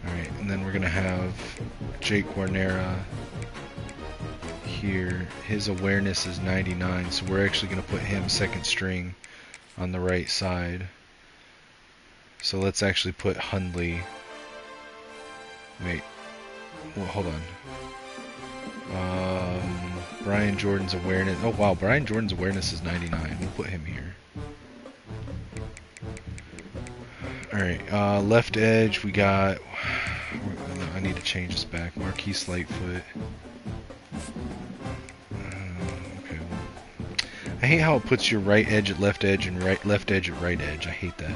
Alright, and then we're going to have Jake Guarnera here. His awareness is 99, so we're actually going to put him second string on the right side. So let's actually put Hundley. Wait. Well, hold on. Brian Jordan's awareness. Oh wow, Brian Jordan's awareness is 99. We'll put him here. Alright, left edge we got... I need to change this back. Marquise Lightfoot. Okay. I hate how it puts your right edge at left edge and left edge at right edge. I hate that.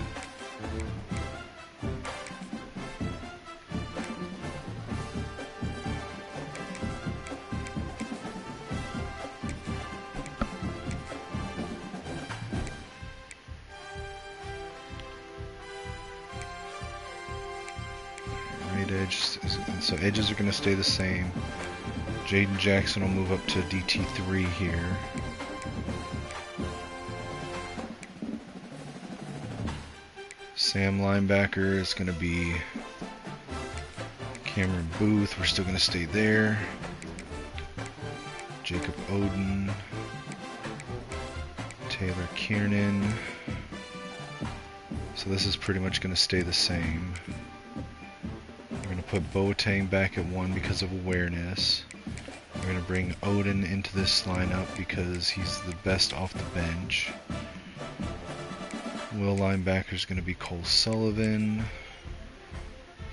So edges are going to stay the same. Jaden Jackson will move up to DT3 here. Sam linebacker is going to be Cameron Booth. We're still going to stay there. Jacob Oden. Taylor Kiernan. So this is pretty much going to stay the same. Put Boateng back at 1 because of awareness. We're going to bring Odin into this lineup because he's the best off the bench. Will linebacker is going to be Cole Sullivan,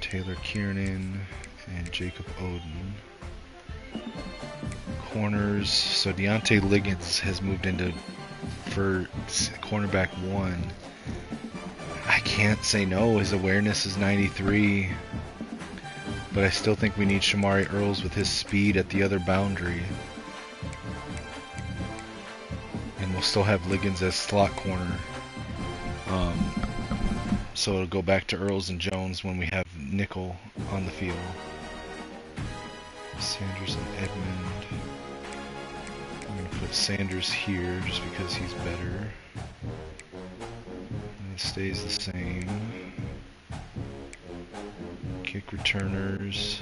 Taylor Kiernan, and Jacob Odin. Corners, so Deontay Liggins has moved into for cornerback 1. I can't say no, his awareness is 93. But I still think we need Shamari Earls with his speed at the other boundary. And we'll still have Liggins as slot corner. So it'll go back to Earls and Jones when we have nickel on the field. Sanders and Edmond. I'm going to put Sanders here just because he's better. And it stays the same. Kick returners.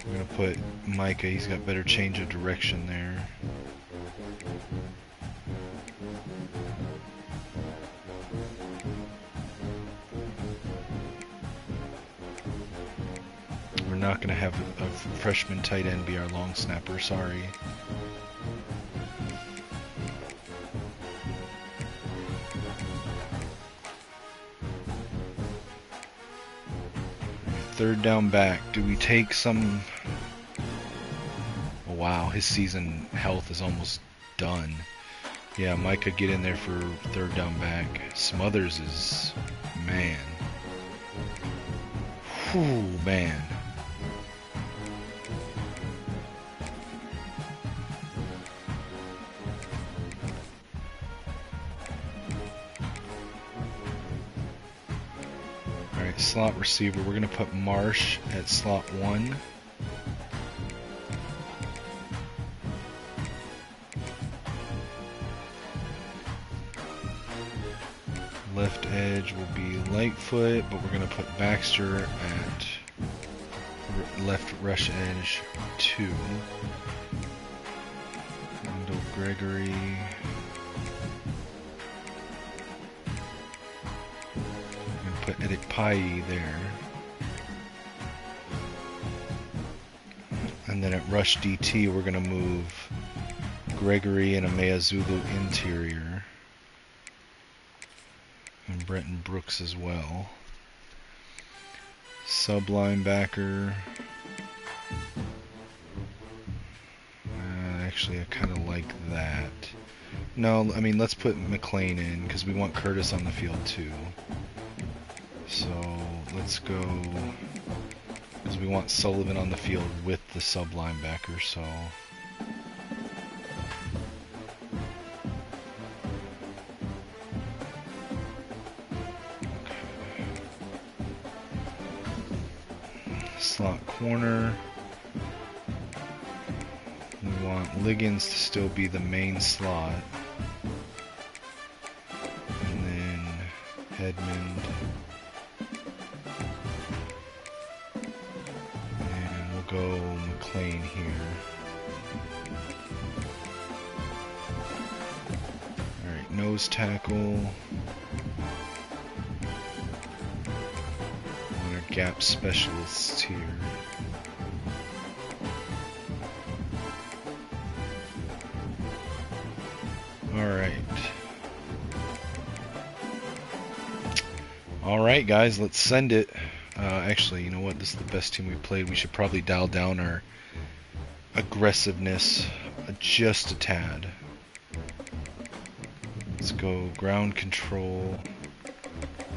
We're going to put Micah, he's got better change of direction there. not going to have a freshman tight end be our long snapper. Sorry. Third down back. Do we take some... Oh, wow, his season health is almost done. Yeah, Mike could get in there for third down back. Smothers is... Man. Whew, man. Alright, slot receiver. We're going to put Marsh at slot 1. Left edge will be Lightfoot, but we're going to put Baxter at left rush edge 2. Wendell Gregory. I'm going to put Edic Pai there. And then at rush DT, we're going to move Gregory and Amea Zulu interior. And Brenton Brooks as well. Sub linebacker. Actually, I kind of like that. No, I mean, let's put McLean in because we want Curtis on the field too. So let's go because we want Sullivan on the field with the sub linebacker. So. Slot corner. We want Liggins to still be the main slot. And then Edmund. And we'll go McLean here. Alright, nose tackle. Gap specialists here. Alright guys, let's send it. Actually, you know what? This is the best team we've played. We should probably dial down our aggressiveness just a tad. Let's go ground control.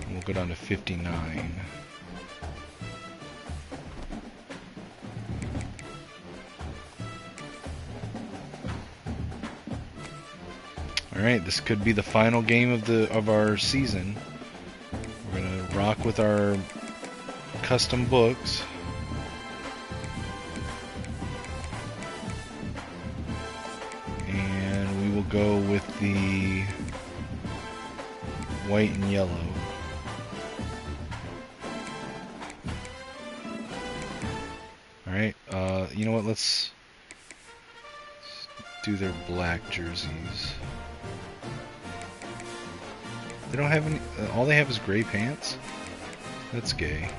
And we'll go down to 59. Alright, this could be the final game of our season. We're gonna rock with our custom books. And we will go with the white and yellow. Alright, you know what, let's do their black jerseys. They don't have any, all they have is gray pants? That's gay.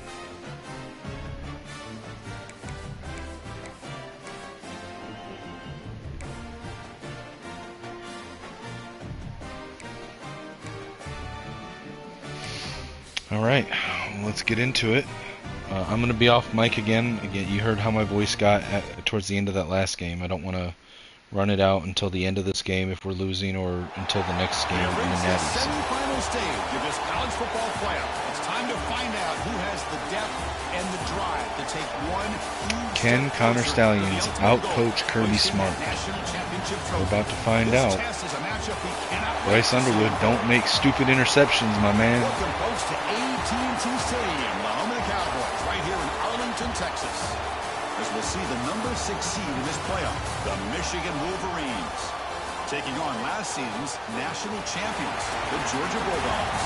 Alright, let's get into it. I'm going to be off mic again. Again, you heard how my voice got towards the end of that last game. I don't want to run it out until the end of this game if we're losing, or until the next game in the Natties. Semi-final stage of this college football playoff. It's time to find out who has the depth and the drive to take one huge. Can Connor Stallions outcoach Kirby Smart? We're about to find out. Bryce Underwood, don't make stupid interceptions, my man. Welcome, folks, to AT&T Stadium, the home of the Cowboys, right here in Arlington, Texas. As we'll see the number 6 seed in this playoff, the Michigan Wolverines, taking on last season's national champions, the Georgia Bulldogs.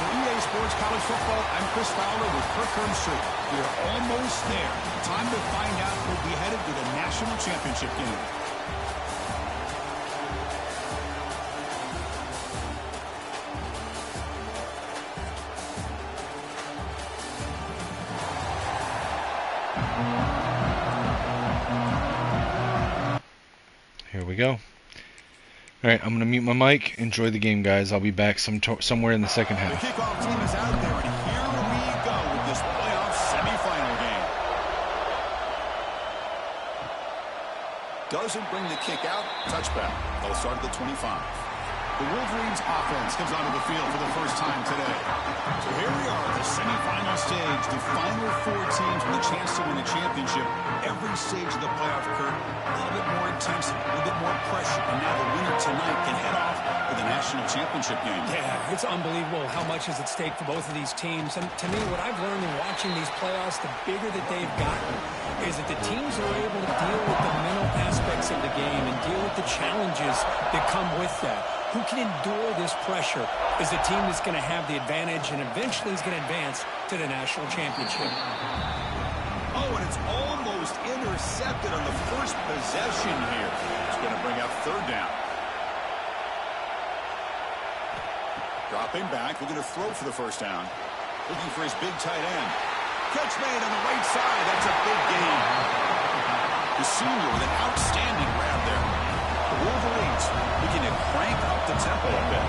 For EA Sports College Football, I'm Chris Fowler with Kirk Herbstreit. We are almost there. Time to find out who'll be headed to the national championship game. All right, I'm going to mute my mic. Enjoy the game, guys. I'll be back somewhere in the second The half. kickoff team is out there, and here we go with this playoff semifinal game. Doesn't bring the kick out. Touchback. They'll start at the 25. The Wolverines offense comes onto the field for the first time today. So here we are, the semifinal stage, the final four teams with a chance to win a championship. Every stage of the playoff, Kurt, a little bit more intensity, a little bit more pressure. And now the winner tonight can head off to the national championship game. Yeah, it's unbelievable how much is at stake for both of these teams. And to me, what I've learned in watching these playoffs, the bigger that they've gotten, is that the teams are able to deal with the mental aspects of the game and deal with the challenges that come with that. Who can endure this pressure is the team that's going to have the advantage and eventually is going to advance to the national championship. Oh, and it's almost intercepted on the first possession here. It's going to bring up third down. Dropping back, looking to throw for the first down. Looking for his big tight end. Catch made on the right side. That's a big gain. The senior with an outstanding grab there. The Wolverines looking to crank up the tempo a bit.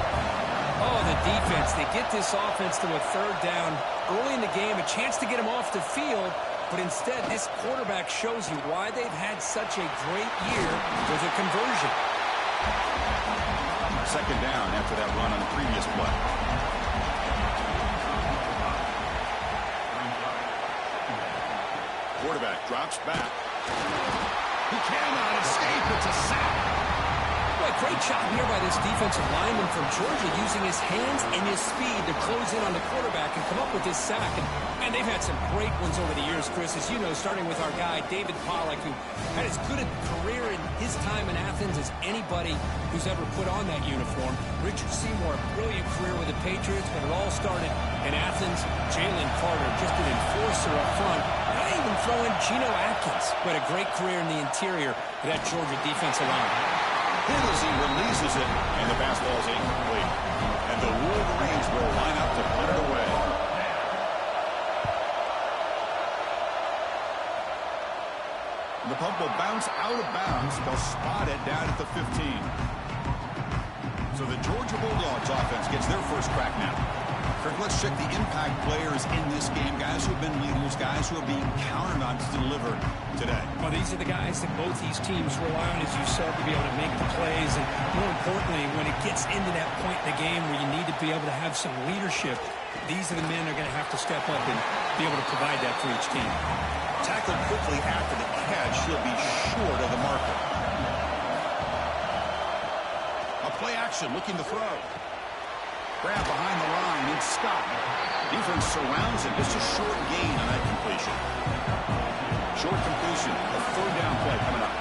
Oh, the defense. They get this offense to a third down early in the game, a chance to get them off the field, but instead this quarterback shows you why they've had such a great year with a conversion. Second down after that run on the previous play. Quarterback drops back. He cannot escape. It's a sack. Boy, great job here by this defensive lineman from Georgia using his hands and his speed to close in on the quarterback and come up with this sack. And they've had some great ones over the years, Chris, as you know, starting with our guy, David Pollack, who had as good a career in his time in Athens as anybody who's ever put on that uniform. Richard Seymour, a brilliant career with the Patriots, but it all started in Athens. Jalen Carter, just an enforcer up front. Not even throwing Geno Atkins, who had a great career in the interior of that Georgia defensive line. Hit as he releases it, and the pass ball is incomplete. And the Wolverines will line up to put it away. The punt will bounce out of bounds. They'll spot it down at the 15. So the Georgia Bulldogs offense gets their first crack now. Kirk, let's check the impact players in this game. Guys who have been leaders, guys who are being counted on to deliver today. Well, these are the guys that both these teams rely on, as you said, to be able to make the plays. And more importantly, when it gets into that point in the game where you need to be able to have some leadership, these are the men that are going to have to step up and be able to provide that for each team. Tackled quickly after the catch. He'll be short of the marker. A play action looking to throw. Grab behind the line, meets Scott. Defense surrounds him. Just a short gain on that completion. Short completion. A third down play coming up.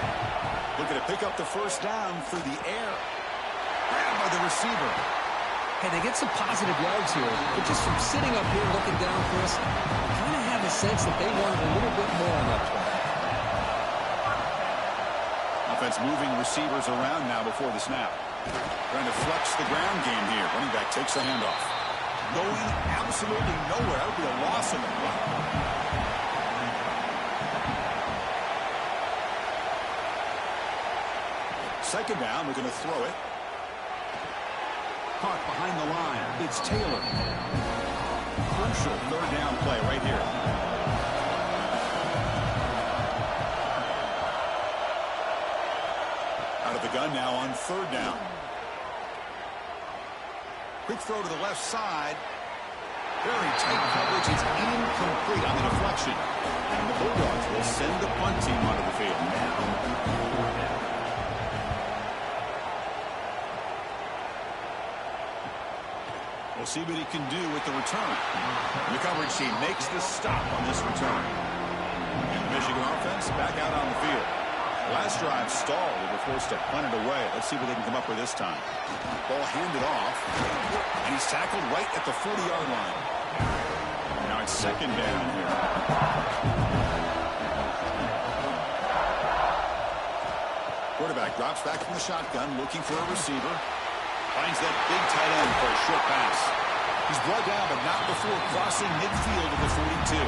Looking to pick up the first down through the air. Grabbed by the receiver. Hey, they get some positive yards here, but just from sitting up here looking down, Chris, kind of have a sense that they wanted a little bit more on that play. Offense moving receivers around now before the snap. Trying to flex the ground game here. Running back takes the handoff. Going absolutely nowhere. That would be a loss in the play. Second down, we're going to throw it. Caught behind the line. It's Taylor. Crucial third down play right here. Out of the gun now on third down. Quick throw to the left side. Very tight coverage. It's incomplete on the deflection. And the Bulldogs will send the punt team onto the field. We'll see what he can do with the return. The coverage team makes the stop on this return. And the Michigan offense back out on the field. Last drive stalled. They were forced to punt it away. Let's see what they can come up with this time. Ball handed off. And he's tackled right at the 40-yard line. Now it's second down here. Quarterback drops back from the shotgun, looking for a receiver. Finds that big tight end for a short pass. He's brought down, but not before crossing midfield of the 42.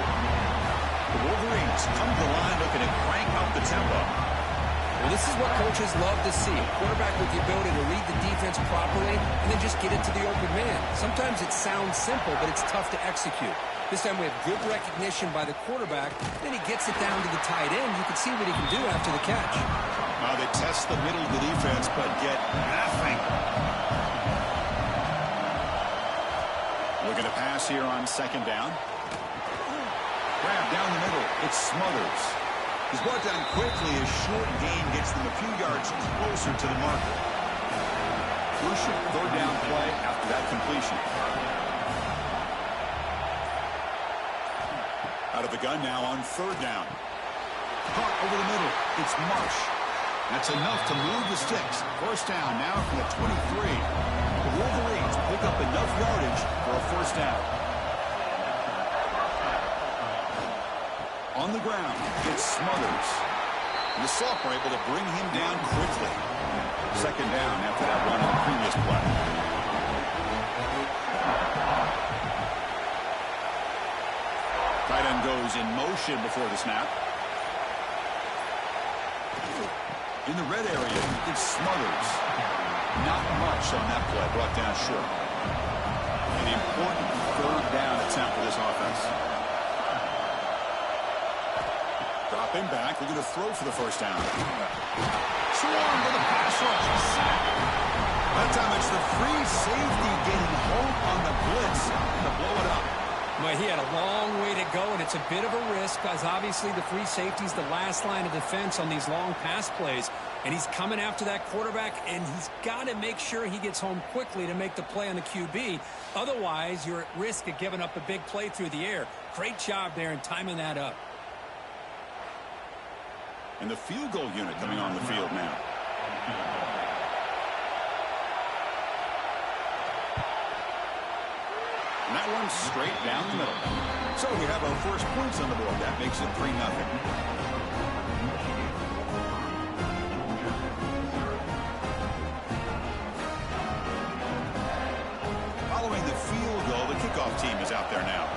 The Wolverines come to the line looking to crank up the tempo. Well, this is what coaches love to see. A quarterback with the ability to read the defense properly and then just get it to the open man. Sometimes it sounds simple, but it's tough to execute. This time we have good recognition by the quarterback. Then he gets it down to the tight end. You can see what he can do after the catch. They test the middle of the defense, but get nothing. Looking to pass here on second down. Grab down the middle. It's Smothers. He's brought down quickly. His short gain gets them a few yards closer to the marker. Crucial third down play after that completion. Out of the gun now on third down. Caught over the middle. It's Marsh. That's enough to move the sticks. First down now from the 23. The Wolverines pick up enough yardage for a first down. On the ground, it's Smothers. And the Soft are able to bring him down quickly. Second down after that run on the previous play. Tight end goes in motion before the snap. In the red area, it's Smothers. Not much on that play, brought down short. An important third down attempt for this offense. Dropping back, looking to throw for the first down. Swarm for the pass rush. That time it's the free safety getting home on the blitz to blow it up. Well, he had a long way to go, and it's a bit of a risk because obviously the free safety is the last line of defense on these long pass plays, and he's coming after that quarterback, and he's got to make sure he gets home quickly to make the play on the QB. Otherwise, you're at risk of giving up a big play through the air. Great job there in timing that up. And the field goal unit coming on the field now. And that one's straight down the middle. So we have our first points on the board. That makes it 3-0. Following the field goal, the kickoff team is out there now.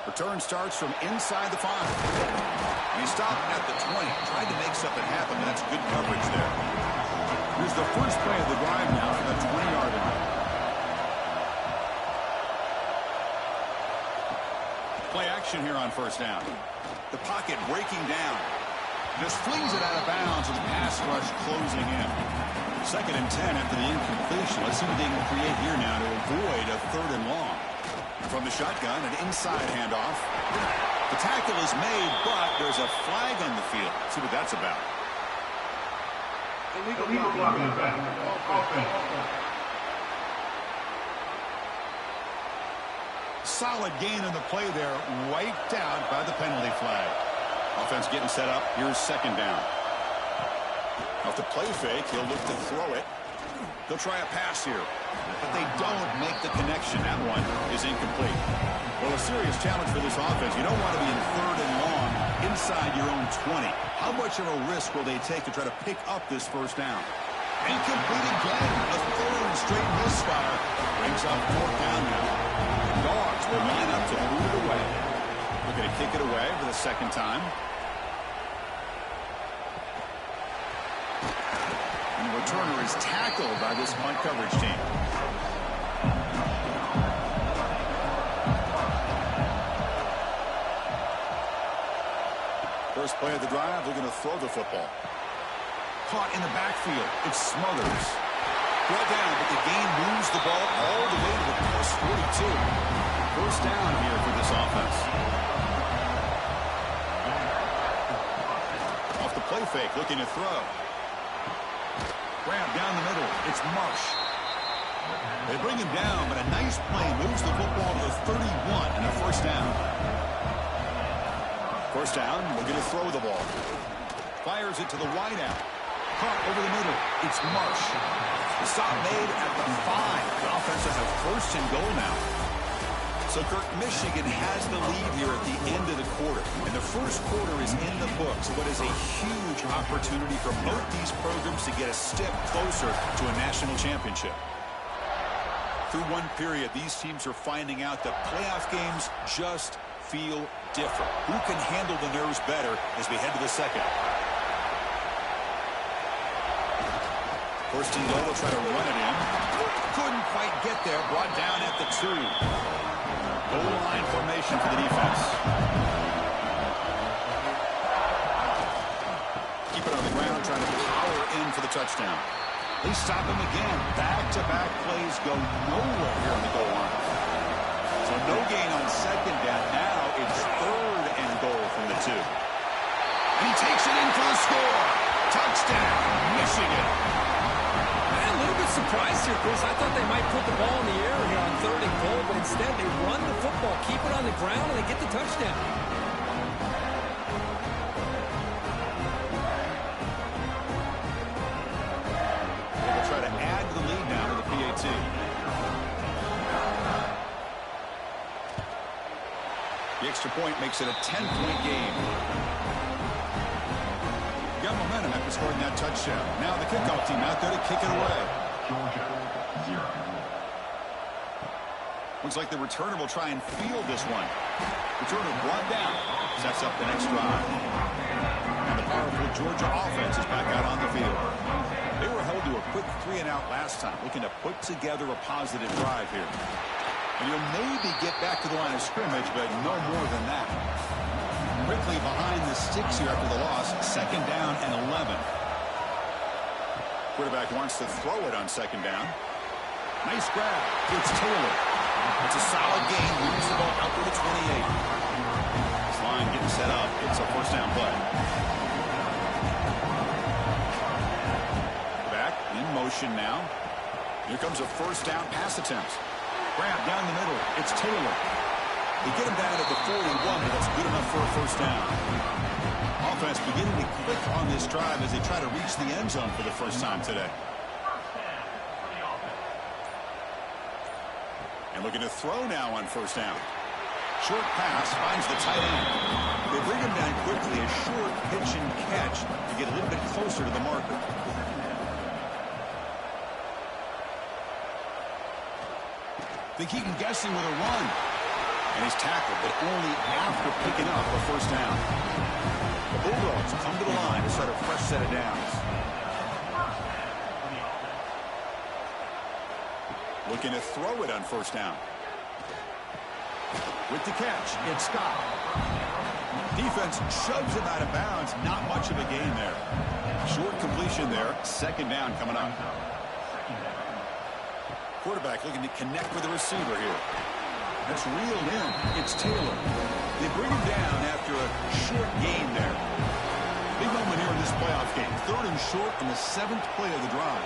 Return starts from inside the 5. And he stopped at the 20. Tried to make something happen, but that's good coverage there. Here's the first play of the drive now from the 20-yard line. Play action here on first down. The pocket breaking down. Just flings it out of bounds with the pass rush closing in. 2nd and 10 after the incompletion. Let's see what they can create here now to avoid a 3rd and long. From the shotgun, an inside handoff. The tackle is made, but there's a flag on the field. Let's see what that's about. Illegal blocking is back. Offense. Solid gain on the play there, wiped out by the penalty flag. Offense getting set up. Here's second down. Off the play fake, he'll look to throw it. They'll try a pass here, but they don't make the connection. That one is incomplete. Well, a serious challenge for this offense. You don't want to be in 3rd and long inside your own 20. How much of a risk will they take to try to pick up this first down? Incomplete again. A 3rd straight misfire brings up 4th down now. The Dogs will line up to move it away. Looking to kick it away for the 2nd time. And the returner is tackled by this punt coverage team. First play of the drive, looking to throw the football. Caught in the backfield. It's Smothers. Brought down, but the gain moves the ball all the way to the plus 42. First down here for this offense. Off the play fake, looking to throw. Grab down the middle. It's Marsh. They bring him down, but a nice play moves the football to the 31 and a first down. First down, we're going to throw the ball. Fires it to the wide out. Caught over the middle. It's Marsh. The stop made at the 5. The offense has a 1st and goal now. So, Kirk, Michigan has the lead here at the end of the quarter. And the first quarter is in the books. What is a huge opportunity for both these programs to get a step closer to a national championship. Through one period, these teams are finding out that playoff games just feel differ? Who can handle the nerves better as we head to the second? First and goal, will try to run it in. Couldn't quite get there. Brought down at the 2. Goal line formation for the defense. Keep it on the ground, trying to power in for the touchdown. They stop him again. Back-to-back plays go nowhere here on the goal line. So no gain on second down. Now it's 3rd and goal from the 2. And he takes it in for the score. Touchdown, Michigan. A little bit surprised here, Chris. I thought they might put the ball in the air here on 3rd and goal, but instead they run the football, keep it on the ground, and they get the touchdown. They'll try to add to the lead now to the PAT. The extra point makes it a 10-point game. Got momentum after scoring that touchdown. Now the kickoff team out there to kick it away. Georgia, 0. Looks like the returner will try and field this one. Returner brought down. Sets up the next drive. And the powerful Georgia offense is back out on the field. They were held to a quick 3-and-out last time, looking to put together a positive drive here. And you'll maybe get back to the line of scrimmage, but no more than that. Quickly behind the sticks here after the loss. 2nd down and 11. Quarterback wants to throw it on 2nd down. Nice grab. It's Taylor. It's a solid gain. Moves the ball out to the 28. This line getting set up. It's a 1st down play. Back in motion now. Here comes a 1st down pass attempt. Grab down the middle. It's Taylor. They get him down at the 41, but that's good enough for a 1st down. Offense beginning to click on this drive as they try to reach the end zone for the first time today. And looking to throw now on 1st down. Short pass finds the tight end. They bring him down quickly. A short pitch and catch to get a little bit closer to the marker. They keep him guessing with a run. And he's tackled, but only after picking up a 1st down. The Bulldogs come to the line to start a fresh set of downs. Looking to throw it on 1st down. With the catch, it's Scott. Defense shoves him out of bounds. Not much of a gain there. Short completion there. 2nd down coming up. Quarterback looking to connect with the receiver here. That's reeled in. It's Taylor. They bring him down after a short gain there. Big moment here in this playoff game. 3rd and short on the 7th play of the drive.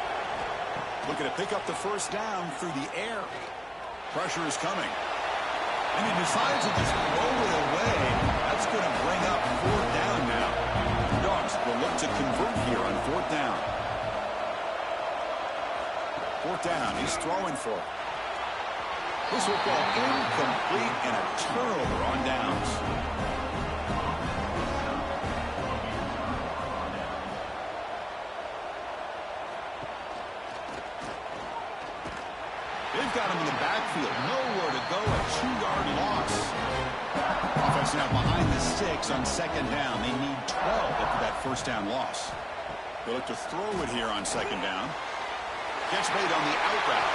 Looking to pick up the 1st down through the air. Pressure is coming. And he decides to just roll it away. That's going to bring up 4th down now. The Dogs will look to convert here on 4th down. 4th down. He's throwing for it. This will fall incomplete and a turnover on downs. They've got him in the backfield. Nowhere to go. A 2-yard loss. Offense now behind the sticks on 2nd down. They need 12 after that 1st down loss. They look to throw it here on 2nd down. Catch made on the out route.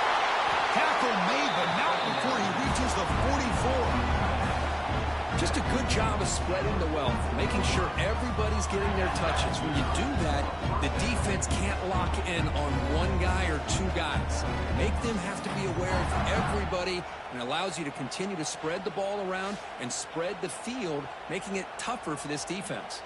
Tackle made, but not before he reaches the 44. Just a good job of spreading the wealth, making sure everybody's getting their touches. When you do that, the defense can't lock in on one guy or 2 guys. Make them have to be aware of everybody, and allows you to continue to spread the ball around and spread the field, making it tougher for this defense.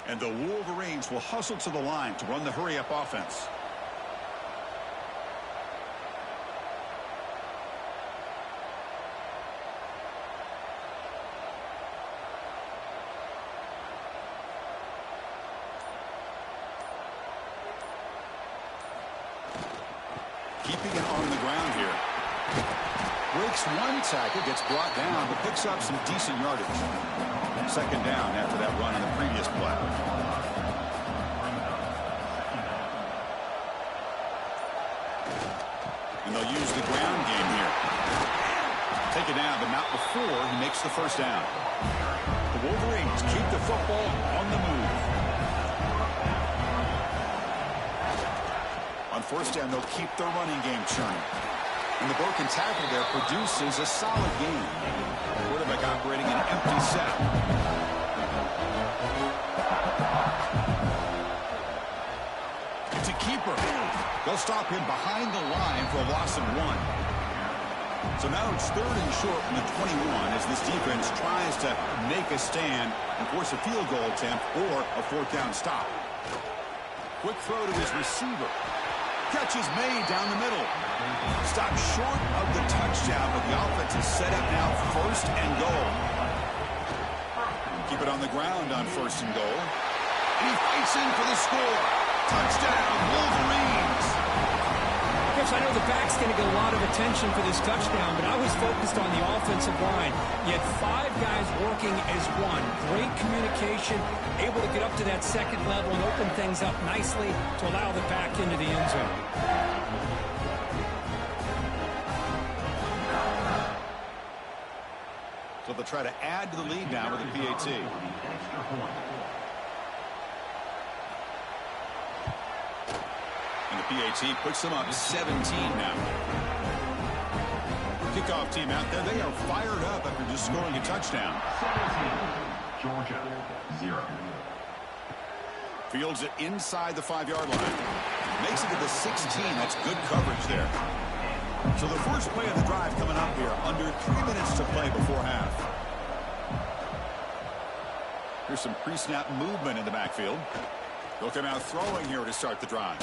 And the Wolverines will hustle to the line to run the hurry-up offense. Keeping it on the ground here. Breaks one tackle, gets brought down, but picks up some decent yardage. 2nd down after that run on the previous play. they'll use the ground game here. Take it down, but not before he makes the first down. The Wolverines keep the football on the move. On first down, they'll keep their running game churning. And the broken tackle there produces a solid game. Quarterback operating an empty set. It's a keeper. They'll stop him behind the line for a loss of 1. So now it's 3rd and short from the 21 as this defense tries to make a stand and force a field goal attempt or a 4th down stop. Quick throw to his receiver. Catch is made down the middle. Stopped short of the touchdown, but the offense is set up now 1st and goal. Keep it on the ground on 1st and goal. And he fights in for the score. Touchdown, Wolverines. Yes, I know the back's going to get a lot of attention for this touchdown, but I was focused on the offensive line. You had 5 guys working as one. Great communication, able to get up to that 2nd level and open things up nicely to allow the back into the end zone. So they'll try to add to the lead now with a PAT. And the PAT puts them up 17 now. Kickoff team out there. They are fired up after just scoring a touchdown. 17, Georgia, 0. Fields it inside the 5-yard line. Makes it to the 16. That's good coverage there. So the first play of the drive coming up here. Under 3 minutes to play before half. Here's some pre-snap movement in the backfield. They'll come out throwing here to start the drive.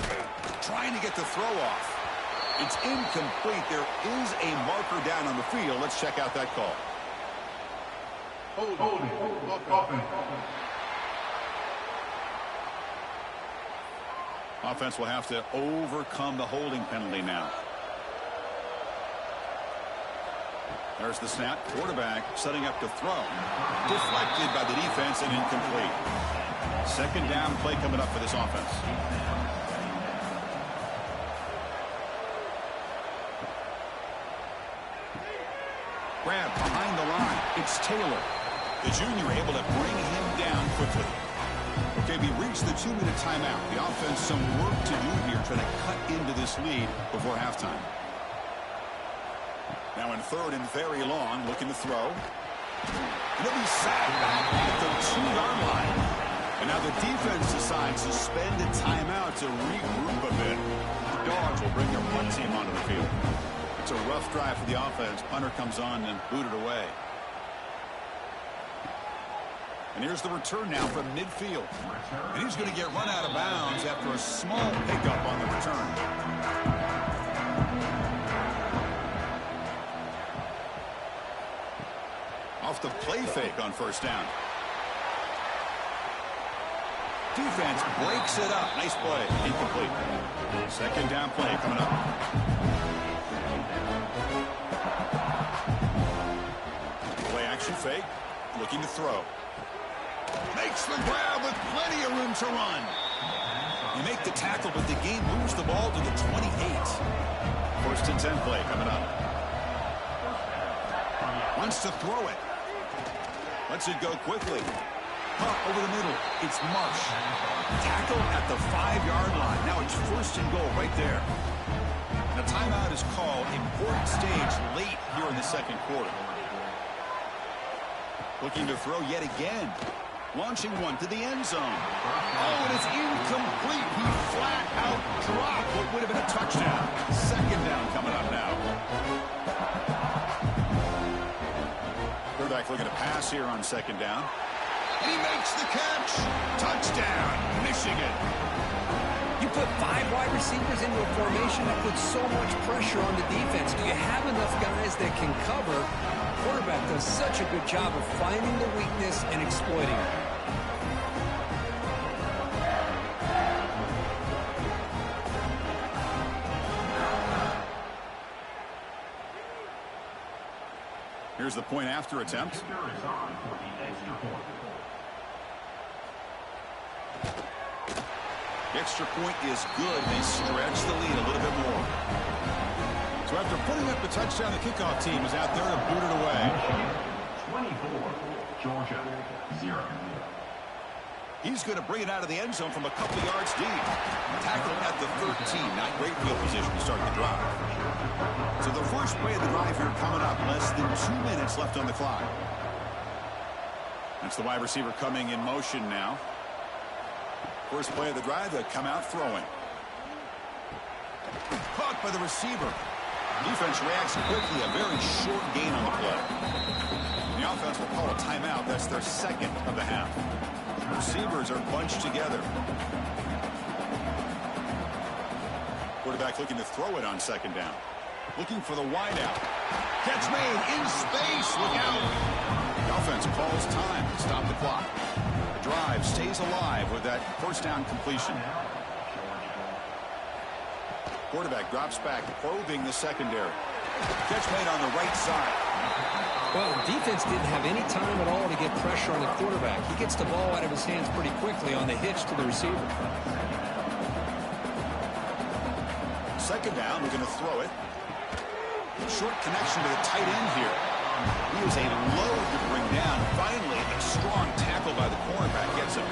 Trying to get the throw off. It's incomplete. There is a marker down on the field. Let's check out that call. Holding. Offense will have to overcome the holding penalty now. There's the snap. Quarterback setting up to throw. Deflected by the defense and incomplete. 2nd down play coming up for this offense. Grab behind the line. It's Taylor. The junior able to bring him down quickly. Okay, we reached the 2-minute timeout. The offense some work to do here trying to cut into this lead before halftime. Now in 3rd and very long, looking to throw. And he'll be sacked back at the 2-yard line. And now the defense decides to spend a timeout to regroup a bit. The Dogs will bring their punt team onto the field. It's a rough drive for the offense. Punter comes on and booted away. And here's the return now from midfield. And he's going to get run out of bounds after a small pickup on the return. Off the play fake on 1st down. Defense breaks it up. Nice play. Incomplete. 2nd down play coming up. Play action fake. Looking to throw. Makes the grab with plenty of room to run. You make the tackle, but the game moves the ball to the 28. 1st and 10 play coming up. Wants to throw it. Lets it go quickly. Pop over the middle. It's Marsh. Tackle at the 5-yard line. Now it's 1st and goal right there. And a timeout is called. Important stage late here in the 2nd quarter. Looking to throw yet again. Launching one to the end zone. Oh, and it's incomplete. He flat out dropped what would have been a touchdown. 2nd down coming up now. Quarterback looking to pass here on 2nd down. And he makes the catch. Touchdown, Michigan. You put 5 wide receivers into a formation that puts so much pressure on the defense. Do you have enough guys that can cover? Quarterback does such a good job of finding the weakness and exploiting it. Here's the point after attempt. The extra point is good. They stretch the lead a little bit more. So after putting up the touchdown, the kickoff team is out there to boot it away. 24, Georgia 0. He's going to bring it out of the end zone from a couple yards deep. Tackled at the 13. Not great field position to start the drive. So the first play of the drive here coming up. Less than 2 minutes left on the clock. That's the wide receiver coming in motion now. First play of the drive, they come out throwing. Caught by the receiver. Defense reacts quickly. A very short gain on the play. The offense will call a timeout. That's their second of the half. Receivers are bunched together. Quarterback looking to throw it on second down. Looking for the wideout. Catch made in space. Look out. The offense calls time to stop the clock. The drive stays alive with that first down completion. Quarterback drops back, probing the secondary. Catch made on the right side. Well, the defense didn't have any time at all to get pressure on the quarterback. He gets the ball out of his hands pretty quickly on the hitch to the receiver. Second down, we're going to throw it. Short connection to the tight end here. He is a load to bring down. Finally, a strong tackle by the cornerback gets him.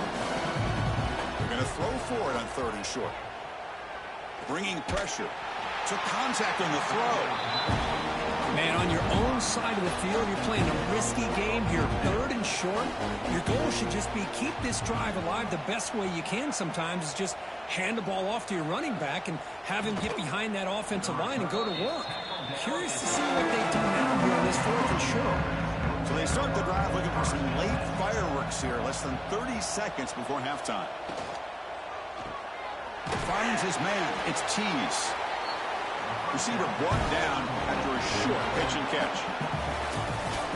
They're going to throw for it on third and short. Bringing pressure. Took contact on the throw. Man, on your own side of the field, you're playing a risky game here. Third and short. Your goal should just be keep this drive alive the best way you can sometimes is just hand the ball off to your running back and have him get behind that offensive line and go to work. Curious to see what they do now here on this fourth and short. So they start the drive looking for some late fireworks here. Less than 30 seconds before halftime. Finds his man. It's Tease. Receiver brought down after a short pitch and catch.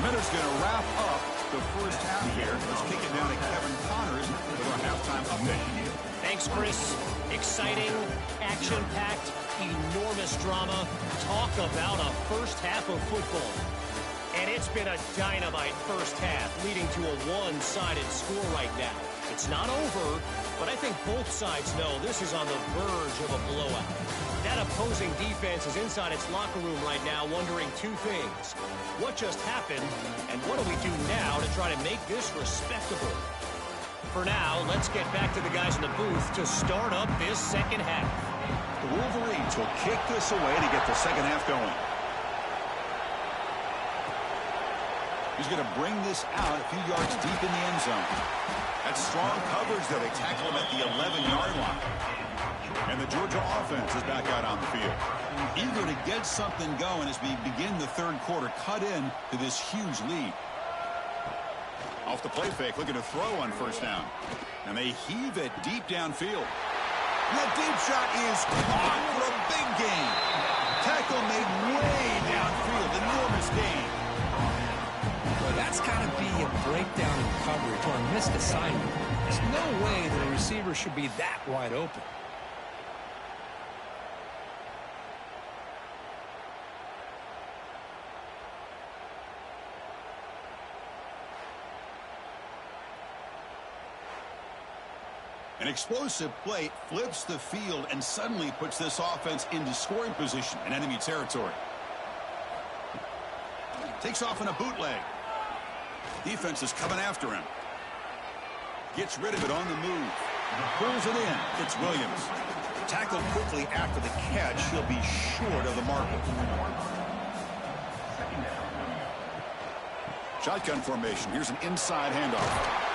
Miller's going to wrap up the first half here. Let's kick it down to Kevin Connors with our halftime update. Thanks, Chris. Exciting, action-packed, enormous drama. Talk about a first half of football. And it's been a dynamite first half, leading to a one-sided score right now. It's not over, but I think both sides know this is on the verge of a blowout. That opposing defense is inside its locker room right now wondering two things. What just happened, and what do we do now to try to make this respectable? For now, let's get back to the guys in the booth to start up this second half. The Wolverines will kick this away to get the second half going. He's going to bring this out a few yards deep in the end zone. That's strong coverage there. They tackle him at the 11-yard line. And the Georgia offense is back out on the field. Eager to get something going as we begin the third quarter. Cut in to this huge lead. Off the play fake, looking to throw on first down. And they heave it deep downfield. And that deep shot is caught for a big gain. Tackle made way downfield. Enormous gain. Well, that's got to be a breakdown in coverage or a missed assignment. There's no way that a receiver should be that wide open. An explosive play flips the field and suddenly puts this offense into scoring position in enemy territory. Takes off in a bootleg. Defense is coming after him. Gets rid of it on the move. Pulls it in. It's Williams. Tackled quickly after the catch. He'll be short of the marker. Shotgun formation. Here's an inside handoff.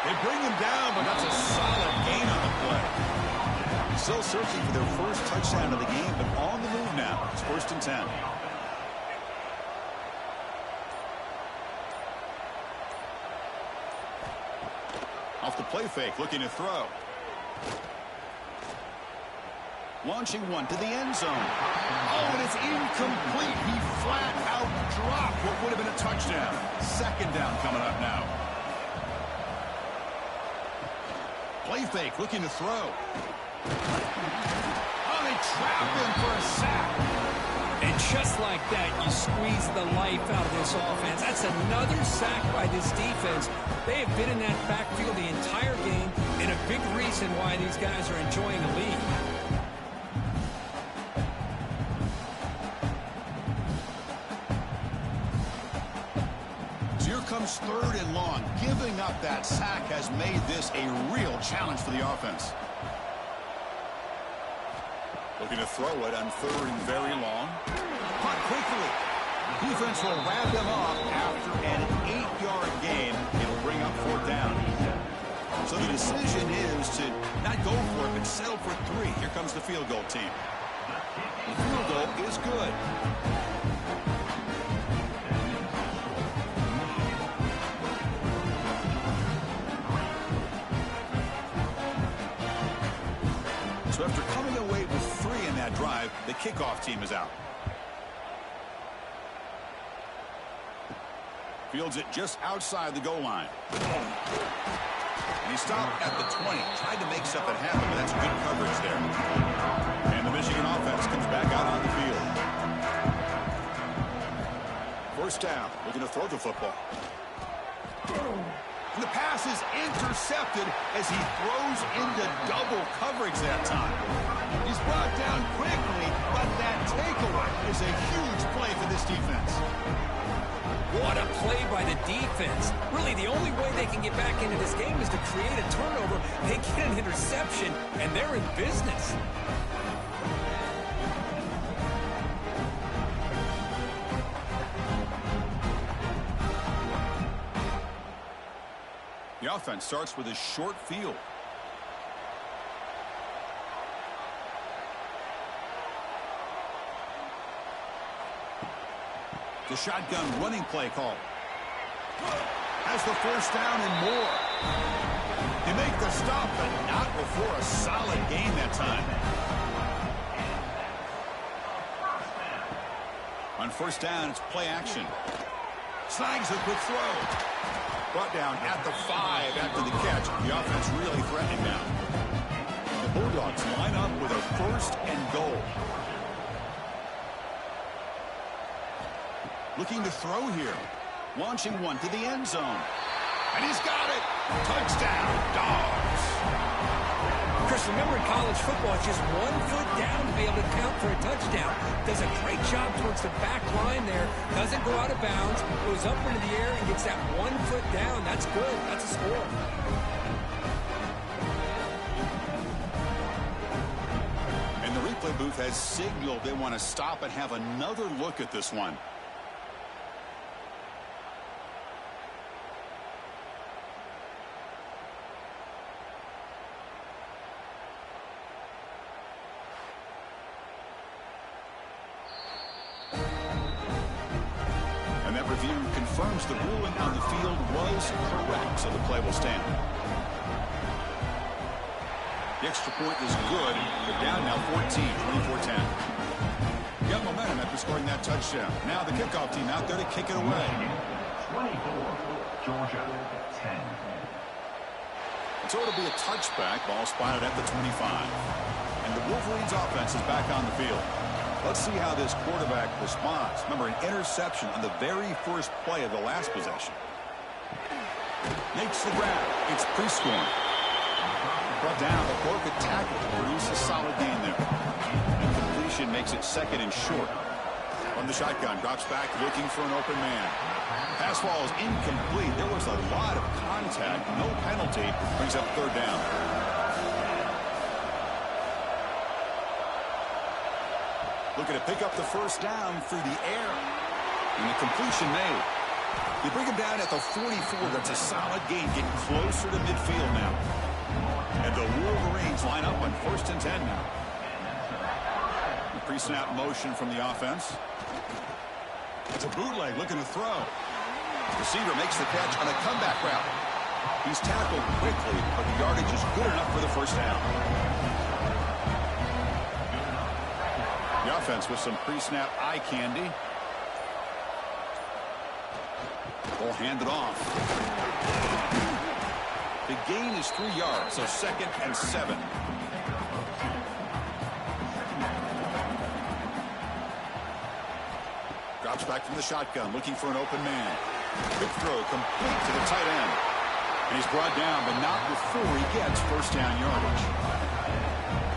They bring him down, but that's a solid gain on the play. Still searching for their first touchdown of the game, but on the move now. It's 1st and 10. Off the play fake, looking to throw. Launching one to the end zone. Oh, and it's incomplete. He flat out dropped what would have been a touchdown. Second down coming up now. Play fake, looking to throw. Oh, they trap him for a sack. And just like that, you squeeze the life out of this offense. That's another sack by this defense. They have been in that backfield the entire game, and a big reason why these guys are enjoying the lead. Here comes 3rd and long. Giving up that sack has made this a real challenge for the offense. Looking to throw it on 3rd and very long. Caught quickly. Defense will wrap him up after an 8-yard gain. It'll bring up 4th down. So the decision is to not go for it, but settle for 3. Here comes the field goal team. The field goal is good. So after coming away with 3 in that drive, the kickoff team is out. Fields it just outside the goal line. And he stopped at the 20. Tried to make something happen, but that's good coverage there. And the Michigan offense comes back out on the field. 1st down. Looking to throw the football. And the pass is intercepted as he throws into double coverage that time. He's brought down quickly, but that takeaway is a huge play for this defense. What a play by the defense. Really, the only way they can get back into this game is to create a turnover. They get an interception, and they're in business. The offense starts with a short field. The shotgun running play call. Has the 1st down and more. They make the stop, but not before a solid gain that time. On 1st down, it's play action. Snags a quick throw. Brought down at the 5 after the catch. The offense really threatening now. The Bulldogs line up with a 1st and goal. Looking to throw here. Launching one to the end zone. And he's got it. Touchdown, Dogs. Chris, remember in college football, it's just 1 foot down to be able to count for a touchdown. Does a great job towards the back line there. Doesn't go out of bounds. Goes up into the air and gets that 1 foot down. That's good. That's a score. And the replay booth has signaled they want to stop and have another look at this one. And that review confirms the ruling on the field was correct, so the play will stand. The extra point is good. They're down now 14, 24-10. Got momentum after scoring that touchdown. Now the kickoff team out there to kick it away. 24, Georgia 10. So it'll be a touchback. Ball spotted at the 25. And the Wolverines offense is back on the field. Let's see how this quarterback responds. Remember, an interception on the very first play of the last possession. Makes the grab. It's pre-scoring. Brought down, but broken tackle to produce a solid gain there. And completion makes it 2nd and short. From the shotgun, drops back looking for an open man. Pass ball is incomplete. There was a lot of contact. No penalty. Brings up 3rd down. Looking to pick up the 1st down through the air. And the completion made. They bring him down at the 44. That's a solid gain. Getting closer to midfield now. And the Wolverines line up on 1st and 10 now. The pre-snap motion from the offense. It's a bootleg looking to throw. Receiver makes the catch on a comeback route. He's tackled quickly, but the yardage is good enough for the 1st down. The offense with some pre-snap eye candy. Ball handed off. The gain is 3 yards, so 2nd and 7. Drops back from the shotgun, looking for an open man. Quick throw, complete to the tight end. And he's brought down, but not before he gets 1st down yardage.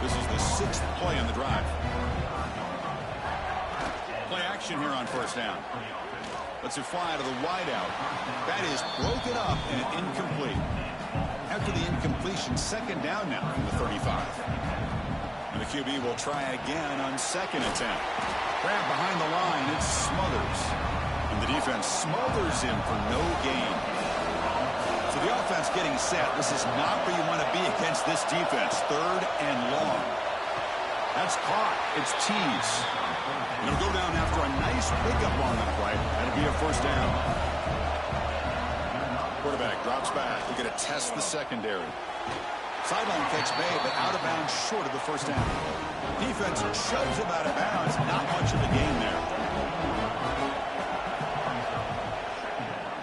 This is the 6th play on the drive. Play action here on 1st down. Lets it fly to the wideout. That is broken up and incomplete. After the incompletion, second down now from the 35. And the QB will try again on second attempt. Grab behind the line. It's Smothers. And the defense smothers him for no gain. So the offense getting set. This is not where you want to be against this defense. Third and long. That's caught. It's Tees. It'll go down after a nice pickup on that play. That'll be a first down. Quarterback drops back. We're going to test the secondary. Sideline kicks made, but out of bounds short of the first down. Defense shoves him out of bounds. Not much of a gain there.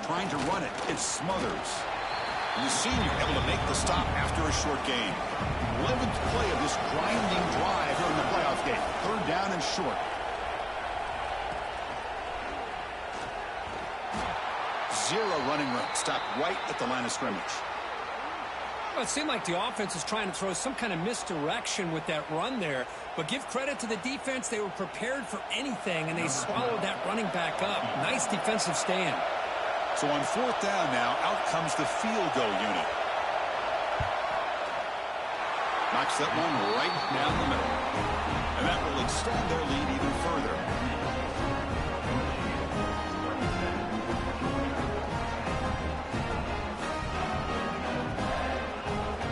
Trying to run it. It's Smothers. And the senior able to make the stop after a short gain. 11th play of this grinding drive here in the playoff game. Third down and short. Zero running room. Stopped right at the line of scrimmage. Well, it seemed like the offense was trying to throw some kind of misdirection with that run there. But give credit to the defense. They were prepared for anything, and they swallowed that running back up. Nice defensive stand. So on fourth down now, out comes the field goal unit. Knocks that one right down the middle. And that will extend their lead even further.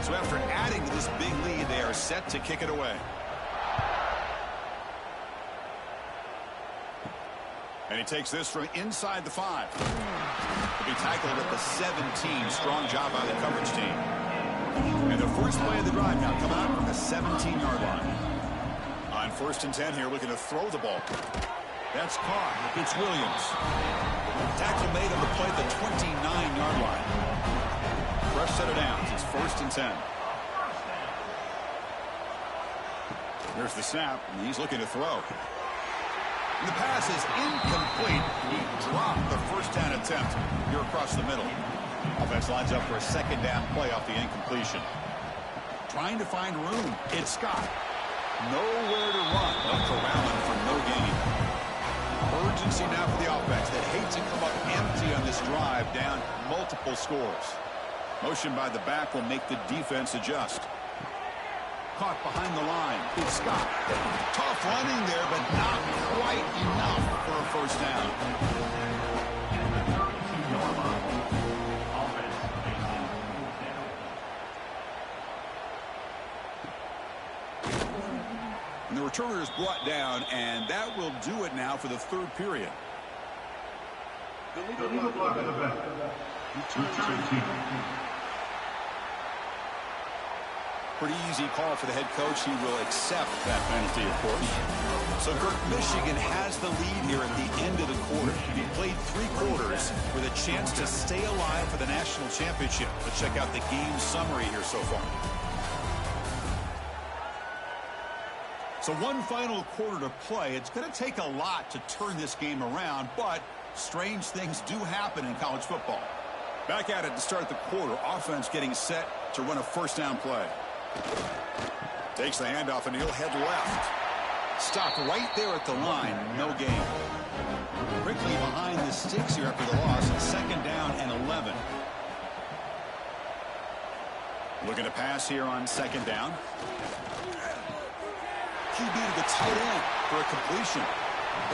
So after adding to this big lead, they are set to kick it away. And he takes this from inside the 5. He'll be tackled at the 17. Strong job by the coverage team. And the first play of the drive now coming out from the 17-yard line. On first and 10 here, looking to throw the ball. That's caught. It's Williams. Tackle made on the play at the 29-yard line. Fresh set of downs. It's first and 10. Here's the snap, and he's looking to throw. And the pass is incomplete. He dropped the first down attempt here across the middle. Offense lines up for a second down play off the incompletion. Trying to find room. It's Scott. Nowhere to run. Left around for no gain. Urgency now for the offense that hates to come up empty on this drive, down multiple scores. Motion by the back will make the defense adjust. Caught behind the line. It's Scott. Tough running there, but not quite enough for a first down. And the returner is brought down, and that will do it now for the third period. The leader block of the back. Return team. Pretty easy call for the head coach. He will accept that penalty, of course. So, Kirk, Michigan has the lead here at the end of the quarter. He played 3 quarters with a chance to stay alive for the national championship. Let's check out the game summary here so far. So one final quarter to play. It's going to take a lot to turn this game around, but strange things do happen in college football. Back at it to start the quarter. Offense getting set to run a first down play. Takes the handoff and he'll head left. Stopped right there at the line. No gain. Quickly behind the sticks here after the loss. Second down and 11. Looking to pass here on second down. QB to the tight end for a completion.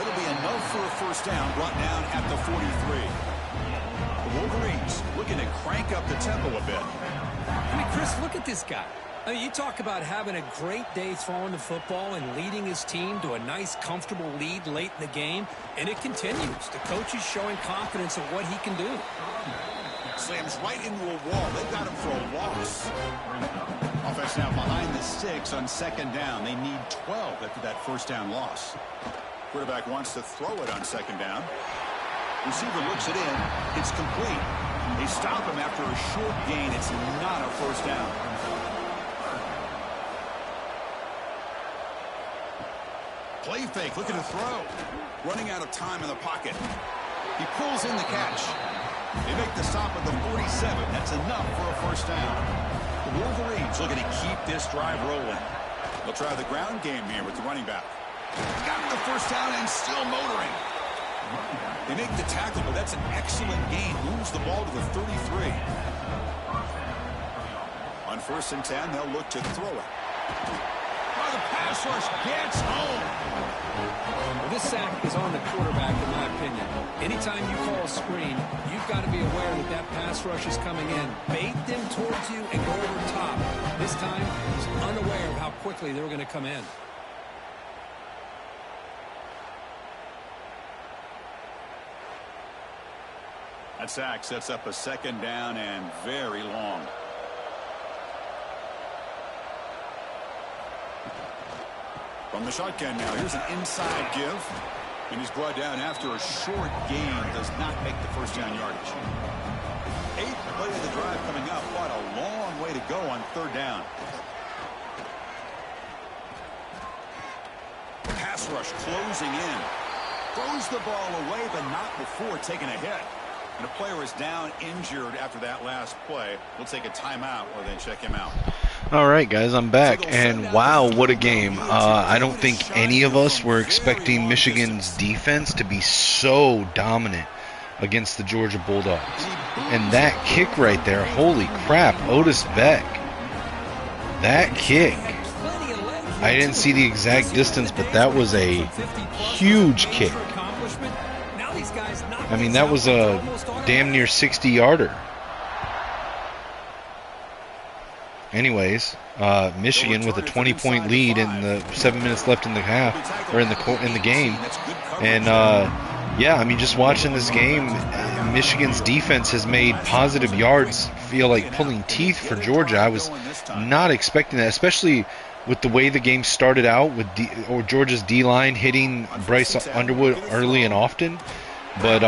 It'll be enough for a first down. Brought down at the 43. The Wolverines looking to crank up the tempo a bit. I mean, Chris, look at this guy. I mean, you talk about having a great day throwing the football and leading his team to a nice, comfortable lead late in the game, and it continues. The coach is showing confidence of what he can do. Slams right into a wall. They've got him for a loss. Offense now behind the sticks on second down. They need 12 after that first down loss. Quarterback wants to throw it on second down. Receiver looks it in. It's complete. They stop him after a short gain. It's not a first down. Play fake, looking to throw. Running out of time in the pocket. He pulls in the catch. They make the stop at the 47. That's enough for a first down. The Wolverines looking to keep this drive rolling. They'll try the ground game here with the running back. Got the first down and still motoring. They make the tackle, but that's an excellent gain. Moves the ball to the 33. On 1st and 10, they'll look to throw it. Oh, the pass rush gets home. Well, this sack is on the quarterback, in my opinion. Anytime you call a screen, you've got to be aware that that pass rush is coming in. Bait them towards you and go over top. This time, he's unaware of how quickly they're going to come in. That sack sets up a 2nd down and very long. From the shotgun now, here's an inside give. And he's brought down after a short gain. Does not make the 1st down yardage. 8th play of the drive coming up. What a long way to go on 3rd down. Pass rush closing in. Throws the ball away, but not before taking a hit. And a player is down injured after that last play. We'll take a timeout or then check him out. All right, guys, I'm back, and wow, what a game. I don't think any of us were expecting Michigan's defense to be so dominant against the Georgia Bulldogs. And that kick right there, holy crap, Otis Beck. That kick. I didn't see the exact distance, but that was a huge kick. I mean, that was a damn near 60-yarder. Anyways, Michigan with a 20-point lead in the 7 minutes left in the half, or in the game. And yeah, I mean, just watching this game, Michigan's defense has made positive yards feel like pulling teeth for Georgia. I was not expecting that, especially with the way the game started out with Georgia's D-line hitting Bryce Underwood early and often. But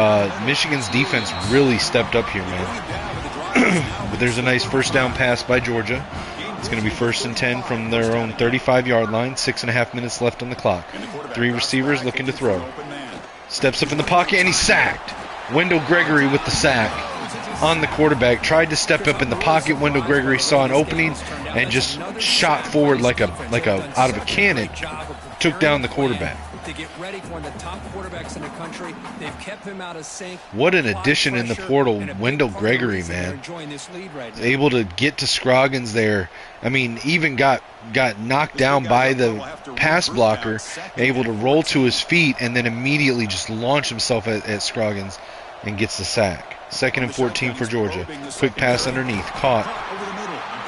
Michigan's defense really stepped up here, man. But there's a nice 1st down pass by Georgia. It's going to be 1st and 10 from their own 35-yard line. 6.5 minutes left on the clock. 3 receivers looking to throw. Steps up in the pocket, and he's sacked. Wendell Gregory with the sack on the quarterback. Tried to step up in the pocket. Wendell Gregory saw an opening and just shot forward like a out of a cannon. Took down the quarterback. To get ready for one of the top quarterbacks in the country. They've kept him out of sync. What an addition in the portal, Wendell Gregory, man. Able to get to Scroggins there. I mean, even got knocked down by the pass blocker, able to roll to his feet and then immediately just launch himself at Scroggins and gets the sack. 2nd and 14 for Georgia. Quick pass underneath, caught.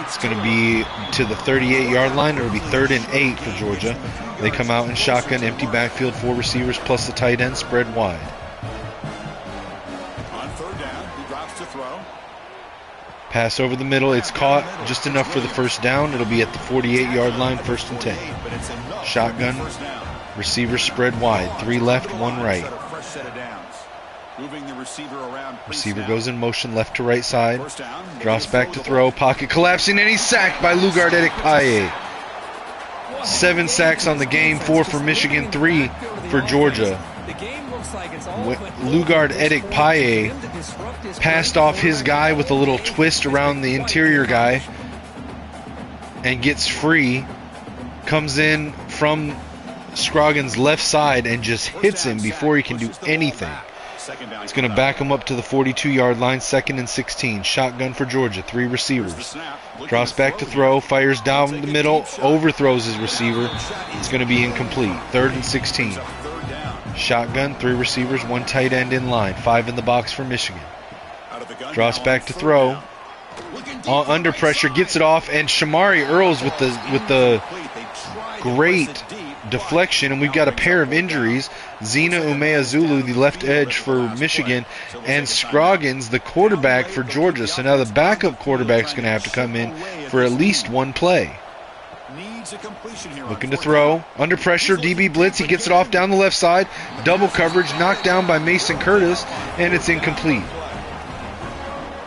It's going to be to the 38-yard line. It'll be 3rd and 8 for Georgia. They come out in shotgun, empty backfield, 4 receivers plus the tight end spread wide. On 3rd down, he drops to throw. Pass over the middle. It's caught just enough for the 1st down. It'll be at the 48-yard line, 1st and 10. Shotgun, receivers spread wide. 3 left, 1 right. Moving the receiver around. Receiver goes in motion left to right side. Drops back to throw. Pocket collapsing, and he's sacked by Lugard Edikpaye. 7 sacks on the game, 4 for Michigan, 3 for Georgia. Lugard Edikpaye passed off his guy with a little twist around the interior guy and gets free. Comes in from Scroggins' left side and just hits him before he can do anything. It's going to back him up to the 42-yard line, 2nd and 16. Shotgun for Georgia, 3 receivers. Drops back to throw, fires down the middle, overthrows his receiver. It's going to be incomplete. 3rd and 16. Shotgun, 3 receivers, 1 tight end in line. 5 in the box for Michigan. Drops back to throw. Under pressure, gets it off, and Shamari Earls with the great deflection, and we've got a pair of injuries. Zena Umeazulu, the left edge for Michigan, and Scroggins, the quarterback for Georgia. So now the backup quarterback's going to have to come in for at least 1 play. Looking to throw. Under pressure, DB blitz. He gets it off down the left side. Double coverage, knocked down by Mason Curtis, and it's incomplete.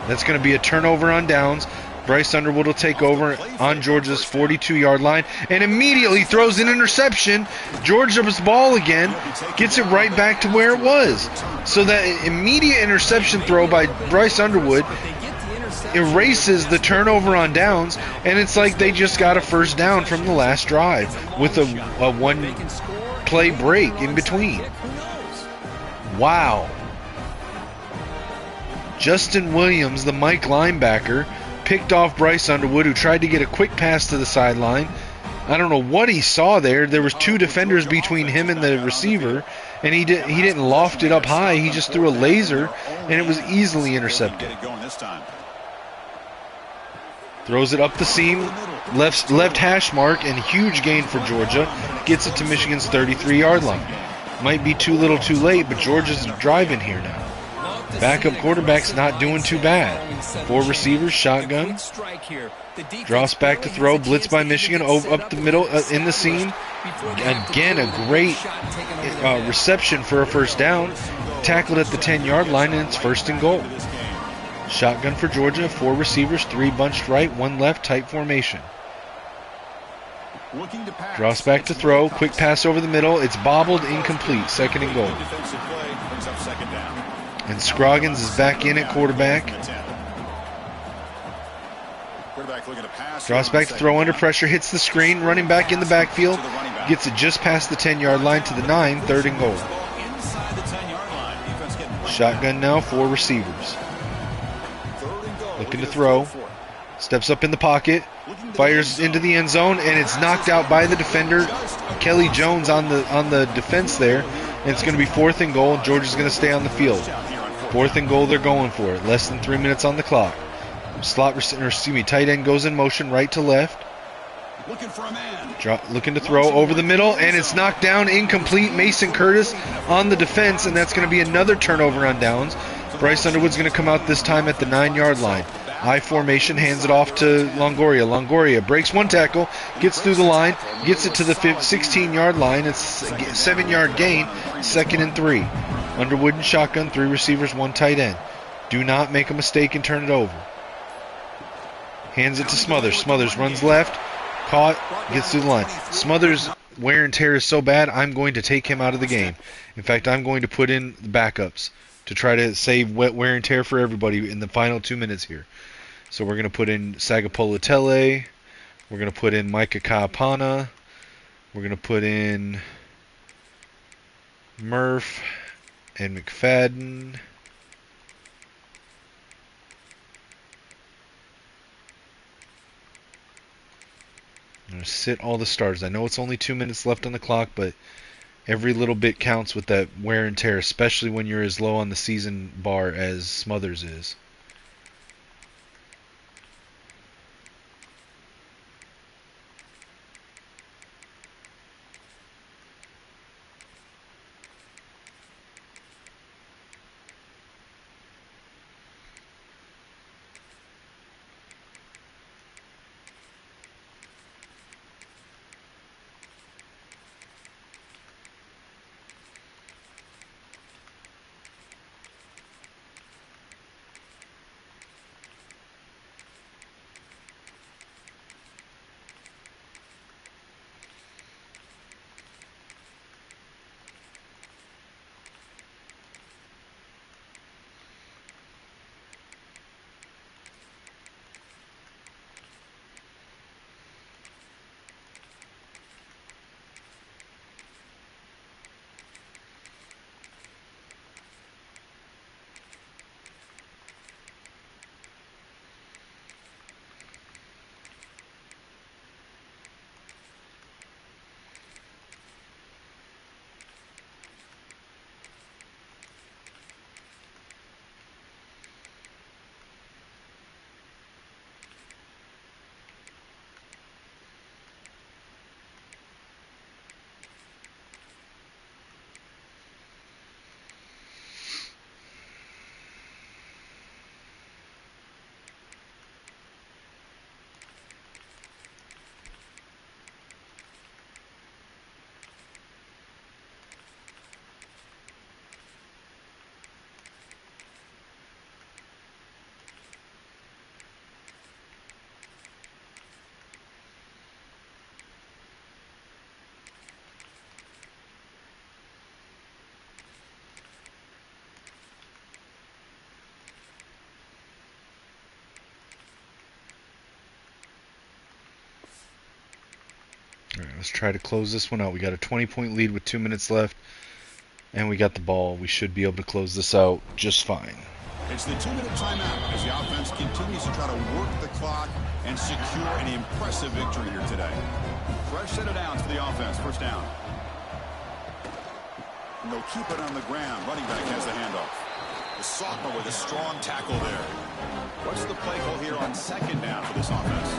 That's going to be a turnover on downs. Bryce Underwood will take over on Georgia's 42-yard line and immediately throws an interception. Georgia's ball again, gets it right back to where it was. So that immediate interception throw by Bryce Underwood erases the turnover on downs, and it's like they just got a 1st down from the last drive with a 1-play break in between. Wow. Justin Williams, the Mike linebacker, picked off Bryce Underwood, who tried to get a quick pass to the sideline. I don't know what he saw there. There was two defenders between him and the receiver, and he didn't loft it up high. He just threw a laser, and it was easily intercepted. Throws it up the seam, left hash mark, and huge gain for Georgia. Gets it to Michigan's 33-yard line. Might be too little too late, but Georgia's driving here now. Backup quarterback's not doing too bad. 4 receivers, shotgun. Drops back to throw, blitz by Michigan, up the middle, in the seam. Again, a great reception for a first down. Tackled at the 10-yard line, and it's 1st and goal. Shotgun for Georgia, 4 receivers, 3 bunched right, 1 left, tight formation. Drops back to throw, quick pass over the middle. It's bobbled, incomplete, 2nd and goal. And Scroggins is back in at quarterback. Drops back to throw under pressure, hits the screen, running back in the backfield. Gets it just past the 10-yard line to the 9, 3rd and goal. Shotgun now, 4 receivers. Looking to throw. Steps up in the pocket. Fires into the end zone, and it's knocked out by the defender, Kelly Jones, on the defense there. And it's going to be 4th and goal. Georgia's going to stay on the field. 4th and goal, they're going for it. Less than 3 minutes on the clock. Tight end goes in motion, right to left. Looking to throw over the middle, and it's knocked down, incomplete. Mason Curtis on the defense, and that's going to be another turnover on downs. Bryce Underwood's going to come out this time at the 9-yard line. I formation, hands it off to Longoria. Longoria breaks 1 tackle, gets through the line, gets it to the 16-yard line. It's a 7-yard gain, 2nd and 3. Underwood and shotgun, 3 receivers, 1 tight end. Do not make a mistake and turn it over. Hands it to Smothers. Smothers runs left, caught, gets through the line. Smothers' wear and tear is so bad, I'm going to take him out of the game. In fact, I'm going to put in the backups to try to save wear and tear for everybody in the final 2 minutes here. So we're going to put in Sagapola Tele. We're going to put in Micah Kaapana. We're going to put in Murph and McFadden. I'm going to sit all the starters. I know it's only 2 minutes left on the clock, but every little bit counts with that wear and tear, especially when you're as low on the season bar as Smothers is. All right, let's try to close this one out. We got a 20-point lead with 2 minutes left. And we got the ball. We should be able to close this out just fine. It's the 2-minute timeout as the offense continues to try to work the clock and secure an impressive victory here today. Fresh set of downs for the offense. First down. And they'll keep it on the ground. Running back has the handoff. The sophomore with a strong tackle there. What's the play call here on second down for this offense?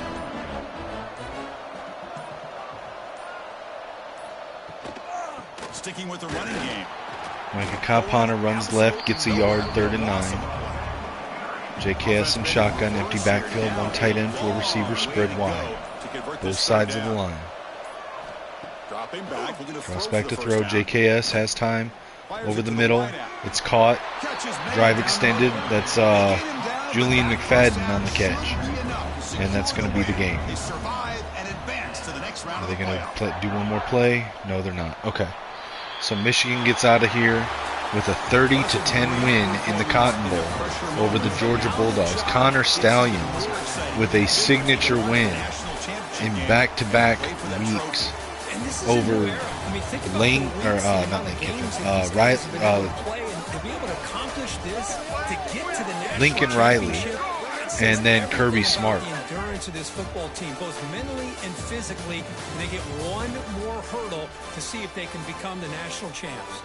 Sticking with the running game. Micah Kapana runs left, gets a yard, 3rd and 9. JKS and shotgun, empty backfield, one tight end, 4 receivers, spread wide. Both sides of the line. Cross back to throw. JKS has time. Over the middle. It's caught. Drive extended. That's Julian McFadden on the catch. And that's going to be the game. Are they going to do one more play? No, they're not. Okay. So Michigan gets out of here with a 30-10 win in the Cotton Bowl over the Georgia Bulldogs. Connor Stallions with a signature win in back-to-back weeks over Lincoln Riley and then Kirby Smart. To this football team, both mentally and physically, and they get one more hurdle to see if they can become the national champs.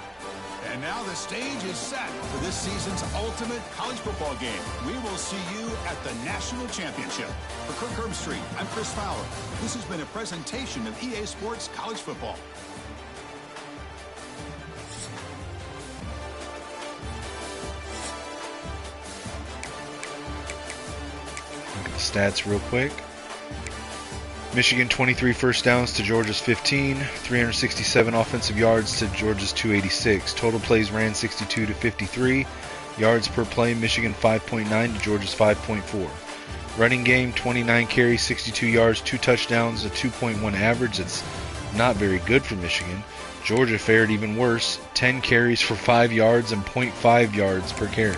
And now the stage is set for this season's ultimate college football game. We will see you at the national championship. For Kirk Herbstreit, I'm Chris Fowler. This has been a presentation of EA Sports College Football. Stats real quick. Michigan 23 first downs to Georgia's 15, 367 offensive yards to Georgia's 286. Total plays ran 62 to 53. Yards per play, Michigan 5.9 to Georgia's 5.4. Running game 29 carries, 62 yards, 2 touchdowns, a 2.1 average. It's not very good for Michigan. Georgia fared even worse, 10 carries for 5 yards and 0.5 yards per carry.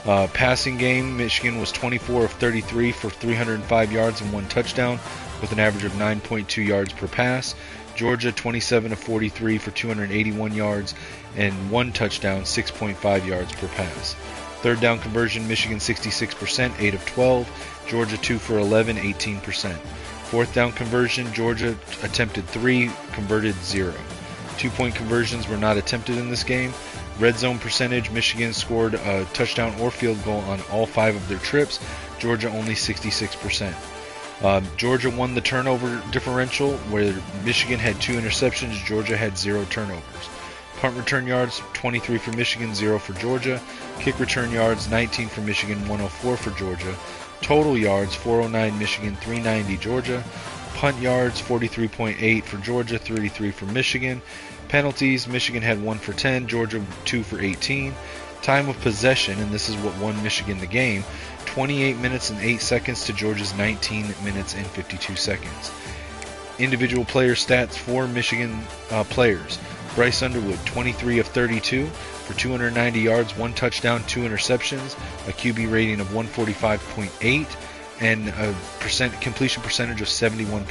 Passing game, Michigan was 24 of 33 for 305 yards and 1 touchdown with an average of 9.2 yards per pass. Georgia 27 of 43 for 281 yards and 1 touchdown, 6.5 yards per pass. Third down conversion, Michigan 66%, 8 of 12. Georgia 2 for 11, 18%. Fourth down conversion, Georgia attempted 3, converted 0. 2-point conversions were not attempted in this game. Red zone percentage, Michigan scored a touchdown or field goal on all 5 of their trips. Georgia only 66%. Georgia won the turnover differential, where Michigan had 2 interceptions, Georgia had 0 turnovers. Punt return yards, 23 for Michigan, 0 for Georgia. Kick return yards, 19 for Michigan, 104 for Georgia. Total yards, 409 Michigan, 390 Georgia. Punt yards, 43.8 for Georgia, 33 for Michigan. Penalties, Michigan had 1 for 10, Georgia 2 for 18. Time of possession, and this is what won Michigan the game, 28 minutes and 8 seconds to Georgia's 19 minutes and 52 seconds. Individual player stats for Michigan players. Bryce Underwood, 23 of 32 for 290 yards, 1 touchdown, 2 interceptions, a QB rating of 145.8, and a completion percentage of 71%.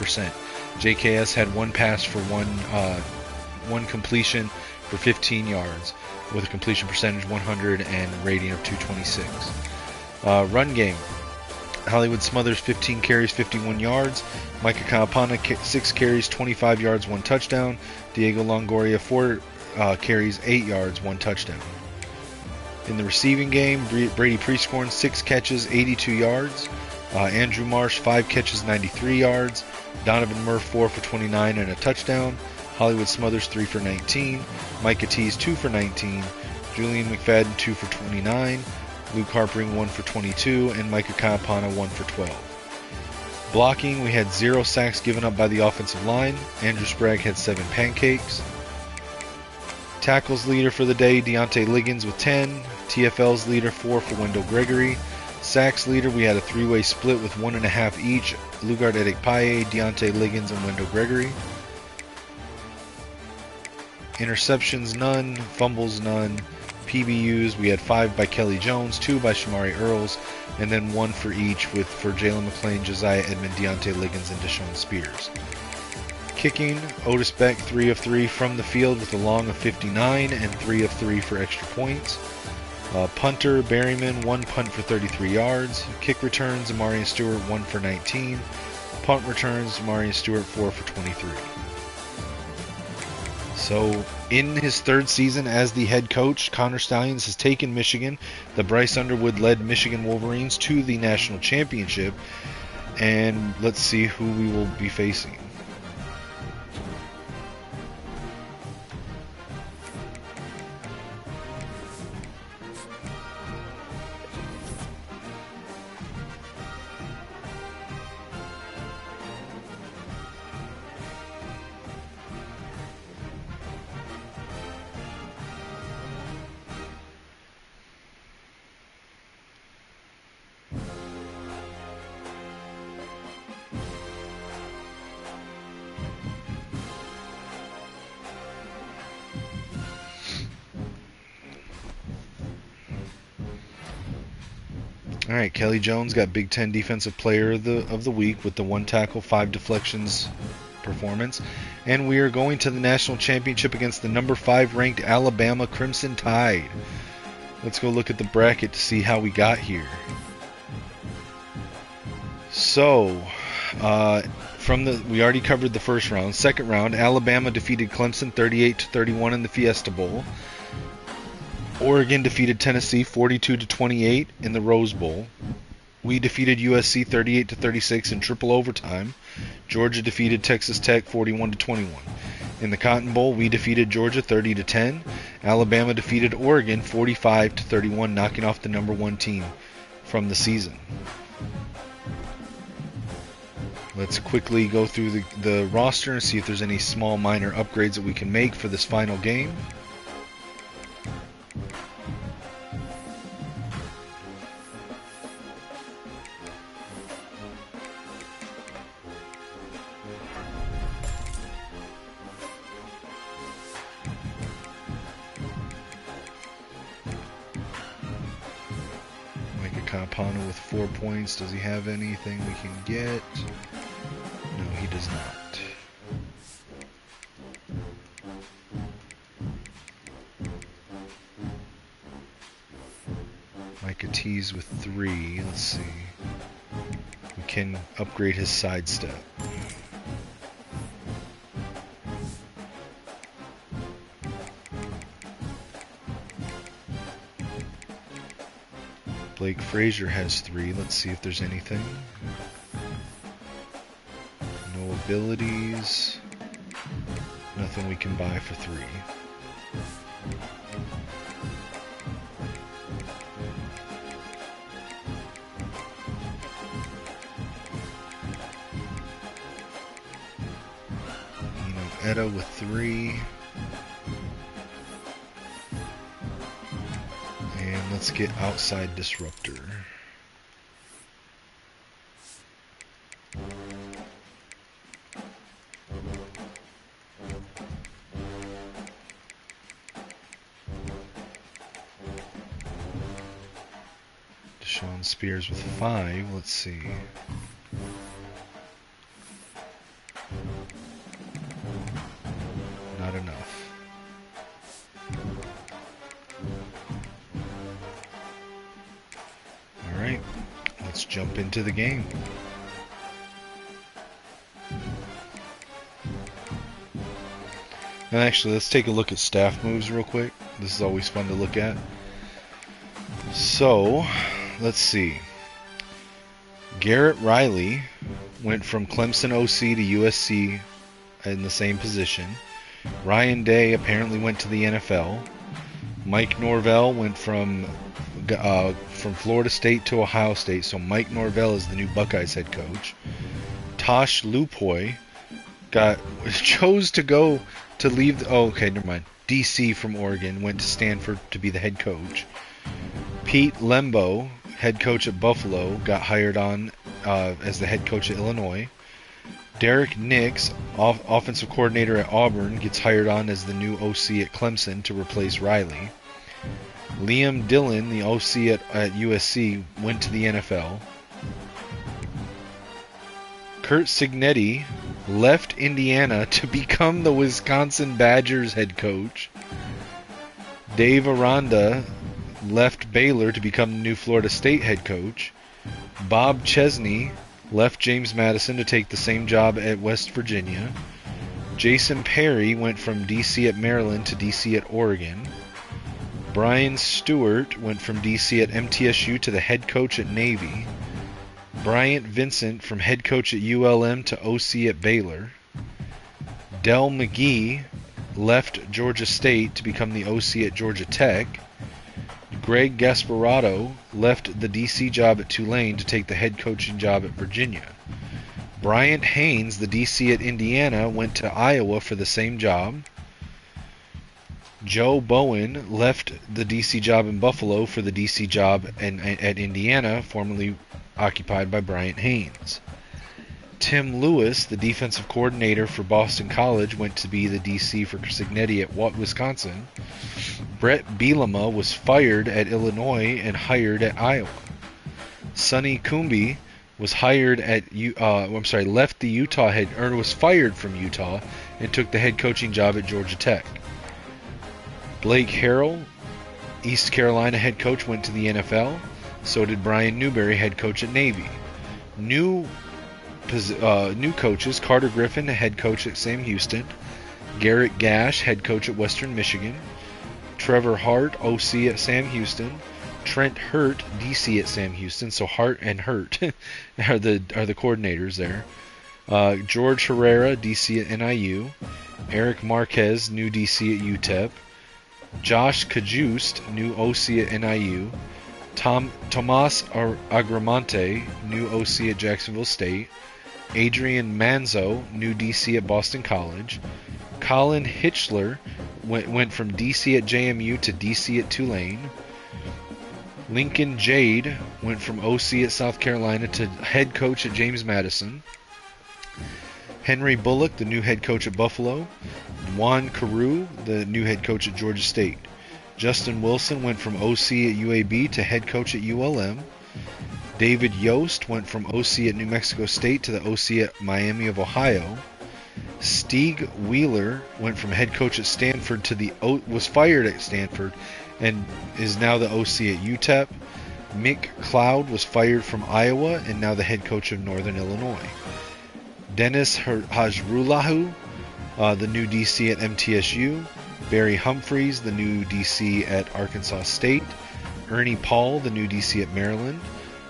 JKS had 1 pass for 1 completion for 15 yards with a completion percentage 100 and rating of 226. Run game, Hollywood Smothers 15 carries, 51 yards. Micah Kapana 6 carries, 25 yards, 1 touchdown. Diego Longoria 4 carries, 8 yards, 1 touchdown. In the receiving game, Brady Prescorn 6 catches, 82 yards. Andrew Marsh 5 catches, 93 yards. Donovan Murph 4 for 29 and a touchdown. Hollywood Smothers 3 for 19. Micah Tees 2 for 19. Julian McFadden 2 for 29. Luke Harpering 1 for 22. And Micah Kapana 1 for 12. Blocking, we had 0 sacks given up by the offensive line. Andrew Sprague had 7 pancakes. Tackles leader for the day, Deontay Liggins with 10. TFL's leader 4 for Wendell Gregory. Sacks leader, we had a 3-way split with 1.5 each. Lugard Edekpaye, Deontay Liggins, and Wendell Gregory. Interceptions, none. Fumbles, none. PBUs, we had 5 by Kelly Jones, 2 by Shamari Earls, and then 1 for each for Jalen McClain, Josiah Edmond, Deontay Liggins, and Deshaun Spears. Kicking, Otis Beck 3 of 3 from the field with a long of 59 and 3 of 3 for extra points. Punter, Berryman, 1 punt for 33 yards. Kick returns, Amarian Stewart, 1 for 19. Punt returns, Amarian Stewart, 4 for 23. So, in his third season as the head coach, Connor Stalions has taken Michigan, the Bryce Underwood-led Michigan Wolverines, to the national championship. And let's see who we will be facing. All right, Kelly Jones got Big Ten Defensive Player of the Week with the 1 tackle, 5 deflections performance. And we are going to the national championship against the number 5 ranked Alabama Crimson Tide. Let's go look at the bracket to see how we got here. So, we already covered the first round. Second round, Alabama defeated Clemson 38-31 in the Fiesta Bowl. Oregon defeated Tennessee 42-28 in the Rose Bowl. We defeated USC 38-36 in triple overtime. Georgia defeated Texas Tech 41-21. In the Cotton Bowl, we defeated Georgia 30-10. Alabama defeated Oregon 45-31, knocking off the number 1 team from the season. Let's quickly go through the roster and see if there's any small minor upgrades that we can make for this final game. Campana with 4 points. Does he have anything we can get? No, he does not. Micah Tees with 3. Let's see. We can upgrade his sidestep. Blake Frazier has 3. Let's see if there's anything. No abilities. Nothing we can buy for 3. Etta with 3. And let's get outside disruptor. Deshaun Spears with 5. Let's see. Not enough. Alright, let's jump into the game. And actually, let's take a look at staff moves real quick. This is always fun to look at. So, let's see. Garrett Riley went from Clemson OC to USC in the same position. Ryan Day apparently went to the NFL. Mike Norvell went from Florida State to Ohio State, so Mike Norvell is the new Buckeyes head coach. Tosh Lupoy chose to leave. Never mind. DC from Oregon went to Stanford to be the head coach. Pete Lembo, head coach at Buffalo, got hired on as the head coach at Illinois. Derek Nix, offensive coordinator at Auburn, gets hired on as the new OC at Clemson to replace Riley. Liam Dillon, the OC at USC, went to the NFL. Kurt Cignetti left Indiana to become the Wisconsin Badgers head coach. Dave Aranda left Baylor to become the new Florida State head coach. Bob Chesney left James Madison to take the same job at West Virginia. Jason Perry went from D.C. at Maryland to D.C. at Oregon. Brian Stewart went from D.C. at MTSU to the head coach at Navy. Bryant Vincent from head coach at ULM to OC at Baylor. Del McGee left Georgia State to become the OC at Georgia Tech. Greg Gasparotto left the D.C. job at Tulane to take the head coaching job at Virginia. Bryant Haynes, the D.C. at Indiana, went to Iowa for the same job. Joe Bowen left the D.C. job in Buffalo for the D.C. job at Indiana, formerly occupied by Bryant Haynes. Tim Lewis, the defensive coordinator for Boston College, went to be the D.C. for Cignetti at Wisconsin. Brett Bielema was fired at Illinois and hired at Iowa. Sonny Kumbie was hired at left the Utah was fired from Utah and took the head coaching job at Georgia Tech. Blake Harrell, East Carolina head coach, went to the NFL. So did Brian Newberry, head coach at Navy. New coaches: Carter Griffin, head coach at Sam Houston. Garrett Gash, head coach at Western Michigan. Trevor Hart, OC at Sam Houston. Trent Hurt, DC at Sam Houston. So Hart and Hurt are the coordinators there. George Herrera, DC at NIU. Eric Marquez, new DC at UTEP. Josh Cajuste, new OC at NIU. Tomas Agramonte, new OC at Jacksonville State. Adrian Manzo, new DC at Boston College. Colin Hitchler went from DC at JMU to DC at Tulane. Lincoln Jade went from OC at South Carolina to head coach at James Madison. Henry Bullock, the new head coach at Buffalo. Juan Carew, the new head coach at Georgia State. Justin Wilson went from OC at UAB to head coach at ULM. David Yost went from OC at New Mexico State to the OC at Miami of Ohio. Stieg Wheeler went from head coach at Stanford was fired at Stanford and is now the OC at UTEP. Mick Cloud was fired from Iowa and now the head coach of Northern Illinois. Dennis Hajrulahu, the new DC at MTSU. Barry Humphreys, the new DC at Arkansas State. Ernie Paul, the new DC at Maryland.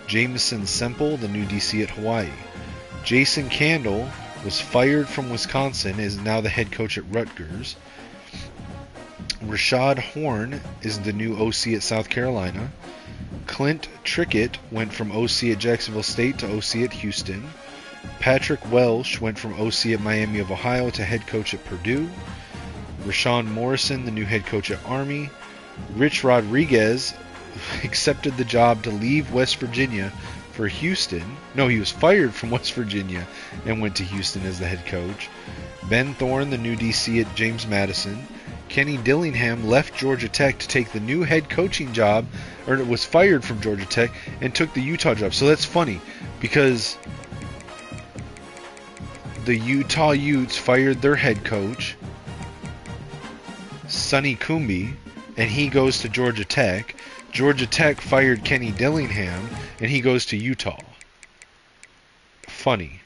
Jameson Semple, the new DC at Hawaii. Jason Candle was fired from Wisconsin and is now the head coach at Rutgers. Rashad Horn is the new OC at South Carolina. Clint Trickett went from OC at Jacksonville State to OC at Houston. Patrick Welsh went from OC at Miami of Ohio to head coach at Purdue. Rashawn Morrison, the new head coach at Army. Rich Rodriguez accepted the job to leave West Virginia for Houston. No, he was fired from West Virginia and went to Houston as the head coach. Ben Thorne, the new DC at James Madison. Kenny Dillingham left Georgia Tech to take the new head coaching job, or was fired from Georgia Tech and took the Utah job. So that's funny because the Utah Utes fired their head coach, Sonny Kumbie, and he goes to Georgia Tech. Georgia Tech fired Kenny Dillingham, and he goes to Utah. Funny.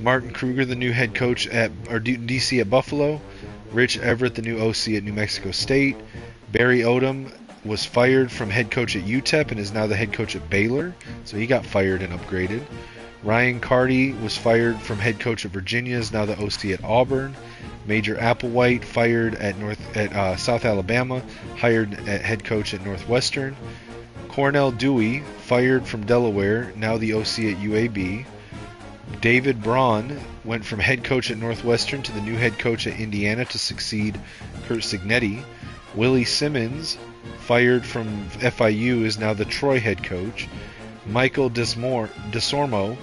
Martin Kruger, the new head coach at DC at Buffalo. Rich Everett, the new OC at New Mexico State. Barry Odom was fired from head coach at UTEP and is now the head coach at Baylor, so he got fired and upgraded. Ryan Carty was fired from head coach at Virginia, is now the OC at Auburn. Major Applewhite fired at South Alabama, hired at head coach at Northwestern. Cornell Dewey fired from Delaware, now the OC at UAB. David Braun went from head coach at Northwestern to the new head coach at Indiana to succeed Curt Cignetti. Willie Simmons, fired from FIU, is now the Troy head coach. Michael Desormeaux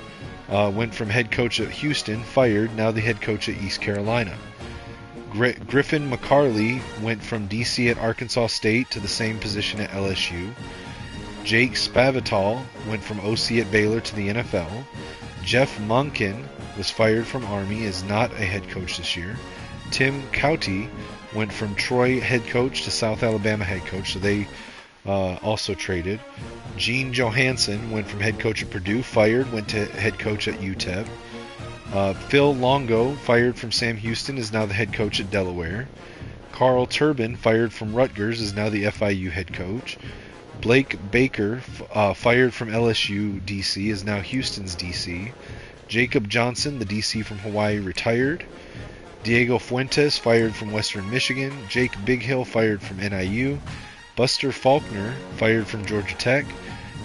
went from head coach at Houston, fired, now the head coach at East Carolina. Griffin McCarley went from DC at Arkansas State to the same position at LSU. Jake Spavital went from OC at Baylor to the NFL. Jeff Monken was fired from Army, is not a head coach this year. Tim Cauty went from Troy head coach to South Alabama head coach, so they also traded. Gene Johansson went from head coach at Purdue, fired, went to head coach at UTEP. Phil Longo, fired from Sam Houston, is now the head coach at Delaware. Carl Turbin, fired from Rutgers, is now the FIU head coach. Blake Baker, fired from LSU DC, is now Houston's DC. Jacob Johnson, the DC from Hawaii, retired. Diego Fuentes, fired from Western Michigan. Jake Bighill, fired from NIU. Buster Faulkner, fired from Georgia Tech.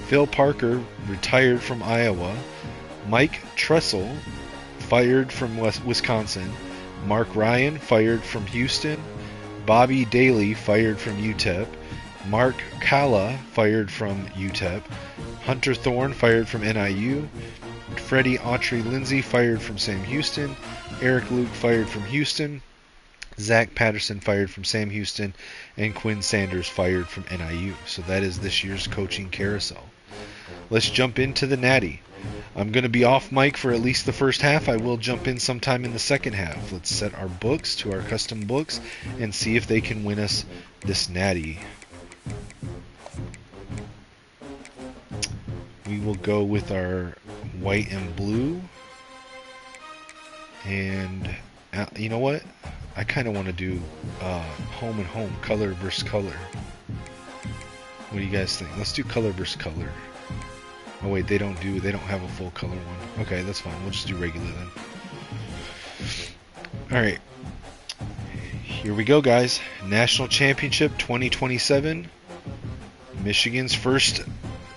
Phil Parker, retired from Iowa. Mike Tressel, fired from Wisconsin. Mark Ryan, fired from Houston. Bobby Daly, fired from UTEP. Mark Kalla, fired from UTEP. Hunter Thorne, fired from NIU. Freddie Autry-Lindsey, fired from Sam Houston. Eric Luke, fired from Houston. Zach Patterson, fired from Sam Houston. And Quinn Sanders, fired from NIU. So that is this year's coaching carousel. Let's jump into the Natty. I'm going to be off mic for at least the first half. I will jump in sometime in the second half. Let's set our books to our custom books and see if they can win us this Natty. We will go with our white and blue. And you know what? I kind of want to do home and home, color versus color. What do you guys think? Let's do color versus color. Oh wait, they don't have a full color one. Okay, that's fine. We'll just do regular then. Alright. Here we go, guys. National Championship 2027. Michigan's first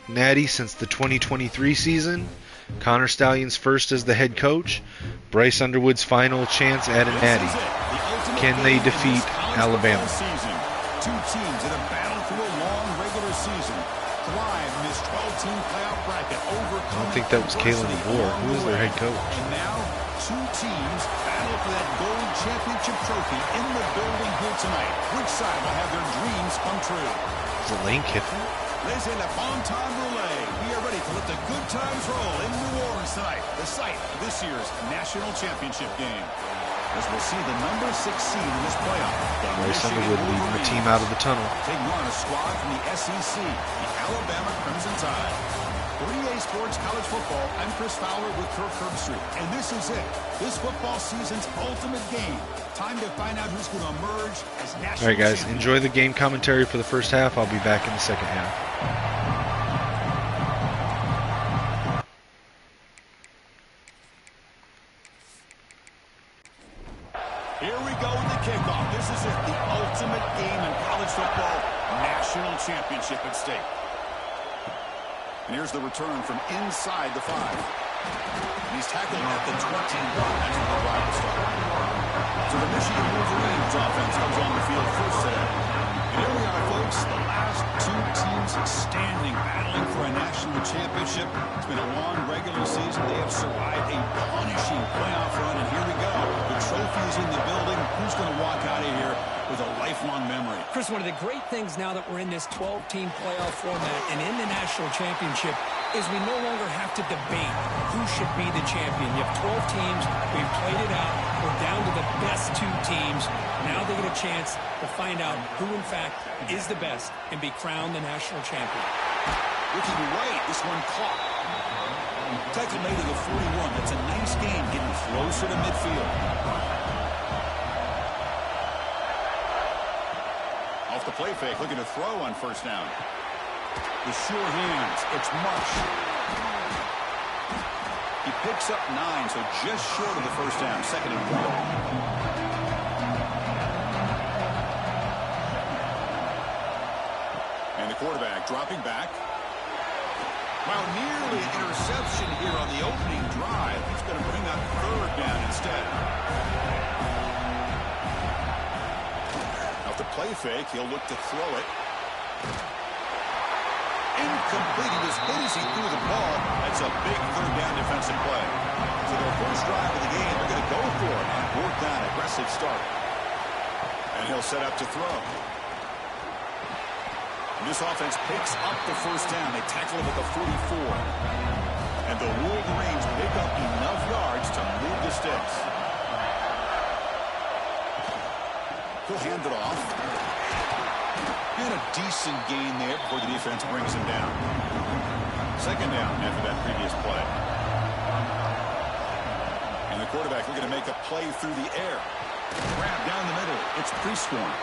Natty since the 2023 season. Connor Stalions first as the head coach. Bryce Underwood's final chance at a Natty. Can they defeat Alabama? Two teams that have battled through a long regular season. Thrive in this 12-team playoff bracket. I don't think that was Kalen DeBoer. Who is their head coach? And now, two teams battle for that gold championship trophy in the building here tonight. Which side will have their dreams come true? Is it Lane Kiffin? Laissez la bon temps roulette. We are ready to let the good times roll in New Orleans tonight, the site of this year's national championship game. As we'll see the number 6 seed in this playoff. Bryce Underwood leading the team out of the tunnel. Taking on a squad from the SEC, the Alabama Crimson Tide. 3A Sports College Football, I'm Chris Fowler with Kirk Herbstreit. And this is it. This football season's ultimate game. Time to find out who's going to emerge as national champions. All right, guys, enjoy the game commentary for the first half. I'll be back in the second half. Here we go with the kickoff. This is it, the ultimate game in college football, national championship at stake. And here's the return from inside the 5. And he's tackled at the 21. That's where the drive will start. So the Michigan Wolverines offense comes on the field first today. And here we are, folks, the last two teams standing, battling for a national championship. It's been a long regular season. They have survived a punishing playoff run, and here we go. The trophy is in the building. Who's going to walk out of here with a lifelong memory? Chris, one of the great things now that we're in this 12-team playoff format and in the national championship is we no longer have to debate who should be the champion. You have 12 teams. We've played it out. We're down to the best 2 teams. Now they get a chance to find out who, in fact, is the best and be crowned the national champion. Looking right, this one caught. Tackle made to the 41. That's a nice game, getting closer to midfield. Off the play fake, looking to throw on first down. The sure hands, it's Marsh. He picks up 9, so just short of the first down, 2nd and 1. And the quarterback dropping back. Well, nearly an interception here on the opening drive. He's going to bring up 3rd down instead. Off the play fake, he'll look to throw it. Incomplete. He was hit as he threw the ball. That's a big 3rd down defensive play. So their first drive of the game, they're going to go for it on 4th down, aggressive start. And he'll set up to throw. And this offense picks up the first down. They tackle him at the 44. And the Wolverines pick up enough yards to move the sticks. He'll hand it off. And a decent gain there before the defense brings him down. Second down after that previous play. And the quarterback looking to make a play through the air. Grab down the middle. It's pre-scoring.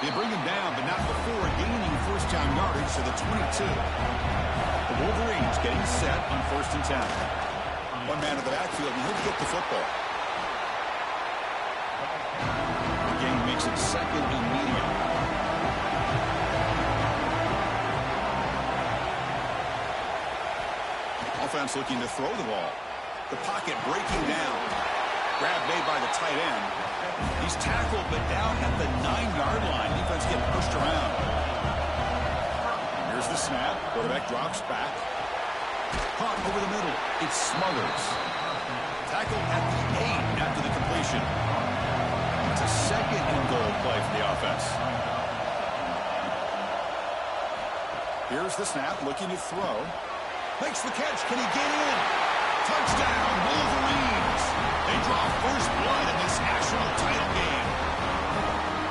They bring him down, but not before gaining first down yardage to the 22. The Wolverines getting set on 1st and 10. One man in the backfield, and he'll get the football. The game makes it 2nd and medium. Offense looking to throw the ball. The pocket breaking down. Grab made by the tight end. He's tackled, but down at the 9-yard line. Defense getting pushed around. Here's the snap. Quarterback drops back. Caught over the middle. It's Smothers. Tackled at the 8 after the completion. It's a 2nd and goal play for the offense. Here's the snap. Looking to throw. Makes the catch. Can he get in? Touchdown, Wolverines. They draw first blood in this national title game.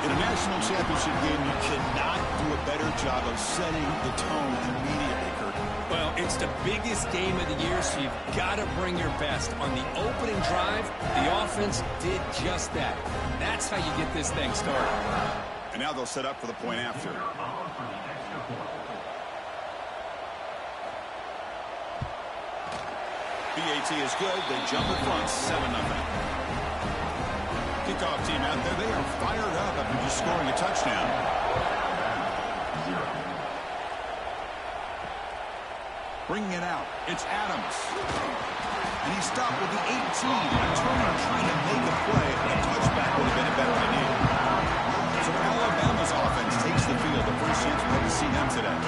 In a national championship game, you cannot do a better job of setting the tone immediately, Kirk. Well, it's the biggest game of the year, so you've got to bring your best. On the opening drive, the offense did just that. That's how you get this thing started. And now they'll set up for the point after. PAT is good. They jump in front, 7-0. Kickoff team out there. They are fired up after just scoring a touchdown. Bringing it out. It's Adams. And he stopped with the 18. A Turner trying to make a play. A touchback would have been a better idea. So Alabama's offense takes the field. The first chance we've ever seen them today.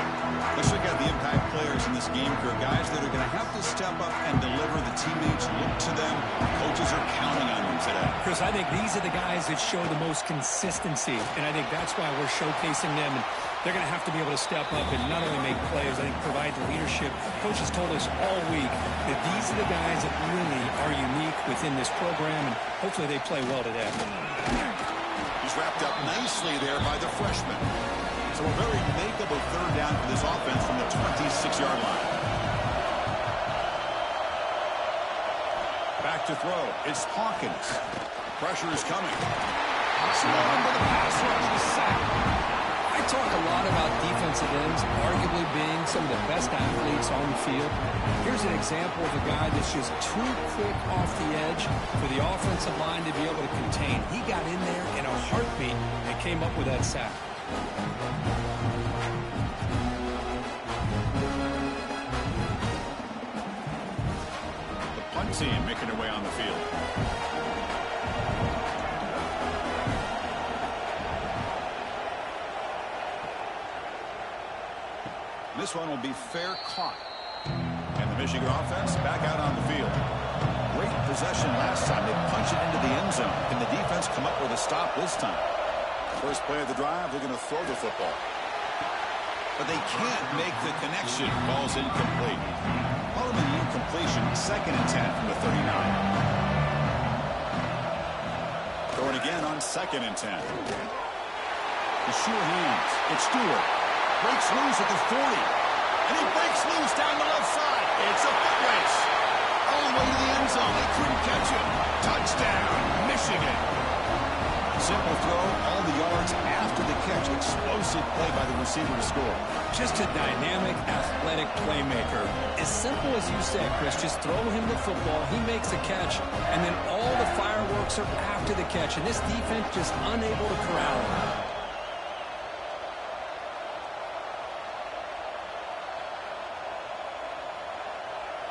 Let's check out the impact players in this game, Kirk. Guys that are going to have to step up and deliver. The teammates look to them. Coaches are counting on them today. Chris, I think these are the guys that show the most consistency, and I think that's why we're showcasing them. And they're going to have to be able to step up and not only make plays, I think provide the leadership. Coaches told us all week that these are the guys that really are unique within this program, and hopefully they play well today. He's wrapped up nicely there by the freshman. So a very makeable third down for this offense from the 26-yard line. Back to throw. It's Hawkins. Pressure is coming. Swung with the pass rush is sacked. I talk a lot about defensive ends arguably being some of the best athletes on the field. Here's an example of a guy that's just too quick off the edge for the offensive line to be able to contain. He got in there in a heartbeat and came up with that sack. The punt team making their way on the field. This one will be fair caught. And the Michigan offense back out on the field. Great possession last time. They punch it into the end zone. Can the defense come up with a stop this time? First play of the drive, they're going to throw the football. But they can't make the connection. Ball's incomplete. Following the incompletion, 2nd and 10 from the 39. Going again on 2nd and 10. The sure hands. It's Stewart. Breaks loose at the 40. And he breaks loose down the left side. It's a foot race. All the way to the end zone. They couldn't catch him. Touchdown, Michigan. Simple throw, all the yards after the catch. Explosive play by the receiver to score. Just a dynamic, athletic playmaker. As simple as you said, Chris, just throw him the football, he makes a catch, and then all the fireworks are after the catch. And this defense just unable to corral him.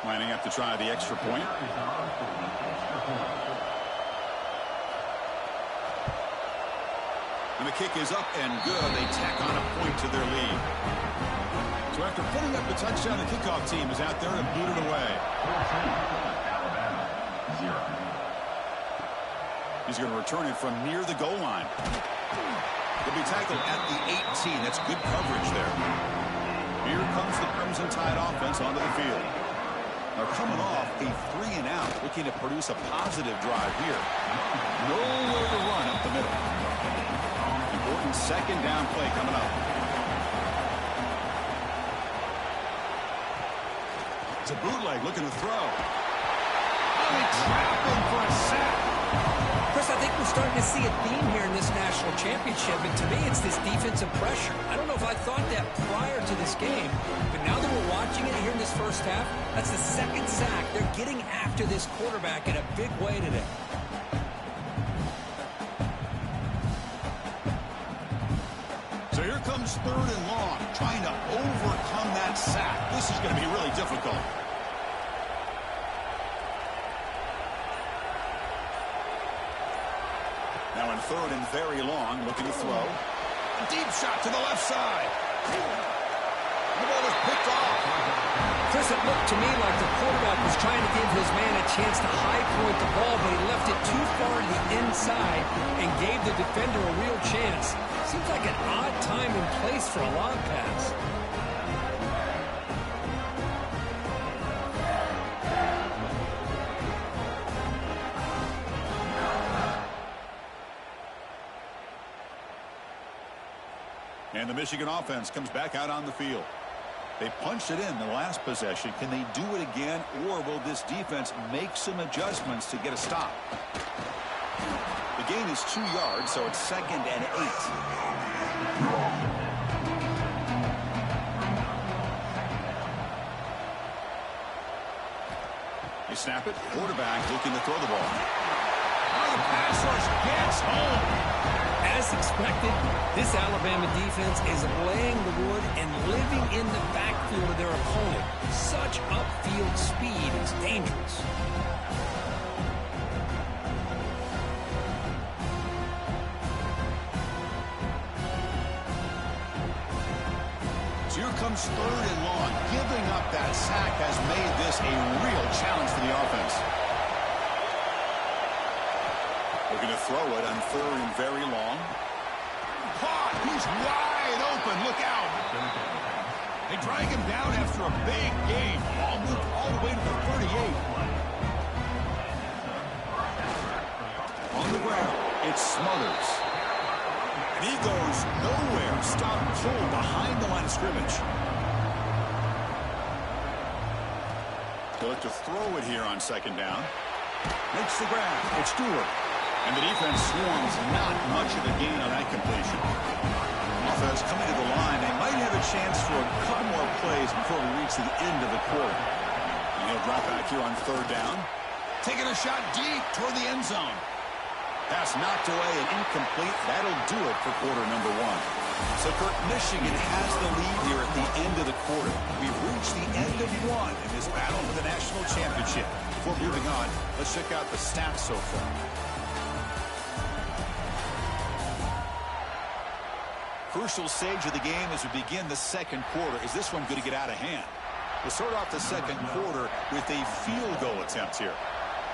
Lining up to try the extra point. And the kick is up and good. They tack on a point to their lead. So after putting up the touchdown, the kickoff team is out there and boot it away. He's going to return it from near the goal line. He'll be tackled at the 18. That's good coverage there. Here comes the Crimson Tide offense onto the field. They're coming off a 3-and-out, looking to produce a positive drive here. Nowhere to run up the middle. Important second down play coming up. It's a bootleg looking to throw. Oh, he trapped him for a sack. Chris, I think we're starting to see a theme here in this national championship, and to me, it's this defensive pressure. I don't know if I thought that prior to this game, but now that we're watching it here in this first half, that's the second sack. They're getting after this quarterback in a big way today. So here comes 3rd and long, trying to overcome that sack. This is going to be really difficult. Now in 3rd and very long, looking to throw. A deep shot to the left side. The ball is picked off. Chris, it looked to me like the quarterback was trying to give his man a chance to high point the ball, but he left it too far to the inside and gave the defender a real chance. Seems like an odd time and place for a long pass. And the Michigan offense comes back out on the field. They punched it in the last possession. Can they do it again, or will this defense make some adjustments to get a stop? The gain is 2 yards, so it's 2nd and 8. They snap it. Quarterback looking to throw the ball. Oh, the pass rush gets home. As expected, this Alabama defense is laying the wood and living in the backfield of their opponent. Such upfield speed is dangerous. So here comes 3rd and long. Giving up that sack has made this a real challenge for the offense. Looking to throw it on 3rd and very long. Caught! He's wide open. Look out! They drag him down after a big game. Ball moved all the way to the 38. On the ground, it's Smothers. And he goes nowhere. Stop pulled behind the line of scrimmage. They look to throw it here on 2nd down. Makes the grab. It's Stewart. And the defense swarms not much of a gain on that completion. Offense coming to the line. They might have a chance for a couple more plays before we reach the end of the quarter. And he'll drop back here on 3rd down. Taking a shot deep toward the end zone. Pass knocked away and incomplete. That'll do it for quarter number 1. So Kurt, Michigan has the lead here at the end of the quarter. We've reached the end of 1 in this battle for the national championship. Before moving on, let's check out the stats so far. Crucial stage of the game as we begin the 2nd quarter. Is this one going to get out of hand? We'll start off the 2nd quarter with a field goal attempt here.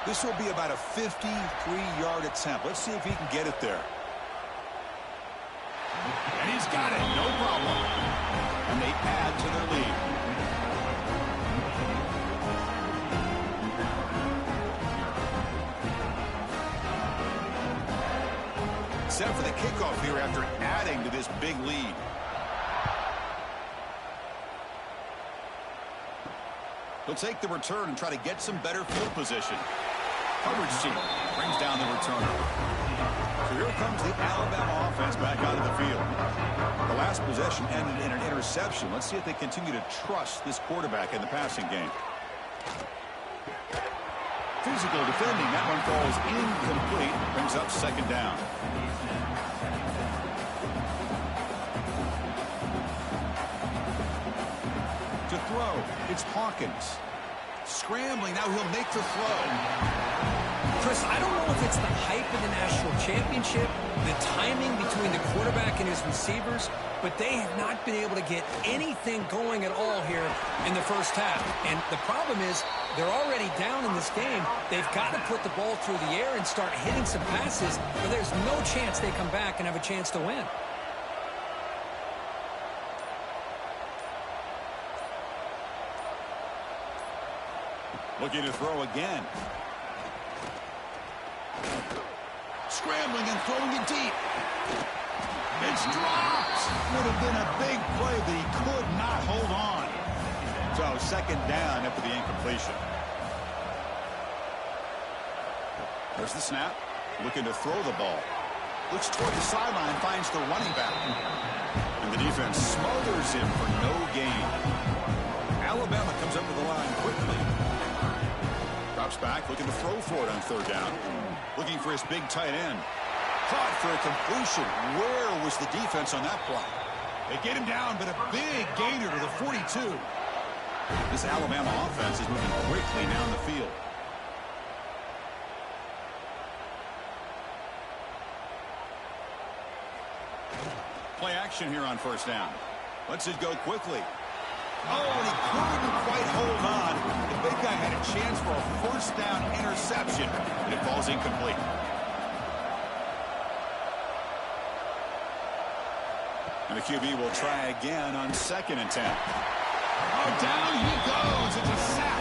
This will be about a 53-yard attempt. Let's see if he can get it there. And he's got it. No problem. And they add to their lead. Set for the kickoff here after adding to this big lead. He'll take the return and try to get some better field position. Coverage team brings down the returner. So here comes the Alabama offense back out of the field. The last possession ended in an interception. Let's see if they continue to trust this quarterback in the passing game. Physical defending. That one falls incomplete. Brings up 2nd down. To throw, it's Hawkins. Scrambling, now he'll make the throw. Chris, I don't know if it's the hype of the national championship, the timing between the quarterback and his receivers, but they have not been able to get anything going at all here in the first half. And the problem is they're already down in this game. They've got to put the ball through the air and start hitting some passes, or there's no chance they come back and have a chance to win. Looking to throw again. Scrambling and throwing it deep. It's dropped. Would have been a big play, but he could not hold on. So second down after the incompletion. There's the snap. Looking to throw the ball. Looks toward the sideline, finds the running back. And the defense smothers him for no gain. Alabama comes up to the line quickly. Drops back, looking to throw for it on third down. Looking for his big tight end. Caught for a completion. Where was the defense on that play? They get him down, but a big gainer to the 42. This Alabama offense is moving quickly down the field. Play action here on first down. Lets it go quickly. Oh, and he couldn't quite hold on. The big guy had a chance for a first down interception, and it falls incomplete. And the QB will try again on second and 10. Oh, down he goes. It's a sack.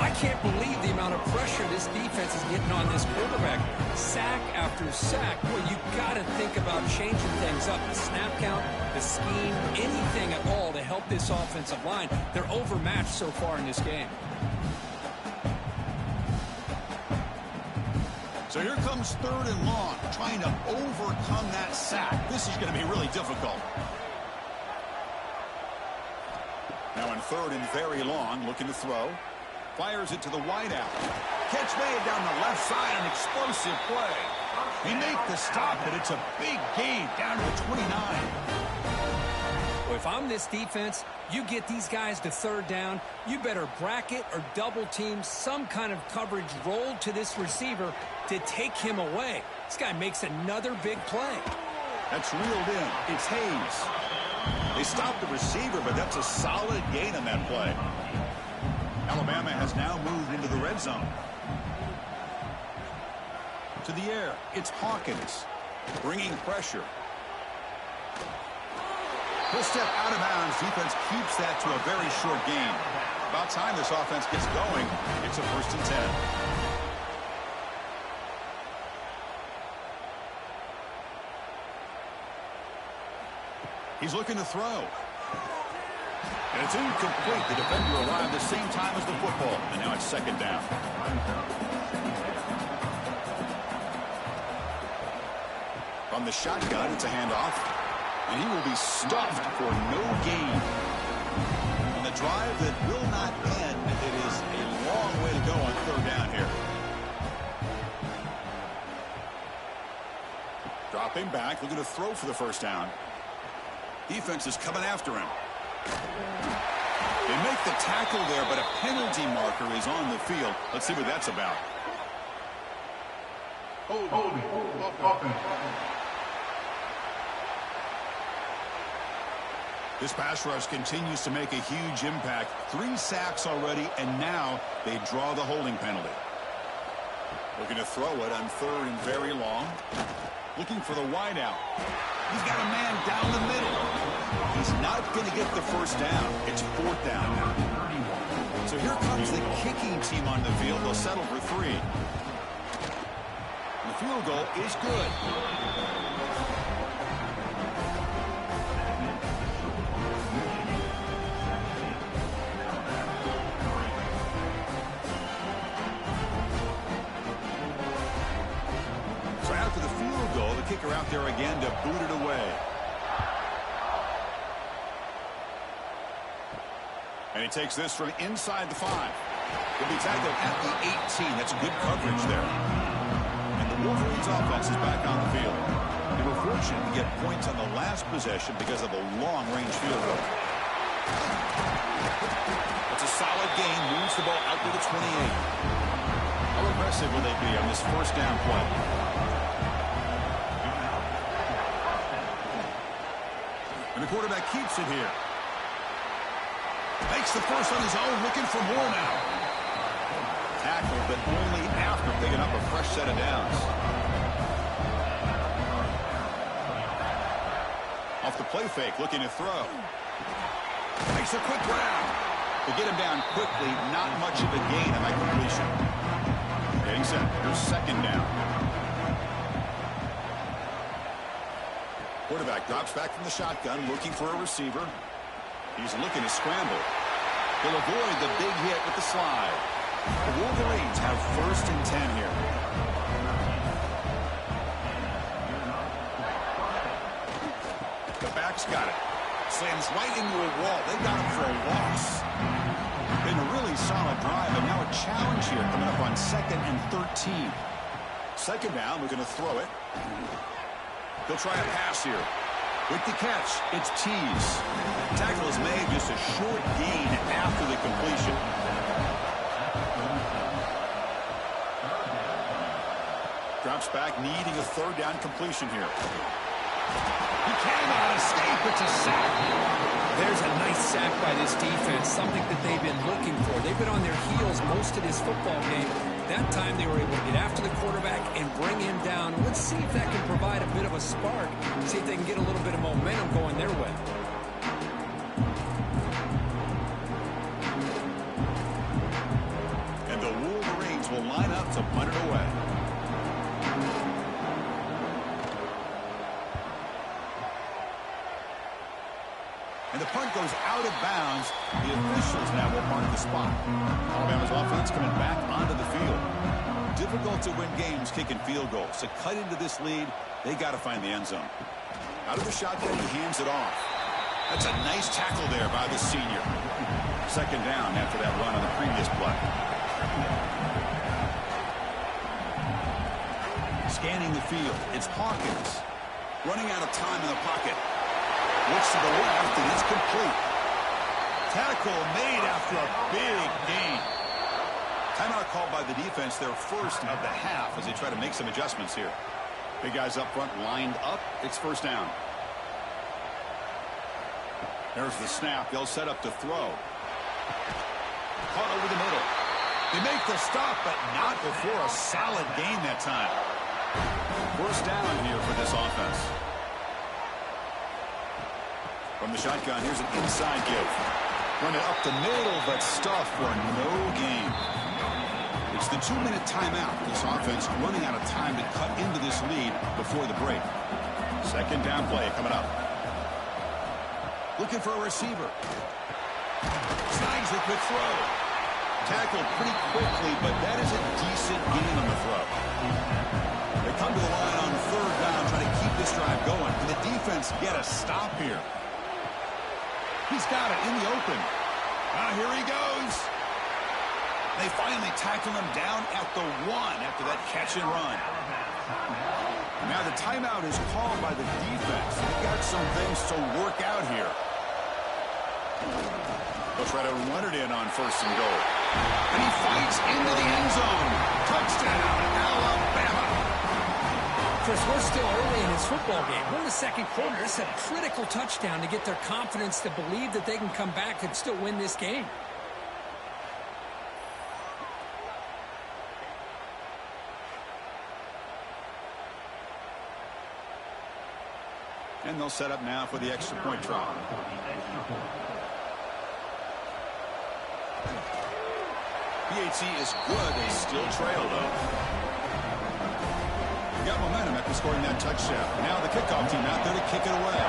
I can't believe the amount of pressure this defense is getting on this quarterback. Sack after sack. Well, you got to think about changing things up. The snap count, the scheme, anything at all to help this offensive line. They're overmatched so far in this game. So here comes third and long, trying to overcome that sack. This is going to be really difficult. Now on third and very long, looking to throw. Fires it to the wideout. Catch made down the left side, an explosive play. He made the stop, but it's a big gain down to the 29. Well, if I'm this defense, you get these guys to third down, you better bracket or double team some kind of coverage roll to this receiver to take him away. This guy makes another big play. That's reeled in. It's Hayes. They stopped the receiver, but that's a solid gain on that play. Alabama has now moved into the red zone. To the air, it's Hawkins, bringing pressure. He'll step out of bounds. Defense keeps that to a very short gain. About time this offense gets going. It's a first and 10. He's looking to throw. And it's incomplete. The defender arrived the same time as the football. And now it's second down. From the shotgun, it's a handoff. And he will be stuffed for no gain. And the drive that will not end. It is a long way to go on third down here. Dropping back, looking to throw for the first down. Defense is coming after him. They make the tackle there, but a penalty marker is on the field. Let's see what that's about. Holding. Offense. This pass rush continues to make a huge impact. 3 sacks already, and now they draw the holding penalty. Looking to throw it on third and very long. Looking for the wideout. He's got a man down the middle. He's not going to get the first down. It's fourth down now. So here comes the kicking team on the field. They'll settle for 3. The field goal is good. So after the field goal, the kicker out there again to boot it away. And he takes this from inside the 5. He'll be tackled at the 18. That's good coverage there. And the Wolverines offense is back on the field. They were fortunate to get points on the last possession because of a long-range field goal. It's a solid gain. Moves the ball out to the 28. How aggressive will they be on this first down play? And the quarterback keeps it here. Makes the first on his own, looking for more now. Tackled, but only after picking up a fresh set of downs. Off the play fake, looking to throw. Makes a quick grab. They get him down quickly, not much of a gain on that completion. Getting set. Here's second down. Quarterback drops back from the shotgun, looking for a receiver. He's looking to scramble. He'll avoid the big hit with the slide. The Wolverines have 1st and 10 here. The back's got it. Slams right into a wall. They got him for a loss. Been a really solid drive, and now a challenge here coming up on 2nd and 13. Second down, we're going to throw it. He'll try a pass here. With the catch, it's Tees. Tackle is made, just a short gain after the completion. Drops back, needing a 3rd down completion here. He cannot escape. It's a sack. There's a nice sack by this defense, something that they've been looking for. They've been on their heels most of this football game. That time they were able to get after the quarterback and bring him down. Let's see if that can provide a bit of a spark. See if they can get a little bit of momentum going their way. And the Wolverines will line up to punt it away. And the punt goes out of bounds. The officials now will mark the spot. Alabama's offense coming back onto the field. Difficult to win games kicking field goals. To cut into this lead, they got to find the end zone. Out of the shotgun, he hands it off. That's a nice tackle there by the senior. Second down after that run on the previous play. Scanning the field, it's Hawkins. Running out of time in the pocket. Looks to the left, and it's complete. Tackle made after a big gain. Timeout called by the defense, their 1st of the half, as they try to make some adjustments here. Big guys up front lined up. It's 1st down. There's the snap. They'll set up to throw. Caught over the middle. They make the stop, but not before a solid gain that time. 1st down here for this offense. From the shotgun, here's an inside give. Run it up the middle, but stuffed for no gain. It's the 2-minute timeout. This offense running out of time to cut into this lead before the break. Second down play coming up. Looking for a receiver. Snags the quick throw. Tackled pretty quickly, but that is a decent gain on the throw. They come to the line on 3rd down, trying to keep this drive going. Can the defense get a stop here? He's got it in the open. Here he goes. They finally tackle him down at the 1 after that catch and run. Now the timeout is called by the defense. They've got some things to work out here. They'll try to run it in on 1st and goal. And he fights into the end zone. Touchdown, Alabama. Chris, we're still early in this football game. We're in the 2nd quarter. It's a critical touchdown to get their confidence to believe that they can come back and still win this game. And they'll set up now for the extra point try. PAT is good. They still trail, though. Got momentum after scoring that touchdown. Now the kickoff team out there to kick it away.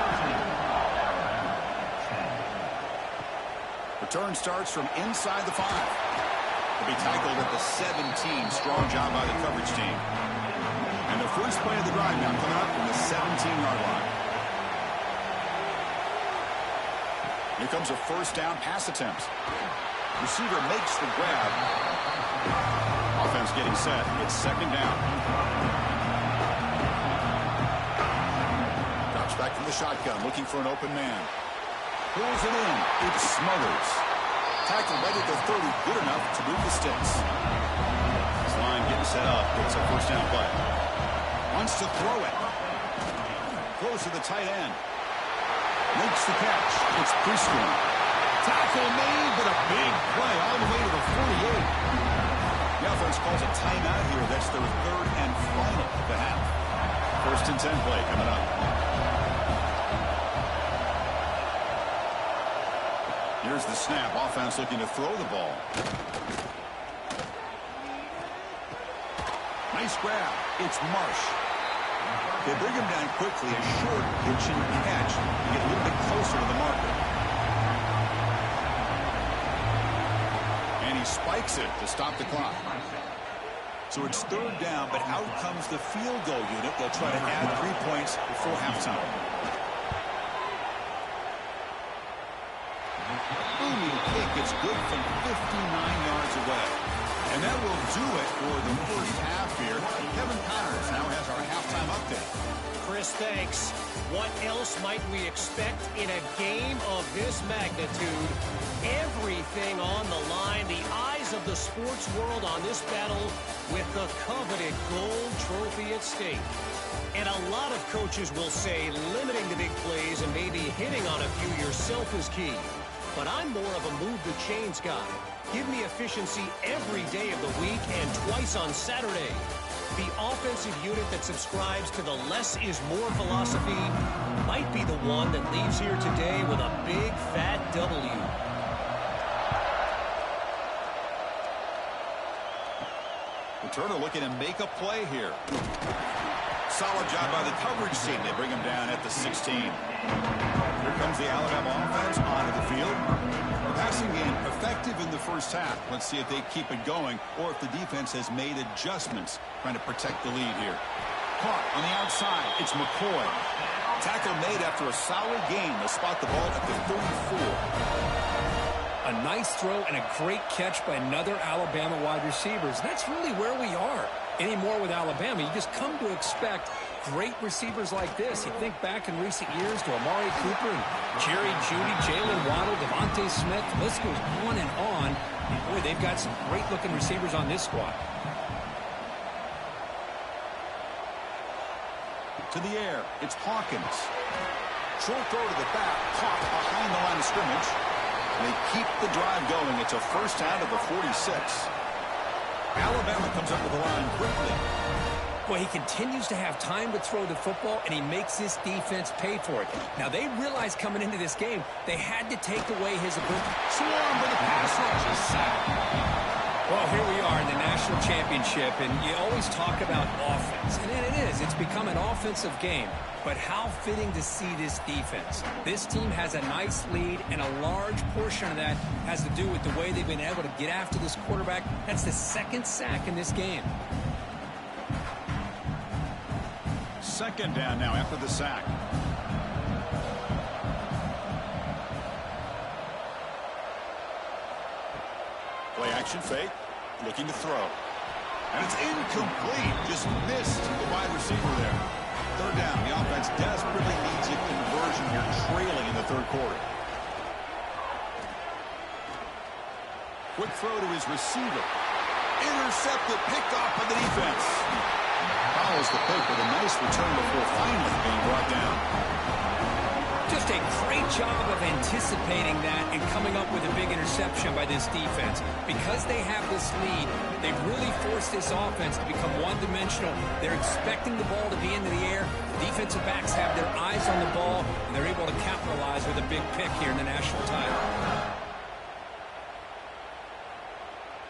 Return starts from inside the 5. They'll be tackled at the 17. Strong job by the coverage team. And the first play of the drive now coming up from the 17-yard line. Here comes a 1st down pass attempt. Receiver makes the grab. Offense getting set. It's 2nd down. Drops back from the shotgun, looking for an open man. Pulls it in. It smothers. Tackle right at the 30. Good enough to move the sticks. This line getting set up. It's a 1st down play. Wants to throw it. Throws to the tight end. Makes the catch. It's Preschool. Tackle made, but a big play all the way to the 48. The offense calls a timeout here. That's their 3rd and final of the half. 1st and 10 play coming up. Here's the snap. Offense looking to throw the ball. Nice grab. It's Marsh. They bring him down quickly. A short pitch and catch to get a little bit closer to the marker. And he spikes it to stop the clock. So it's third down, but out comes the field goal unit. They'll try to add 3 points before halftime. Booming kick. It's good from 59 yards away. And that will do it for the first half here. Kevin Connors now has our halftime update. Chris, thanks. What else might we expect in a game of this magnitude? Everything on the line. The eyes of the sports world on this battle with the coveted gold trophy at stake. And a lot of coaches will say limiting the big plays and maybe hitting on a few yourself is key. But I'm more of a move the chains guy. Give me efficiency every day of the week and twice on Saturday. The offensive unit that subscribes to the less is more philosophy might be the one that leaves here today with a big fat W. Returner looking to make a play here. Solid job by the coverage team. They bring him down at the 16. Here comes the Alabama offense onto the field. The passing game effective in the first half. Let's see if they keep it going or if the defense has made adjustments trying to protect the lead here. Caught on the outside. It's McCoy. Tackle made after a solid gain. They'll spot the ball at the 34. A nice throw and a great catch by another Alabama wide receiver. That's really where we are. Anymore with Alabama, you just come to expect great receivers like this. You think back in recent years to Amari Cooper and Jerry Jeudy, Jalen Waddle, Devontae Smith. The list goes on and on. And boy, they've got some great-looking receivers on this squad. To the air, it's Hawkins. Short throw to the back, caught behind the line of scrimmage. They keep the drive going. It's a first down to the 46. Alabama comes up with the line quickly. Well, he continues to have time to throw the football, and he makes this defense pay for it. Now, they realized coming into this game, they had to take away his ability. Swarm with a pass rush. A sack. Well, here we are in the national championship, and you always talk about offense. And it is. It's become an offensive game. But how fitting to see this defense. This team has a nice lead, and a large portion of that has to do with the way they've been able to get after this quarterback. That's the second sack in this game. Second down now after the sack. Play action fake. Looking to throw. And it's incomplete. Just missed the wide receiver there. Third down. The offense desperately needs a conversion here, trailing in the third quarter. Quick throw to his receiver. Intercepted, picked off by the defense. Follows the pick with a nice return before finally being brought down. Just a great job of anticipating that and coming up with a big interception by this defense. Because they have this lead, they've really forced this offense to become one-dimensional. They're expecting the ball to be into the air. Defensive backs have their eyes on the ball, and they're able to capitalize with a big pick here in the national title.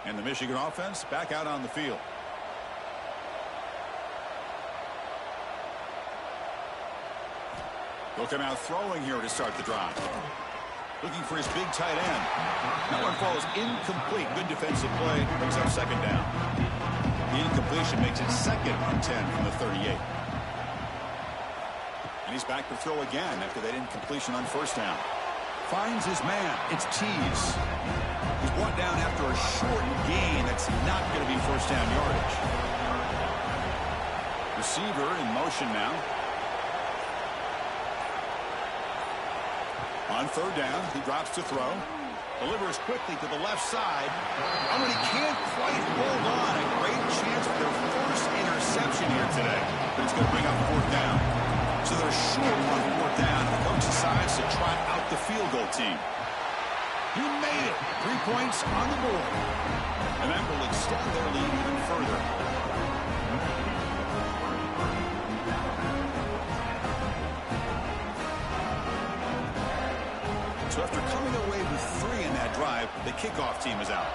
And the Michigan offense back out on the field. He'll come out throwing here to start the drive. Looking for his big tight end. That one falls incomplete. Good defensive play. Brings up second down. The incompletion makes it second and 10 from the 38. And he's back to throw again after that incompletion on first down. Finds his man. It's Tees. He's brought down after a short gain. That's not going to be first down yardage. Receiver in motion now. On third down, he drops to throw. Delivers quickly to the left side. Oh, and he can't quite hold on. A great chance for their first interception here today. But it's going to bring up fourth down. So they're short on fourth down. The coach decides to try out the field goal team. He made it. 3 points on the board. And that will extend their lead even further. So after coming away with 3 drive, the kickoff team is out.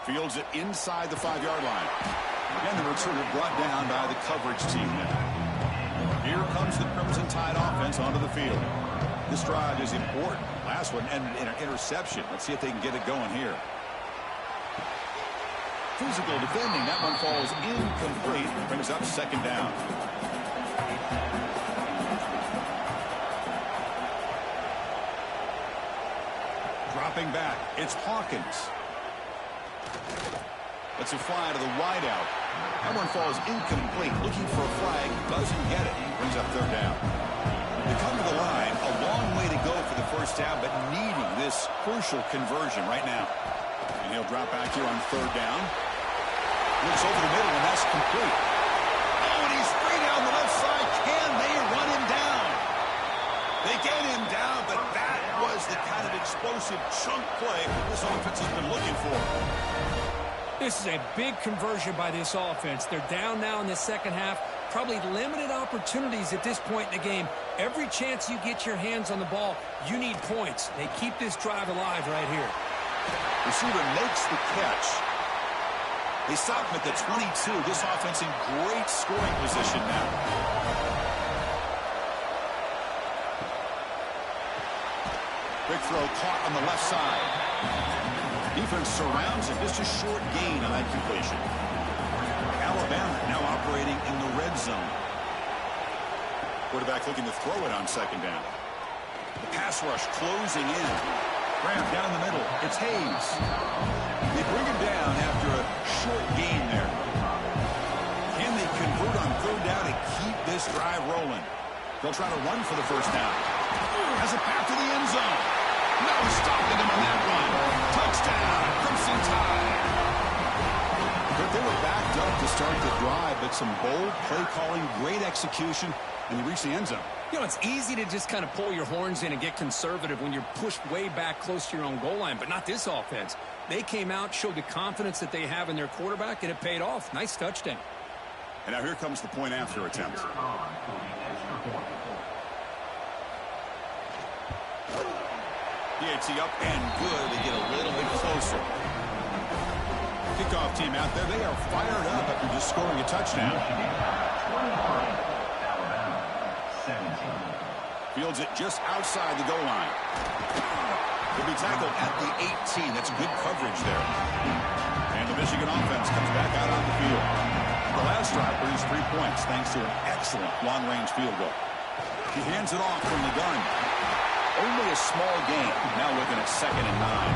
Fields it inside the 5-yard line. Again, the returner brought down by the coverage team there. Here comes the Crimson Tide offense onto the field. This drive is important. Last one and an interception. Let's see if they can get it going here. Physical defending. That one falls incomplete. Brings up second down. Dropping back. It's Hawkins. Lets it fly to the wideout. That one falls incomplete. Looking for a flag. Doesn't get it. Brings up third down. They come to the line. A long way to go for the first down, but needing this crucial conversion right now. And he'll drop back here on third down. Looks over the middle, and that's complete. Oh, and he's free down the left side. Can they run him down? They get him down, but that was the kind of explosive chunk play this offense has been looking for. This is a big conversion by this offense. They're down now in the second half. Probably limited opportunities at this point in the game. Every chance you get your hands on the ball, you need points. They keep this drive alive right here. Receiver makes the catch. They stop him at the 22. This offense in great scoring position now. Quick throw caught on the left side. Defense surrounds him. Just a short gain on that completion. Alabama now operating in the red zone. Quarterback looking to throw it on second down. The pass rush closing in. Graham down the middle. It's Hayes. They bring him down after a short gain there. Can they convert on third down and keep this drive rolling? They'll try to run for the first down. Has a path to the end zone. No stopping him on that run. Touchdown, Crimson Tide. But they were backed up to start the drive, but some bold play calling, great execution, and they reach the end zone. You know, it's easy to just kind of pull your horns in and get conservative when you're pushed way back close to your own goal line, but not this offense. They came out, showed the confidence that they have in their quarterback, and it paid off. Nice touchdown. And now here comes the point after attempt. PAT up and good. They get a little bit closer. Kickoff team out there. They are fired up after just scoring a touchdown. Fields it just outside the goal line. He'll be tackled at the 18. That's good coverage there. And the Michigan offense comes back out on the field. The last drive produced 3 points thanks to an excellent long-range field goal. He hands it off from the gun. Only a small gain. Now looking at 2nd and 9.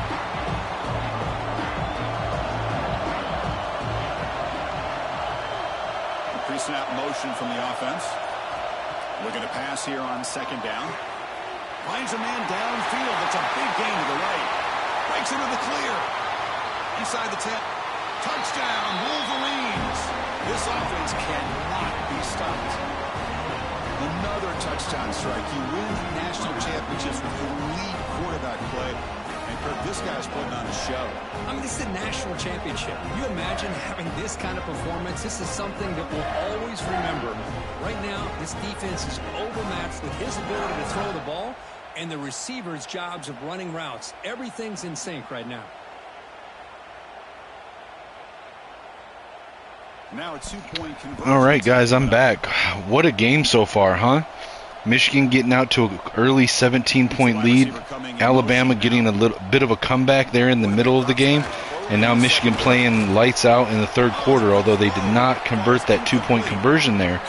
Pre-snap motion from the offense. Looking to pass here on second down. Finds a man downfield. That's a big gain to the right. Breaks into the clear. Inside the 10. Touchdown, Wolverines. This offense cannot be stopped. Another touchdown strike. You win national championships with elite quarterback play. And Kirk, this guy's putting on a show. I mean, this is a national championship. Can you imagine having this kind of performance? This is something that we'll always remember. Right now, this defense is overmatched with his ability to throw the ball and the receivers' jobs of running routes. Everything's in sync right now. Now a 2-point conversion. All right, guys, I'm back. What a game so far, huh? Michigan getting out to an early 17-point lead. Alabama getting a little bit of a comeback there in the middle of the game. And now Michigan playing lights out in the third quarter, although they did not convert that 2-point conversion there.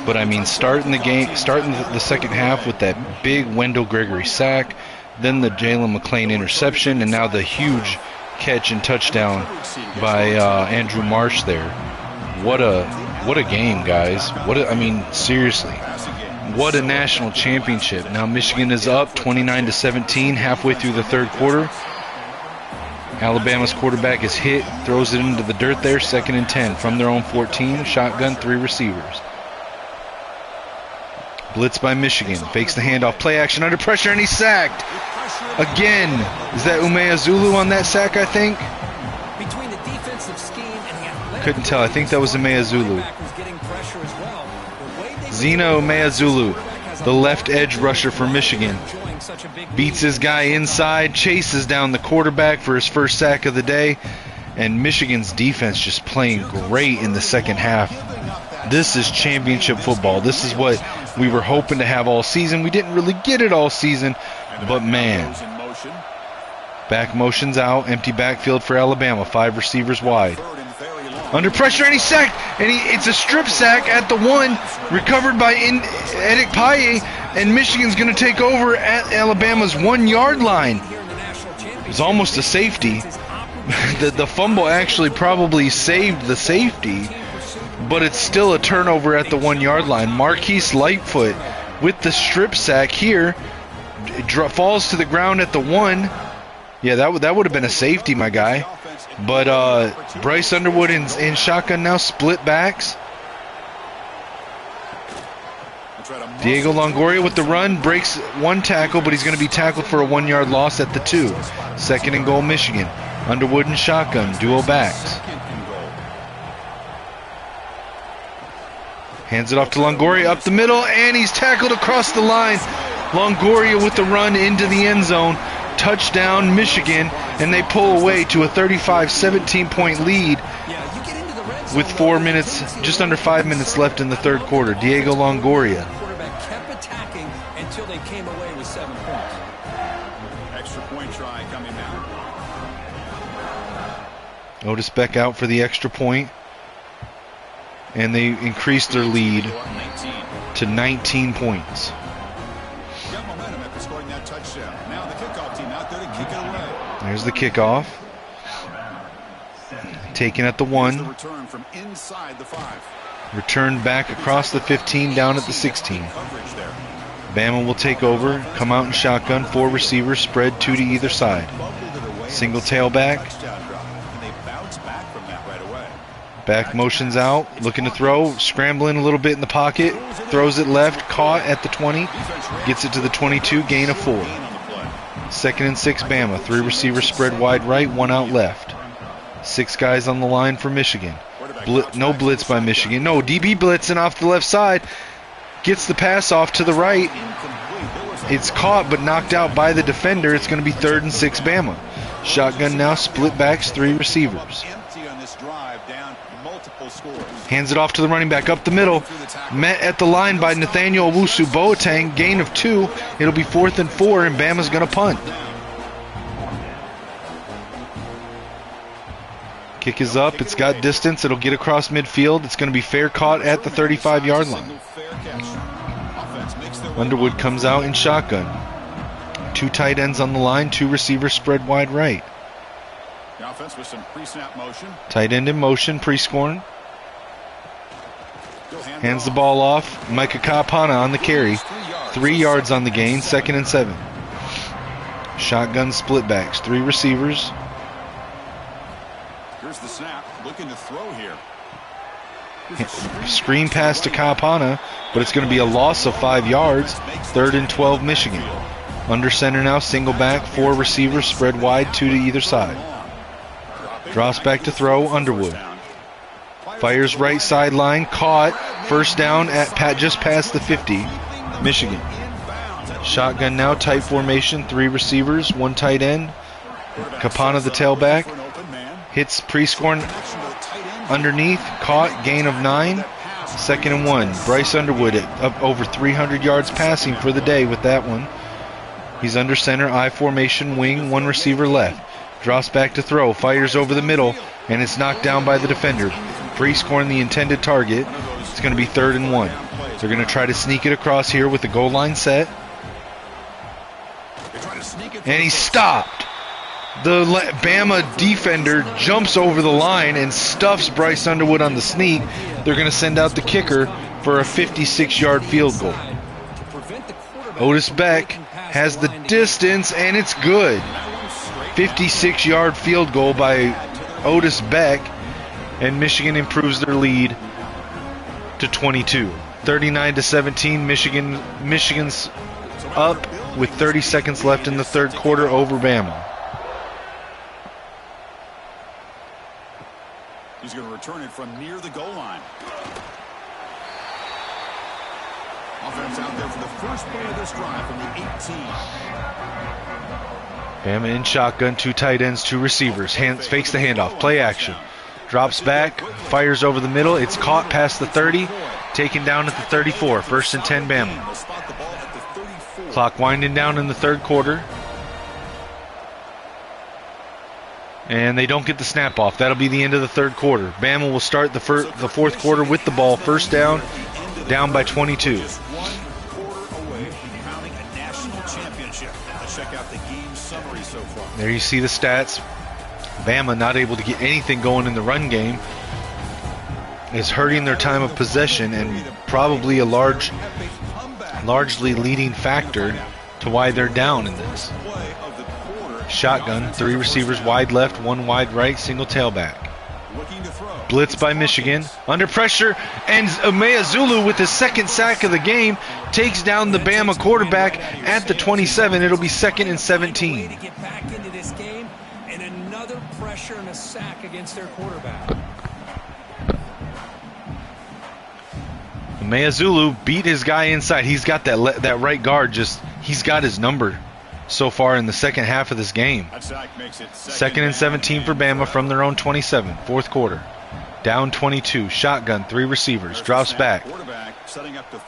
But, I mean, starting the second half with that big Wendell Gregory sack, then the Jalen McClain interception, and now the huge catch and touchdown by Andrew Marsh there. What a game, guys. I mean, seriously. What a national championship. Now Michigan is up 29-17 halfway through the third quarter. Alabama's quarterback is hit, throws it into the dirt there, 2nd and 10 from their own 14, shotgun, 3 receivers. Blitz by Michigan, fakes the handoff, play action under pressure, and he's sacked. Again, is that Umeazulu on that sack, I think? Between the defensive scheme and the athletic, couldn't tell. I think that was Umeazulu. Zeno Umeazulu. the left edge rusher for Michigan. Beats his guy inside, chases down the quarterback for his first sack of the day, and Michigan's defense just playing great in the second half. This is championship football. This is what we were hoping to have all season. We didn't really get it all season, but man. Back motions out, empty backfield for Alabama, 5 receivers wide. Under pressure, and he's sacked, and it's a strip sack at the 1, recovered by Edic Paye, and Michigan's going to take over at Alabama's 1-yard line. It's almost a safety. The fumble actually probably saved the safety, but it's still a turnover at the 1-yard line. Marquise Lightfoot with the strip sack here, falls to the ground at the 1. Yeah, that would have been a safety, my guy. But Bryce Underwood in shotgun now, split backs. Diego Longoria with the run, breaks 1 tackle, but he's going to be tackled for a 1-yard loss at the 2. 2nd and goal, Michigan. Underwood in shotgun, dual backs. Hands it off to Longoria up the middle, and he's tackled across the line. Longoria with the run into the end zone. Touchdown, Michigan, and they pull away to a 35-17 lead with 4 minutes, just under 5 minutes left in the third quarter. Diego Longoria. The quarterback kept attacking until they came away with 7 points. Extra point try coming now. Otis Beck out for the extra point, and they increased their lead to 19 points. There's the kickoff. Taken at the 1. Returned back across the 15 down at the 16. Bama will take over. Come out in shotgun. 4 receivers spread 2 to either side. Single tailback. Back motions out. Looking to throw. Scrambling a little bit in the pocket. Throws it left. Caught at the 20. Gets it to the 22. Gain of 4. 2nd and 6, Bama. 3 receivers spread wide right, 1 out left. 6 guys on the line for Michigan. No blitz by Michigan. No, DB blitzing off the left side. Gets the pass off to the right. It's caught but knocked out by the defender. It's going to be 3rd and 6, Bama. Shotgun now, split backs, 3 receivers. Hands it off to the running back up the middle. Met at the line by Nathaniel Owusu Boateng. Gain of 2. It'll be 4th and 4, and Bama's going to punt. Kick is up. It's got distance. It'll get across midfield. It's going to be fair caught at the 35-yard line. Underwood comes out in shotgun. 2 tight ends on the line. 2 receivers spread wide right. Tight end in motion, pre-scoring. Hands the ball off. Micah Kapana on the carry. 3 yards on the gain, 2nd and 7. Shotgun split backs, 3 receivers. Here's the snap, looking to throw here. Screen pass to Kapana, but it's going to be a loss of 5 yards. 3rd and 12, Michigan. Under center now, single back, 4 receivers spread wide, 2 to either side. Drops back to throw, Underwood. Fires right sideline, caught. 1st down at just past the 50, Michigan. Shotgun now, tight formation, 3 receivers, 1 tight end. Kapana the tailback. Hits pre-scoring underneath, caught, gain of 9. 2nd and 1. Bryce Underwood up over 300 yards passing for the day with that one. He's under center, I formation, wing, 1 receiver left. Drops back to throw, fires over the middle, and it's knocked down by the defender. Pre-scoring the intended target. It's going to be 3rd and 1. They're going to try to sneak it across here with the goal line set. And he's stopped. The Bama defender jumps over the line and stuffs Bryce Underwood on the sneak. They're going to send out the kicker for a 56-yard field goal. Otis Beck has the distance, and it's good. 56-yard field goal by Otis Beck, and Michigan improves their lead to 22. 39-17, Michigan's up with 30 seconds left in the third quarter over Bama. He's going to return it from near the goal line. Offense out there for the first play of this drive from the 18. Bama in shotgun, 2 tight ends, 2 receivers. Fakes the handoff, play action. Drops back, fires over the middle. It's caught past the 30, taken down at the 34. 1st and 10 Bama. Clock winding down in the 3rd quarter. And they don't get the snap off. That'll be the end of the 3rd quarter. Bama will start the 4th quarter with the ball. 1st down by 22. Just 1 quarter away from crowning a national championship. Let's check out the game summary so far. There you see the stats. Bama not able to get anything going in the run game is hurting their time of possession and probably a largely leading factor to why they're down in this. Shotgun, 3 receivers wide left, 1 wide right, single tailback. Blitz by Michigan. Under pressure, and Meazulu with his 2nd sack of the game takes down the Bama quarterback at the 27. It'll be 2nd and 17. To get back into this game, and another pressure and a sack against their quarterback. Meazulu beat his guy inside. He's got that right guard. He's got his number so far in the 2nd half of this game. 2nd and 17 for Bama from their own 27. 4th quarter. Down 22. Shotgun, 3 receivers. Drops back.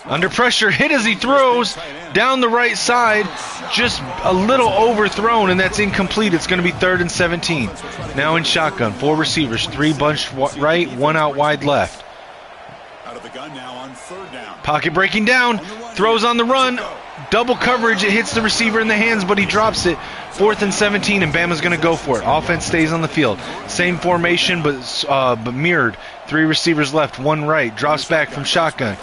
Under pressure, hit as he throws down the right side. Just a little overthrown, and that's incomplete. It's going to be 3rd and 17. Now in shotgun, 4 receivers. 3 bunched right, 1 out wide left. Pocket breaking down. Throws on the run. Double coverage. It hits the receiver in the hands, but he drops it. 4th and 17, and Bama's going to go for it. Offense stays on the field. Same formation, but mirrored. 3 receivers left, 1 right. Drops back from shotgun.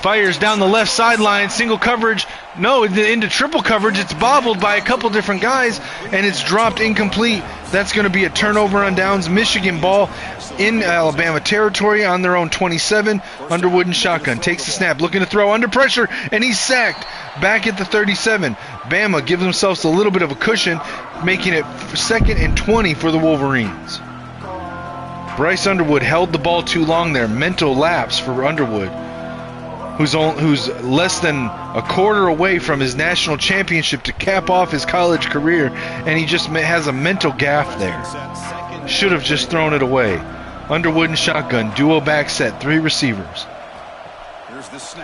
Fires down the left sideline. Single coverage. No, into triple coverage. It's bobbled by a couple different guys, and it's dropped incomplete. That's going to be a turnover on downs. Michigan ball in Alabama territory on their own 27. Underwood and shotgun. Takes the snap. Looking to throw under pressure, and he's sacked. Back at the 37. Bama gives themselves a little bit of a cushion, making it 2nd and 20 for the Wolverines. Bryce Underwood held the ball too long there. Mental lapse for Underwood, who's less than a quarter away from his national championship to cap off his college career, and he just has a mental gaffe there. Should have just thrown it away. Underwood and shotgun, duo back set, 3 receivers.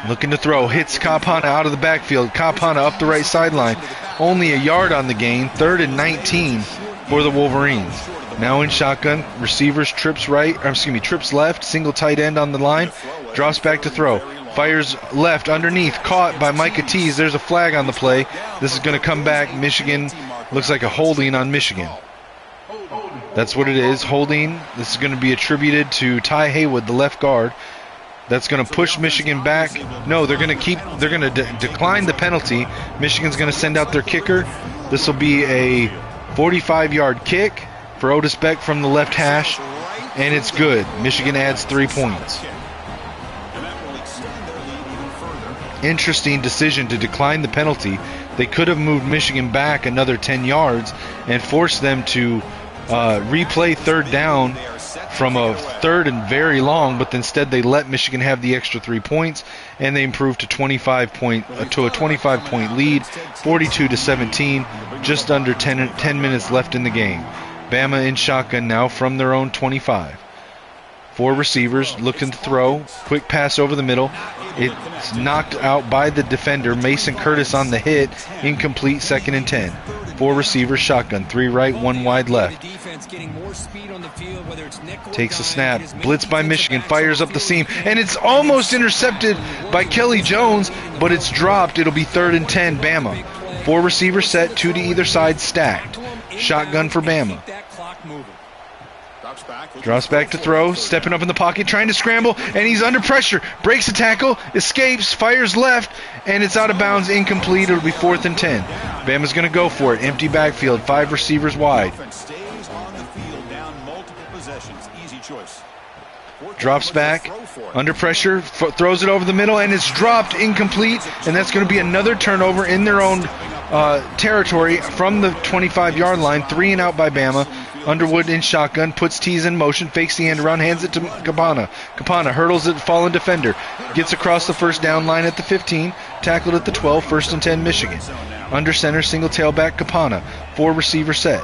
Looking to throw, hits Kapana out of the backfield. Kapana up the right sideline. Only a yard on the gain, 3rd and 19 for the Wolverines. Now in shotgun, receivers trips left, single tight end on the line, drops back to throw. Fires left underneath, caught by Micah Tease. There's a flag on the play. This is going to come back. Michigan, looks like a holding on Michigan. That's what it is, holding. This is going to be attributed to Ty Haywood, the left guard. That's going to push Michigan back. No, they're going to decline the penalty. Michigan's going to send out their kicker. This will be a 45-yard kick for Otis Beck from the left hash, and it's good. Michigan adds 3 points. Interesting decision to decline the penalty. They could have moved Michigan back another 10 yards and forced them to replay 3rd down from a 3rd and very long, but instead they let Michigan have the extra 3 points, and they improved to a 25-point lead, 42-17, just under 10 minutes left in the game. Bama in shotgun now from their own 25. 4 receivers looking to throw. Quick pass over the middle. It's knocked out by the defender. Mason Curtis on the hit. Incomplete, 2nd and 10. 4 receivers, shotgun. 3 right, 1 wide left. Takes a snap. Blitz by Michigan. Fires up the seam. And it's almost intercepted by Kelly Jones, but it's dropped. It'll be 3rd and 10, Bama. 4 receivers set, 2 to either side, stacked. Shotgun for Bama. Drops back to throw, stepping up in the pocket, trying to scramble, and he's under pressure. Breaks a tackle, escapes, fires left, and it's out of bounds, incomplete. It'll be 4th and 10. Bama's going to go for it. Empty backfield, 5 receivers wide. Drops back, under pressure, throws it over the middle, and it's dropped, incomplete, and that's going to be another turnover in their own territory from the 25-yard line. 3 and out by Bama. Underwood in shotgun, puts Tees in motion, fakes the end around, hands it to Capana. Capana hurdles at fallen defender, gets across the first down line at the 15, tackled at the 12, 1st and 10 Michigan. Under center, single tailback Capana, 4 receiver set.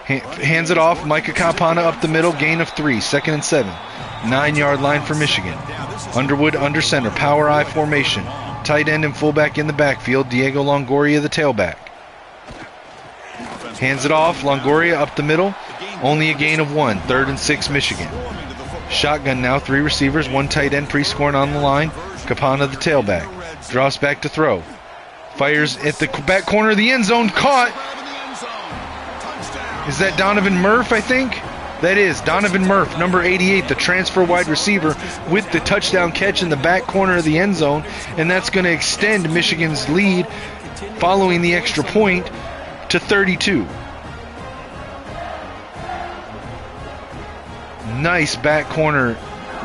Hands it off, Micah Capana up the middle, gain of 3, 2nd and 7. 9-yard line for Michigan. Underwood under center, power I formation. Tight end and fullback in the backfield, Diego Longoria the tailback. Hands it off, Longoria up the middle, only a gain of 1, 3rd and 6 Michigan. Shotgun now, 3 receivers, 1 tight end pre-scoring on the line. Capana the tailback, drops back to throw. Fires at the back corner of the end zone, caught. Is that Donovan Murph, I think? That is Donovan Murph, number 88, the transfer wide receiver, with the touchdown catch in the back corner of the end zone, and that's going to extend Michigan's lead following the extra point to 32. Nice back corner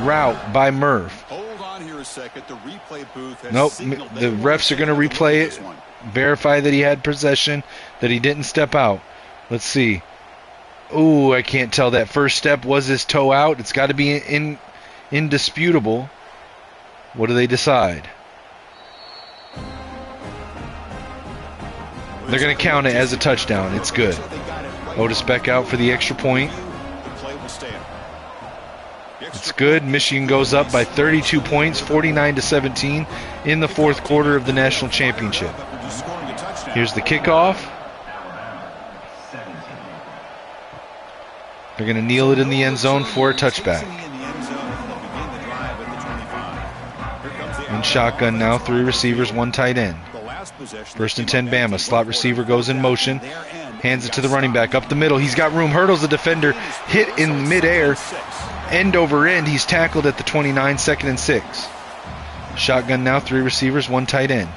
route by Murph. Hold on here a second. The replay booth has Nope, the refs are going to replay it, verify that he had possession, that he didn't step out. Let's see. Ooh, I can't tell. That first step, was his toe out? It's got to be indisputable. What do they decide? They're going to count it as a touchdown. It's good. Otis Beck out for the extra point. It's good. Michigan goes up by 32 points, 49-17 in the 4th quarter of the national championship. Here's the kickoff. They're going to kneel it in the end zone for a touchback. In shotgun now, 3 receivers, 1 tight end. 1st and 10 Bama. Slot receiver goes in motion. Hands it to the running back. Up the middle. He's got room. Hurdles the defender. Hit in midair. End over end. He's tackled at the 29. 2nd and 6. Shotgun now. 3 receivers. 1 tight end.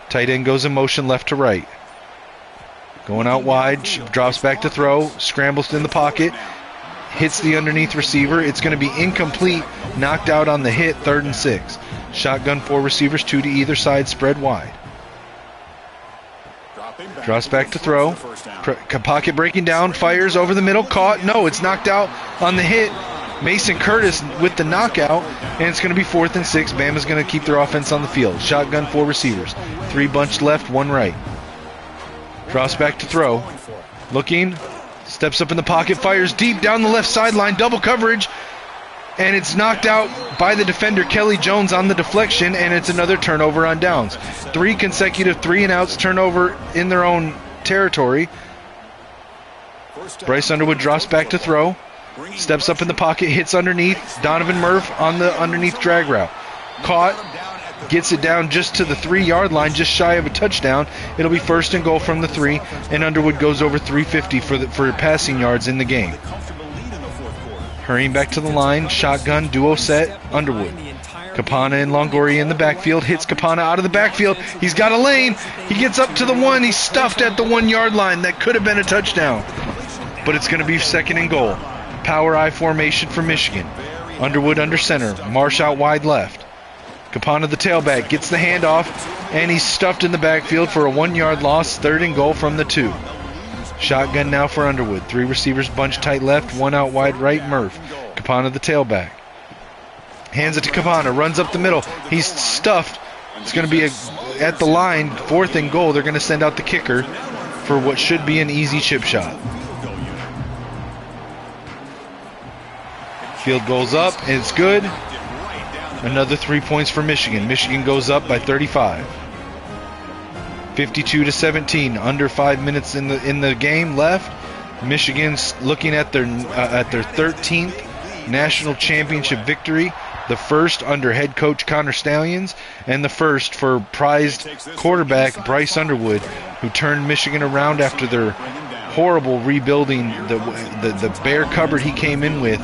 Tight end goes in motion left to right. Going out wide. Drops back to throw. Scrambles in the pocket. Hits the underneath receiver. It's going to be incomplete. Knocked out on the hit. 3rd and 6. Shotgun, 4 receivers. 2 to either side. Spread wide. Drops back to throw. Pocket breaking down. Fires over the middle. Caught. No, it's knocked out on the hit. Mason Curtis with the knockout. And it's going to be 4th and 6. Bama's going to keep their offense on the field. Shotgun, 4 receivers. 3 bunched left, 1 right. Drops back to throw. Looking. Steps up in the pocket. Fires deep down the left sideline. Double coverage. And it's knocked out by the defender, Kelly Jones, on the deflection, and it's another turnover on downs. 3 consecutive 3-and-outs, turnover in their own territory. Bryce Underwood drops back to throw. Steps up in the pocket, hits underneath. Donovan Murph on the underneath drag route. Caught. Gets it down just to the 3-yard line, just shy of a touchdown. It'll be 1st and goal from the 3, and Underwood goes over 350 for passing yards in the game. Hurrying back to the line, shotgun, duo set, Underwood. Capana and Longoria in the backfield, hits Capana out of the backfield. He's got a lane. He gets up to the 1. He's stuffed at the 1-yard line. That could have been a touchdown. But it's going to be 2nd and goal. Power I formation for Michigan. Underwood under center. Marsh out wide left. Capana the tailback gets the handoff, and he's stuffed in the backfield for a 1-yard loss. 3rd and goal from the 2. Shotgun now for Underwood. 3 receivers bunched tight left, 1 out wide right, Murph. Capana the tailback. Hands it to Capana, runs up the middle. He's stuffed. It's going to be at the line, 4th and goal. They're going to send out the kicker for what should be an easy chip shot. Field goes up, and it's good. Another 3 points for Michigan. Michigan goes up by 35. 52-17, under 5 minutes in the game left. Michigan's looking at their 13th national championship victory, the first under head coach Connor Stallions, and the first for prized quarterback Bryce Underwood, who turned Michigan around after their horrible rebuilding, the bare cupboard he came in with,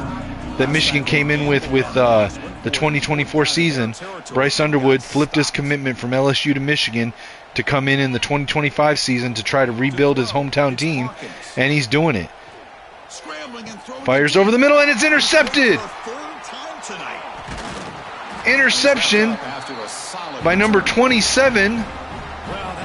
that Michigan came in with the 2024 season. Bryce Underwood flipped his commitment from LSU to Michigan to come in the 2025 season to try to rebuild his hometown team, and he's doing it. Fires over the middle, and it's intercepted. Interception by number 27.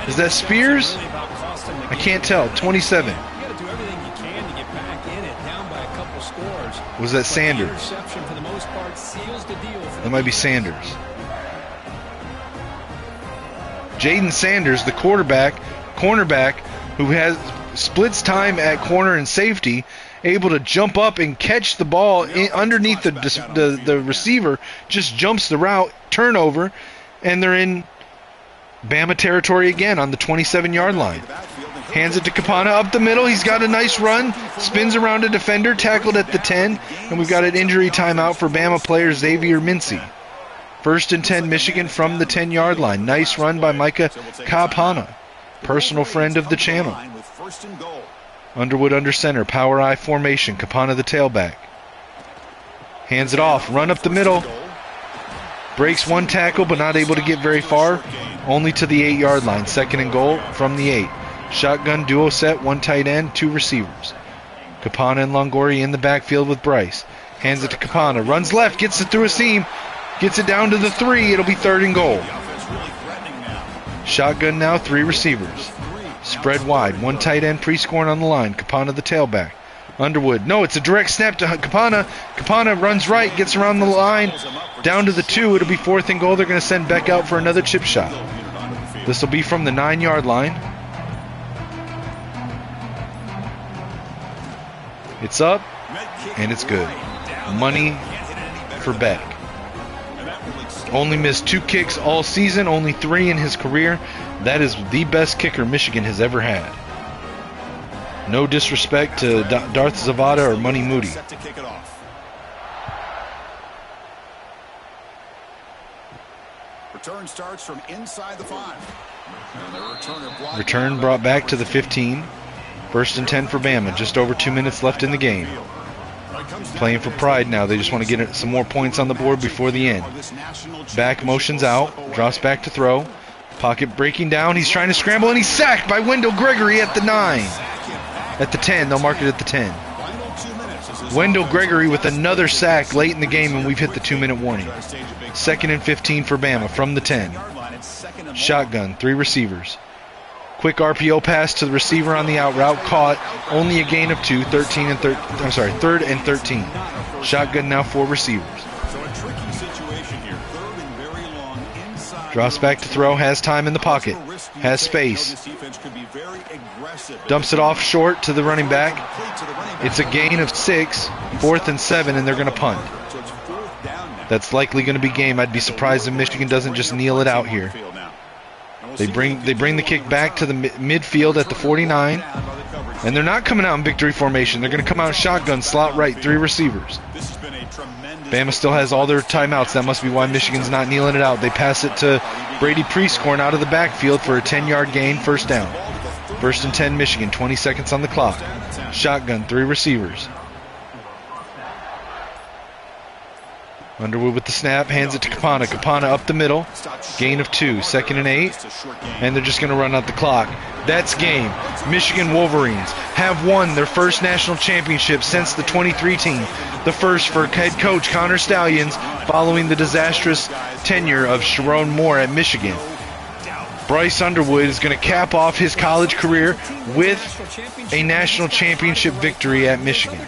Is that Spears? I can't tell. 27. You got to do everything you can to get back in it, down by a couple scores. Was that But the Sanders? interception, for the most part, seals the deal for That the might be Sanders. Jaden Sanders, the cornerback, who has splits time at corner and safety, able to jump up and catch the ball underneath the receiver, just jumps the route, turnover, and they're in Bama territory again on the 27-yard line. Hands it to Capana up the middle. He's got a nice run, spins around a defender, tackled at the 10, and we've got an injury timeout for Bama player Xavier Mincy. 1st and 10, Michigan from the 10-yard line. Nice run by Micah Capana, personal friend of the channel. Underwood under center, power I formation, Capana the tailback. Hands it off, run up the middle. Breaks one tackle, but not able to get very far, only to the 8-yard line. 2nd and goal from the 8. Shotgun duo set, 1 tight end, 2 receivers. Capana and Longoria in the backfield with Bryce. Hands it to Capana, runs left, gets it through a seam, gets it down to the 3. It'll be 3rd and goal. Shotgun now, 3 receivers. Spread wide, 1 tight end pre-scoring on the line. Capana the tailback. Underwood, no, it's a direct snap to Capana. Capana runs right, gets around the line, down to the 2. It'll be 4th and goal. They're going to send Beck out for another chip shot. This will be from the 9-yard line. It's up, and it's good. Money for Beck. Only missed 2 kicks all season, only 3 in his career. That is the best kicker Michigan has ever had. No disrespect to Darth Zavada or Money Moody. Return starts from inside the 5. Return brought back to the 15. 1st and 10 for Bama. Just over 2 minutes left in the game. Playing for pride now. They just want to get some more points on the board before the end. Back motions out. Drops back to throw. Pocket breaking down. He's trying to scramble, and he's sacked by Wendell Gregory at the 9. At the 10. They'll mark it at the 10. Wendell Gregory with another sack late in the game, and we've hit the 2-minute warning. 2nd and 15 for Bama from the 10. Shotgun. 3 receivers. Quick RPO pass to the receiver on the out route. Caught. Only a gain of 2. 3rd and 13. Shotgun now, 4 receivers. Drops back to throw. Has time in the pocket. Has space. Dumps it off short to the running back. It's a gain of 6. 4th and 7, and they're going to punt. That's likely going to be game. I'd be surprised if Michigan doesn't just kneel it out here. They bring the kick back to the midfield at the 49, and they're not coming out in victory formation. They're going to come out shotgun, slot right, 3 receivers. Bama still has all their timeouts. That must be why Michigan's not kneeling it out. They pass it to Brady Prieskorn out of the backfield for a 10-yard gain, 1st down. 1st and 10 Michigan, 20 seconds on the clock. Shotgun, 3 receivers. Underwood with the snap, hands it to Capana. Capana up the middle, gain of 2, 2nd and 8, and they're just going to run out the clock. That's game. Michigan Wolverines have won their first national championship since the 23 team, the first for head coach Connor Stallions following the disastrous tenure of Sharon Moore at Michigan. Bryce Underwood is going to cap off his college career with a national championship victory at Michigan.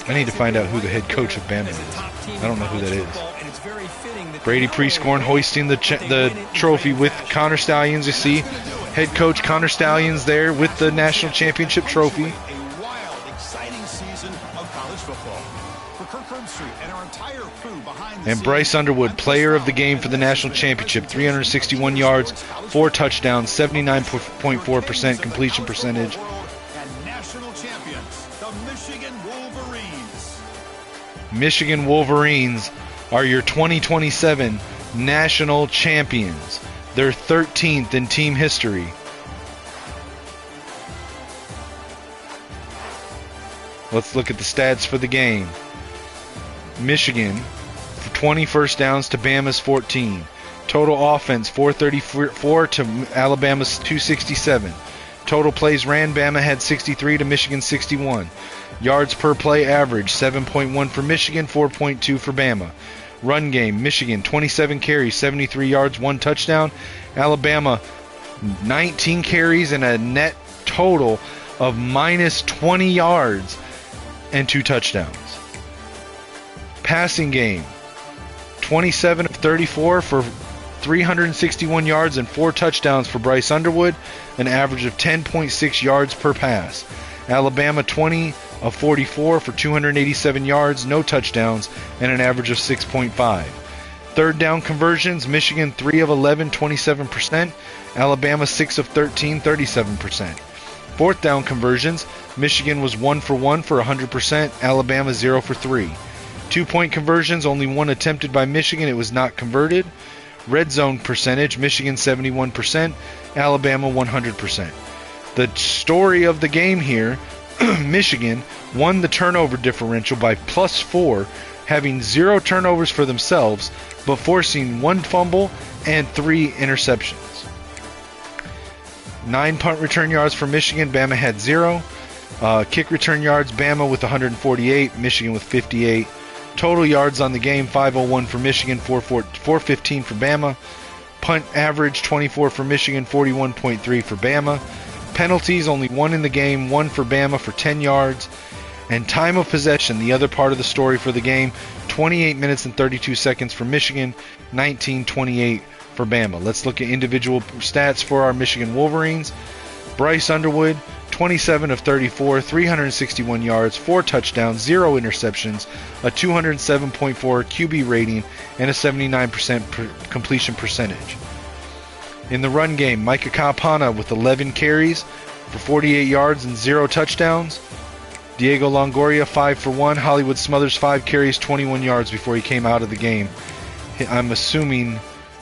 I need to find out who the head coach of Bama is. I don't know who that is. Brady Prieskorn hoisting the trophy with Connor Stallions. You see head coach Connor Stallions there with the national championship trophy. And Bryce Underwood, player of the game for the national championship. 361 yards, 4 touchdowns, 79.4% completion percentage. Michigan Wolverines are your 2027 national champions. They're 13th in team history. Let's look at the stats for the game. Michigan, 20 first downs to Bama's 14. Total offense, 434 to Alabama's 267. Total plays ran, Bama had 63 to Michigan 61. Yards per play average, 7.1 for Michigan, 4.2 for Bama. Run game, Michigan 27 carries, 73 yards, 1 touchdown. Alabama 19 carries and a net total of minus 20 yards and 2 touchdowns. Passing game, 27 of 34 for 361 yards and 4 touchdowns for Bryce Underwood, an average of 10.6 yards per pass. Alabama 20 of 44 for 287 yards, no touchdowns, and an average of 6.5. Third down conversions, Michigan 3 of 11, 27%. Alabama 6 of 13, 37%. Fourth down conversions, Michigan was 1 for 1 for 100%. Alabama 0 for 3. 2-point conversions, only 1 attempted by Michigan. It was not converted. Red zone percentage, Michigan 71%. Alabama 100%. The story of the game here, Michigan won the turnover differential by +4, having 0 turnovers for themselves, but forcing 1 fumble and 3 interceptions. 9 punt return yards for Michigan. Bama had 0. Kick return yards, Bama with 148, Michigan with 58. Total yards on the game, 501 for Michigan, 415 for Bama. Punt average, 24 for Michigan, 41.3 for Bama. Penalties, only 1 in the game, 1 for Bama for 10 yards. And time of possession, the other part of the story for the game, 28 minutes and 32 seconds for Michigan, 19:28 for Bama. Let's look at individual stats for our Michigan Wolverines. Bryce Underwood, 27 of 34, 361 yards, 4 touchdowns, 0 interceptions, a 207.4 QB rating, and a 79% completion percentage. In the run game, Micah Kapana with 11 carries for 48 yards and 0 touchdowns. Diego Longoria 5 for 1. Hollywood Smothers 5 carries, 21 yards before he came out of the game. I'm assuming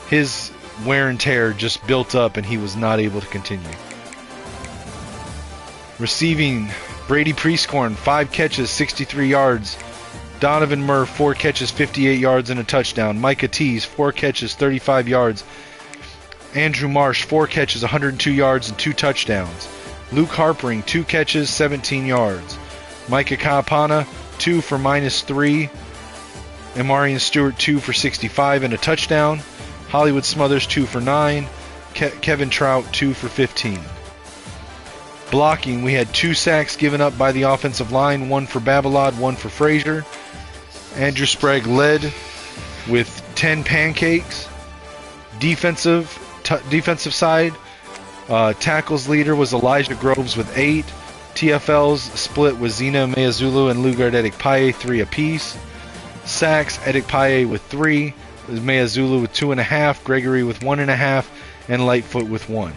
his wear and tear just built up and he was not able to continue. Receiving, Brady Prescorn 5 catches, 63 yards. Donovan Murph 4 catches, 58 yards and a touchdown. Micah Tees 4 catches, 35 yards. Andrew Marsh 4 catches, 102 yards and 2 touchdowns. Luke Harpering 2 catches, 17 yards. Micah Kapana 2 for -3. Amarian Stewart 2 for 65 and a touchdown. Hollywood Smothers 2 for 9. Kevin Trout 2 for 15. Blocking, we had 2 sacks given up by the offensive line, 1 for Babalod, 1 for Frazier. Andrew Sprague led with 10 pancakes. Defensive side, tackles leader was Elijah Groves with 8. TFLs split with Zena Meazulu and Lugard Edikpaye 3 apiece. Sacks, Edikpaye with 3. Meazulu with 2.5. Gregory with 1.5. And Lightfoot with 1.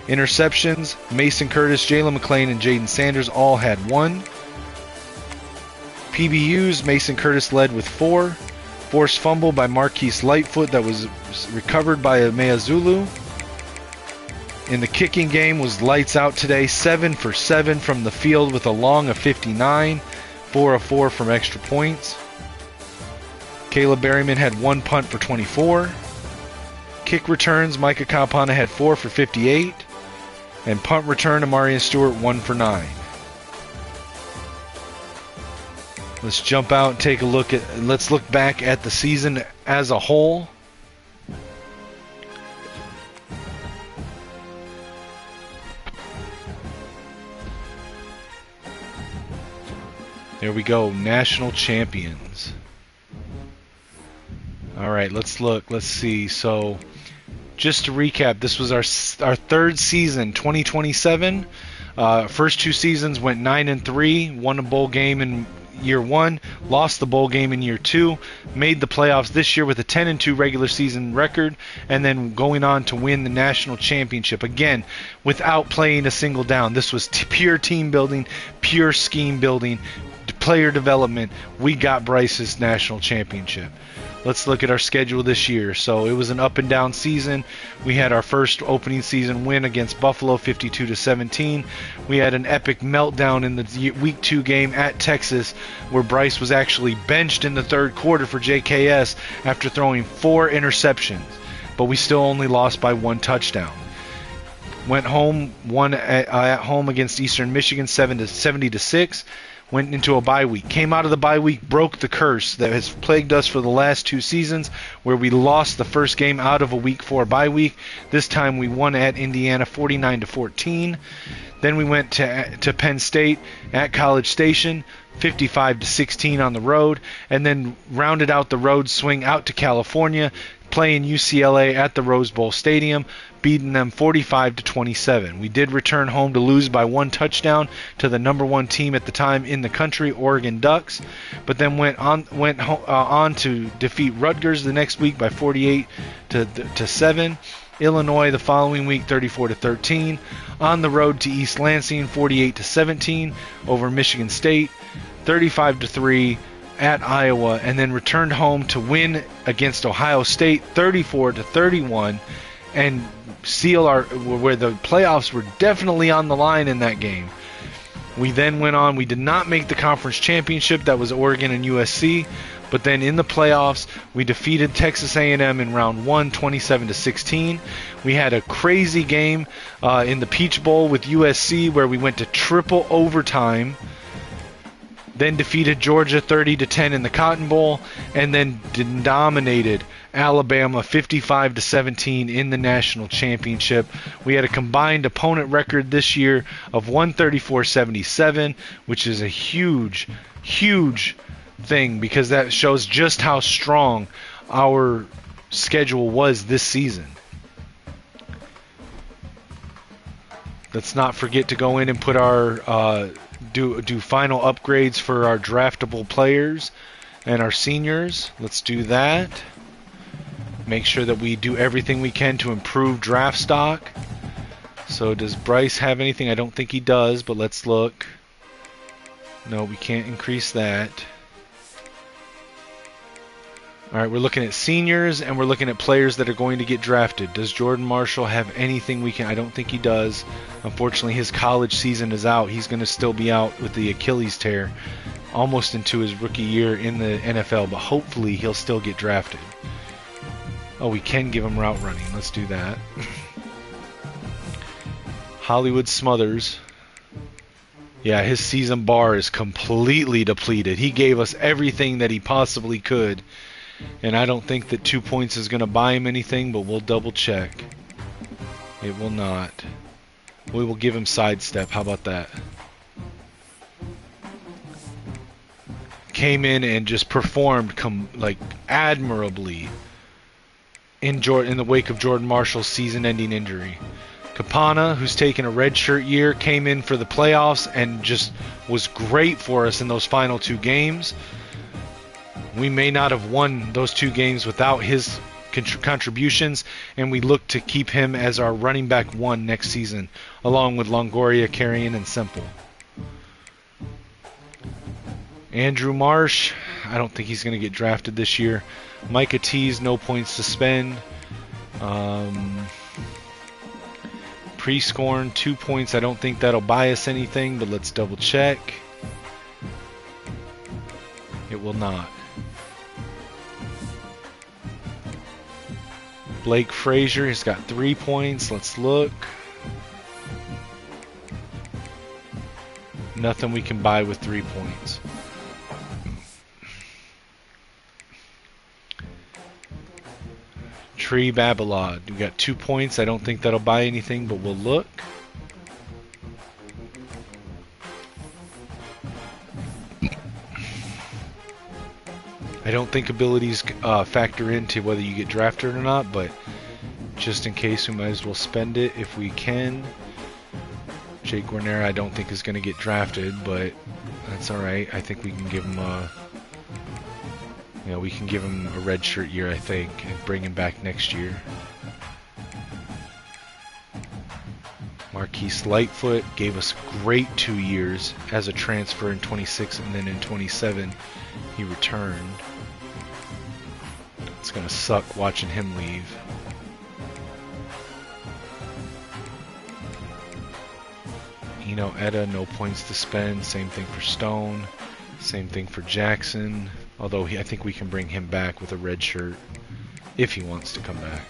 Interceptions, Mason Curtis, Jalen McClain, and Jaden Sanders all had 1. PBUs, Mason Curtis led with 4. Forced fumble by Marquise Lightfoot that was recovered by Meazulu. In the kicking game was lights out today, 7 for 7 from the field with a long of 59, 4 of 4 from extra points. Caleb Berryman had 1 punt for 24. Kick returns, Micah Kapana had 4 for 58. And punt return, Amarian Stewart 1 for 9. Let's jump out and take a look at, let's look back at the season as a whole. There we go, national champions. All right, let's look. Let's see. So, just to recap, this was our 3rd season, 2027. First 2 seasons went 9-3. Won a bowl game in year 1. Lost the bowl game in year 2. Made the playoffs this year with a 10-2 regular season record, and then going on to win the national championship again without playing a single down. This was pure team building, pure scheme building, player development. We got Bryce's national championship. Let's look at our schedule this year. So it was an up and down season. We had our first opening season win against Buffalo, 52-17. We had an epic meltdown in the week 2 game at Texas, where Bryce was actually benched in the 3rd quarter for JKS after throwing 4 interceptions, but we still only lost by 1 touchdown. Went home, won at home against Eastern Michigan, 70-6. went into a bye week. Came out of the bye week, broke the curse that has plagued us for the last 2 seasons, where we lost the first game out of a week 4 bye week. This time we won at Indiana 49-14. Then we went to Penn State at College Station, 55-16 on the road, and then rounded out the road swing out to California, playing UCLA at the Rose Bowl Stadium, beating them 45-27. We did return home to lose by 1 touchdown to the number 1 team at the time in the country, Oregon Ducks, but then went on to defeat Rutgers the next week by 48-7. Illinois the following week 34-13. On the road to East Lansing 48-17 over Michigan State, 35-3 at Iowa, and then returned home to win against Ohio State 34-31 and seal where the playoffs were definitely on the line in that game. We then went on. We did not make the conference championship. That was Oregon and USC. But then in the playoffs, we defeated Texas A&M in round 1, 27-16. We had a crazy game in the Peach Bowl with USC where we went to triple overtime. Then defeated Georgia 30-10 in the Cotton Bowl, and then dominated Alabama 55-17 in the national championship. We had a combined opponent record this year of 134-77, which is a huge, huge thing because that shows just how strong our schedule was this season. Let's not forget to go in and put our do final upgrades for our draftable players and our seniors. Let's do that. Make sure that we do everything we can to improve draft stock. So does Bryce have anything? I don't think he does, but let's look. No, we can't increase that. Alright, we're looking at seniors and we're looking at players that are going to get drafted. Does Jordan Marshall have anything we can... I don't think he does. Unfortunately, his college season is out. He's going to still be out with the Achilles tear almost into his rookie year in the NFL, but hopefully he'll still get drafted. Oh, we can give him route running. Let's do that. Hollywood Smothers. Yeah, his season bar is completely depleted. He gave us everything that he possibly could. And I don't think that 2 points is going to buy him anything, but we'll double check. It will not. We will give him sidestep. How about that? Came in and just performed like admirably in the wake of Jordan Marshall's season-ending injury. Capana, who's taken a redshirt year, came in for the playoffs and just was great for us in those final 2 games. We may not have won those 2 games without his contributions, and we look to keep him as our running back 1 next season, along with Longoria, Carrion, and Semple. Andrew Marsh, I don't think he's going to get drafted this year. Micah Tees, no points to spend. Prescorn, 2 points. I don't think that'll buy us anything, but let's double check. It will not. Blake Frazier, he's got 3 points. Let's look. Nothing we can buy with 3 points. Tree Babalod, we got 2 points. I don't think that'll buy anything, but we'll look. I don't think abilities factor into whether you get drafted or not, but just in case, we might as well spend it if we can. Jake Guarnera, I don't think is going to get drafted, but that's all right. I think we can give him a, we can give him a redshirt year, I think, and bring him back next year. Marquise Lightfoot gave us a great 2 years as a transfer in 26, and then in 27 he returned. It's going to suck watching him leave. Eno Etta, no points to spend. Same thing for Stone. Same thing for Jackson. Although I think we can bring him back with a red shirt if he wants to come back.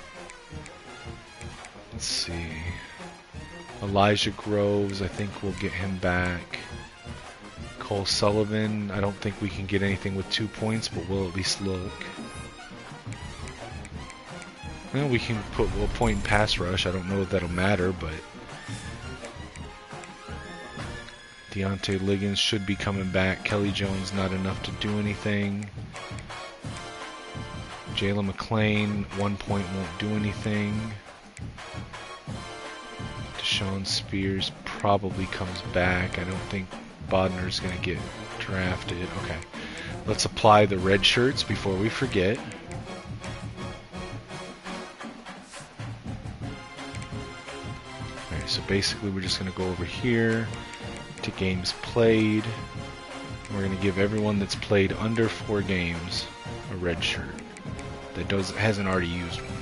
Let's see. Elijah Groves, I think we'll get him back. Cole Sullivan, I don't think we can get anything with 2 points, but we'll at least look. Well, we can put a point in pass rush. I don't know if that'll matter, but Deontay Liggins should be coming back. Kelly Jones, not enough to do anything. Jalen McClain, 1 point won't do anything. Deshaun Spears probably comes back. I don't think Bodner's going to get drafted. Okay. Let's apply the red shirts before we forget. Alright, so basically we're just going to go over here to games played. We're going to give everyone that's played under 4 games a red shirt that hasn't already used one.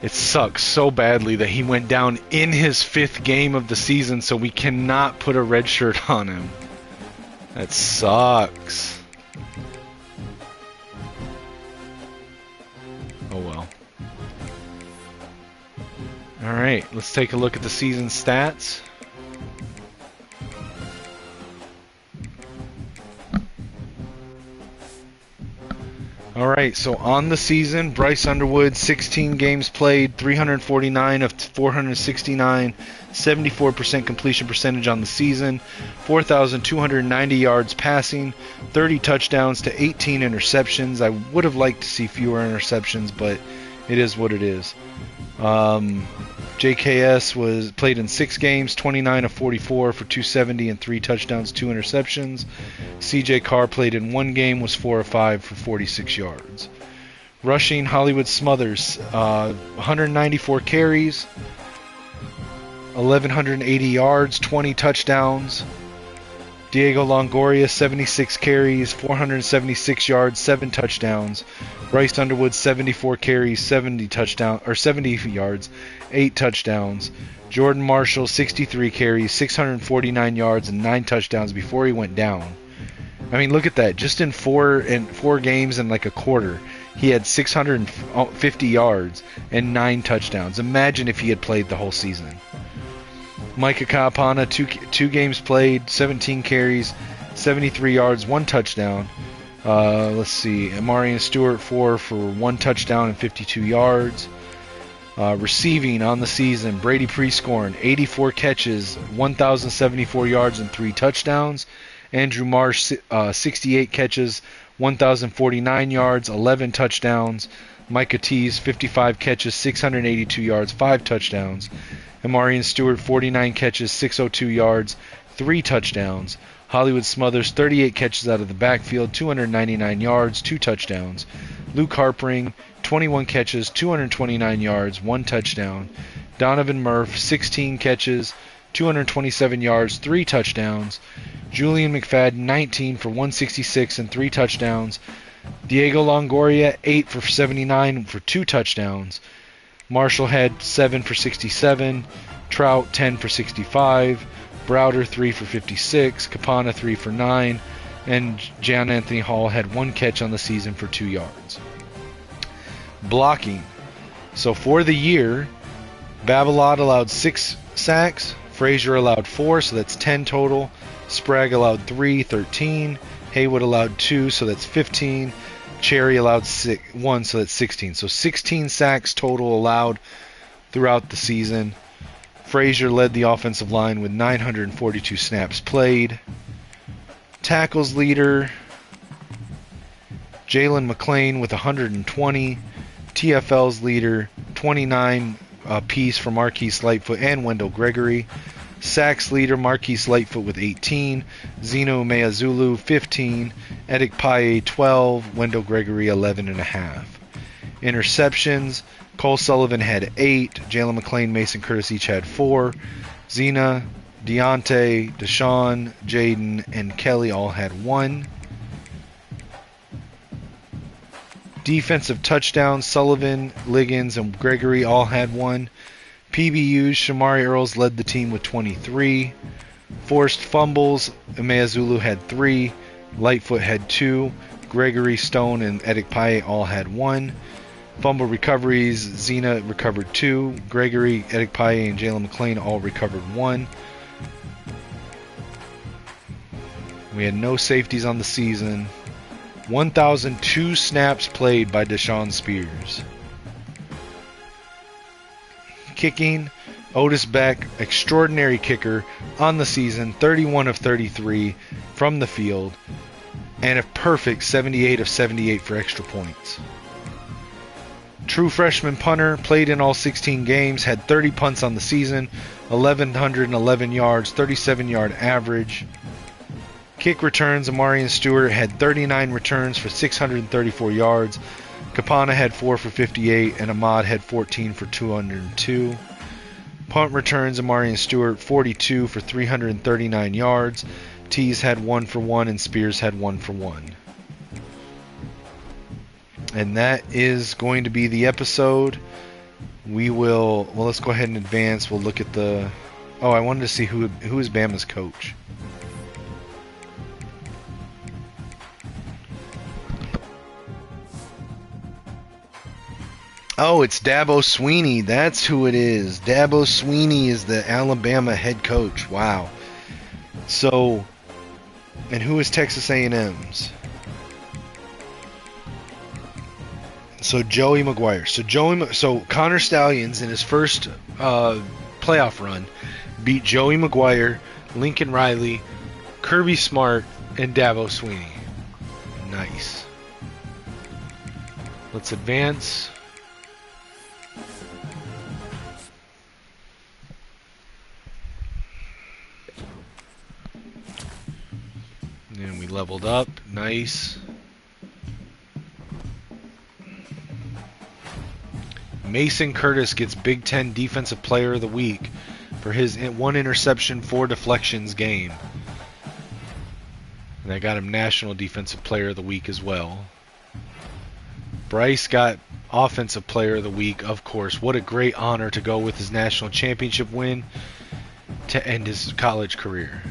It sucks so badly that he went down in his 5th game of the season, so we cannot put a red shirt on him. That sucks. Oh well. Alright, let's take a look at the season stats. Alright, so on the season, Bryce Underwood, 16 games played, 349 of 469, 74% completion percentage on the season, 4,290 yards passing, 30 touchdowns to 18 interceptions. I would have liked to see fewer interceptions, but it is what it is. JKS played in 6 games, 29 of 44 for 270 and 3 touchdowns, 2 interceptions. CJ Carr played in 1 game, was 4 of 5 for 46 yards. Rushing, Hollywood Smothers, 194 carries, 1,180 yards, 20 touchdowns. Diego Longoria, 76 carries, 476 yards, 7 touchdowns. Bryce Underwood, 74 carries, 70 yards, 8 touchdowns. Jordan Marshall, 63 carries, 649 yards, and 9 touchdowns before he went down. I mean, look at that. Just in four games and like a quarter, he had 650 yards and 9 touchdowns. Imagine if he had played the whole season. Micah Kapana, 2 games played, 17 carries, 73 yards, 1 touchdown. Let's see, Amarian Stewart, 4 for 1 touchdown and 52 yards. Receiving on the season, Brady Prescorn, 84 catches, 1,074 yards and 3 touchdowns. Andrew Marsh, 68 catches, 1,049 yards, 11 touchdowns. Micah Tees, 55 catches, 682 yards, 5 touchdowns. Amarian Stewart, 49 catches, 602 yards, 3 touchdowns. Hollywood Smothers, 38 catches out of the backfield, 299 yards, 2 touchdowns. Luke Harpering, 21 catches, 229 yards, 1 touchdown. Donovan Murph, 16 catches, 227 yards, 3 touchdowns. Julian McFadden, 19 for 166 and 3 touchdowns. Diego Longoria, 8 for 79 for 2 touchdowns. Marshall had 7 for 67. Trout, 10 for 65. Browder, 3 for 56. Kapana, 3 for 9. And John Anthony Hall had 1 catch on the season for 2 yards. Blocking. So for the year, Babolat allowed 6 sacks. Frazier allowed 4, so that's 10 total. Sprague allowed 3, 13. Haywood allowed 2, so that's 15. Cherry allowed 1, so that's 16. So 16 sacks total allowed throughout the season. Frazier led the offensive line with 942 snaps played. Tackles leader, Jalen McClain with 120. TFL's leader, 29 apiece for Marquise Lightfoot and Wendell Gregory. Sacks leader, Marquise Lightfoot with 18. Zeno Meazulu, 15. Edic Paye, 12. Wendell Gregory, 11.5. Interceptions, Cole Sullivan had 8. Jalen McClain, Mason Curtis each had 4. Zena, Deontay, Deshaun, Jaden, and Kelly all had 1. Defensive touchdowns, Sullivan, Liggins, and Gregory all had 1. PBUs, Shamari Earls led the team with 23. Forced fumbles, Imeazulu had 3. Lightfoot had 2. Gregory, Stone, and Edikpaye all had 1. Fumble recoveries, Zena recovered 2. Gregory, Edikpaye, and Jalen McClain all recovered 1. We had no safeties on the season. 1,002 snaps played by Deshaun Spears. Kicking, Otis Beck, extraordinary kicker on the season, 31 of 33 from the field, and a perfect 78 of 78 for extra points. True freshman punter, played in all 16 games, had 30 punts on the season, 1,111 yards, 37-yard average. Kick returns, Amarian Stewart had 39 returns for 634 yards. Kapana had 4 for 58, and Ahmad had 14 for 202. Punt returns, Amarian Stewart 42 for 339 yards. Tees had 1 for 1, and Spears had 1 for 1. And that is going to be the episode. Well, let's go ahead and advance. We'll look at the... Oh, I wanted to see who is Bama's coach. Oh, it's Dabo Swinney. That's who it is. Dabo Swinney is the Alabama head coach. Wow. So, and who is Texas A&M's? So Joey McGuire. So Connor Stallions in his first playoff run beat Joey McGuire, Lincoln Riley, Kirby Smart, and Dabo Swinney. Nice. Let's advance. And we leveled up. Nice. Mason Curtis gets Big Ten Defensive Player of the Week for his 1 interception, 4 deflections game. And I got him National Defensive Player of the Week as well. Bryce got Offensive Player of the Week, of course. What a great honor to go with his national championship win to end his college career.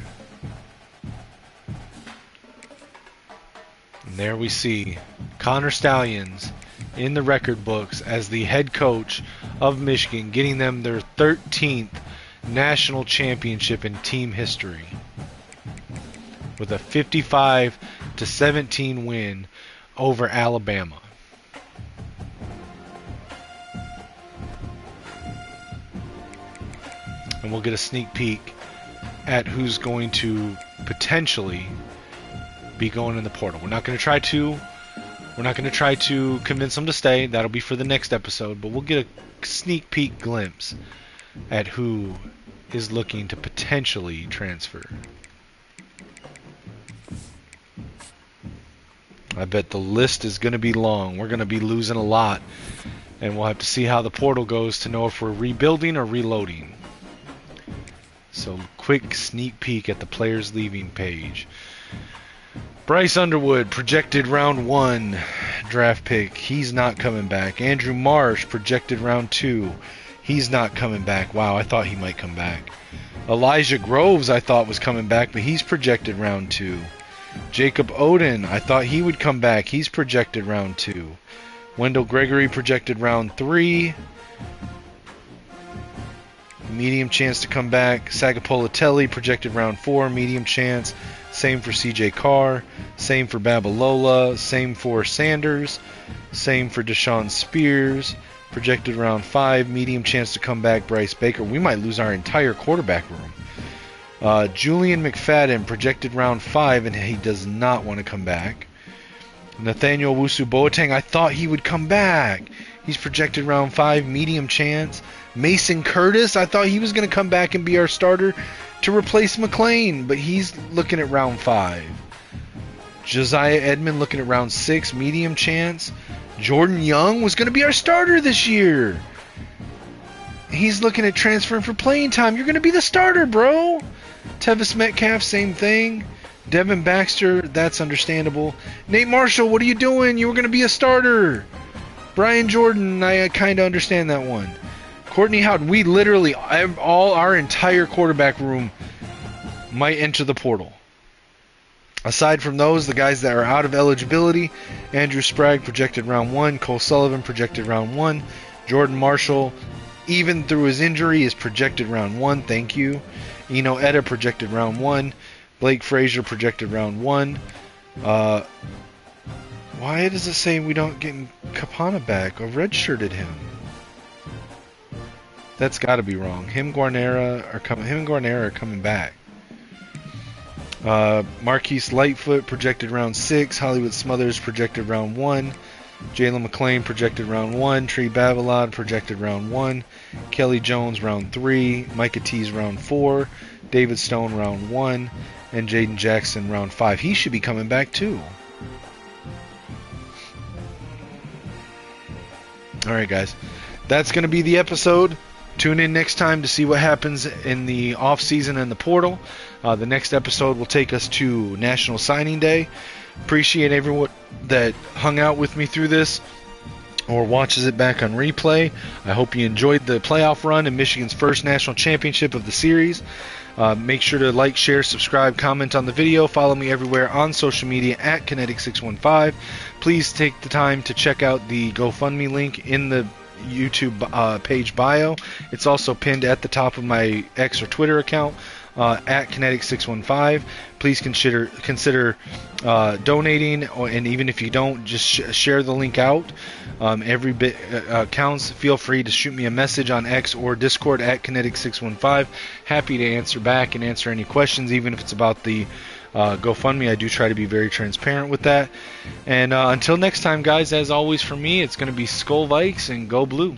And there we see Connor Stallions in the record books as the head coach of Michigan, getting them their 13th national championship in team history with a 55-17 win over Alabama. And we'll get a sneak peek at who's going to potentially be going in the portal. We're not going to try to convince them to stay. That'll be for the next episode, but we'll get a sneak peek glimpse at who is looking to potentially transfer. I bet the list is going to be long. We're going to be losing a lot, and we'll have to see how the portal goes to know if we're rebuilding or reloading. So, quick sneak peek at the players leaving page. Bryce Underwood, projected round 1 draft pick. He's not coming back. Andrew Marsh, projected round 2. He's not coming back. Wow, I thought he might come back. Elijah Groves, I thought was coming back, but he's projected round 2. Jacob Oden, I thought he would come back. He's projected round 2. Wendell Gregory, projected round 3. Medium chance to come back. Sagapolatelli, projected round 4. Medium chance. Same for CJ Carr. Same for Babalola. Same for Sanders. Same for Deshaun Spears. Projected round 5. Medium chance to come back. Bryce Baker. We might lose our entire quarterback room. Julian McFadden, projected round 5, and he does not want to come back. Nathaniel Wusu-Boateng, I thought he would come back. He's projected round 5, medium chance. Mason Curtis, I thought he was going to come back and be our starter to replace McClain, but he's looking at round 5. Josiah Edmond looking at round 6, medium chance. Jordan Young was going to be our starter this year. He's looking at transferring for playing time. You're going to be the starter, bro. Tevis Metcalf, same thing. Devin Baxter, that's understandable. Nate Marshall, what are you doing? You were going to be a starter. Brian Jordan, I kind of understand that one. Courtney Howden, we literally, all our entire quarterback room might enter the portal. Aside from those, the guys that are out of eligibility, Andrew Sprague projected round 1, Cole Sullivan projected round 1, Jordan Marshall, even through his injury, is projected round 1, thank you. Eno Etta projected round 1, Blake Frazier projected round 1. Why does it say we don't get Capana back? I've redshirted him. That's got to be wrong. Him and Guarnera are coming back. Marquise Lightfoot projected round 6. Hollywood Smothers projected round 1. Jalen McClain projected round 1. Tree Bavalad projected round 1. Kelly Jones round 3. Micah Tees round 4. David Stone round 1. And Jaden Jackson round 5. He should be coming back too. Alright guys, that's going to be the episode. Tune in next time to see what happens in the off-season and the portal. The next episode will take us to National Signing Day. Appreciate everyone that hung out with me through this or watches it back on replay. I hope you enjoyed the playoff run and Michigan's first national championship of the series. Make sure to like, share, subscribe, comment on the video. Follow me everywhere on social media at Kinetic615. Please take the time to check out the GoFundMe link in the YouTube page bio. It's also pinned at the top of my X or Twitter account at Kinetic615. Please consider donating, and even if you don't, just share the link out. Every bit counts. Feel free to shoot me a message on X or Discord at Kinetic615. Happy to answer back and answer any questions, even if it's about the GoFundMe. I do try to be very transparent with that. And until next time, guys, as always for me, it's going to be Skull Vikes and Go Blue.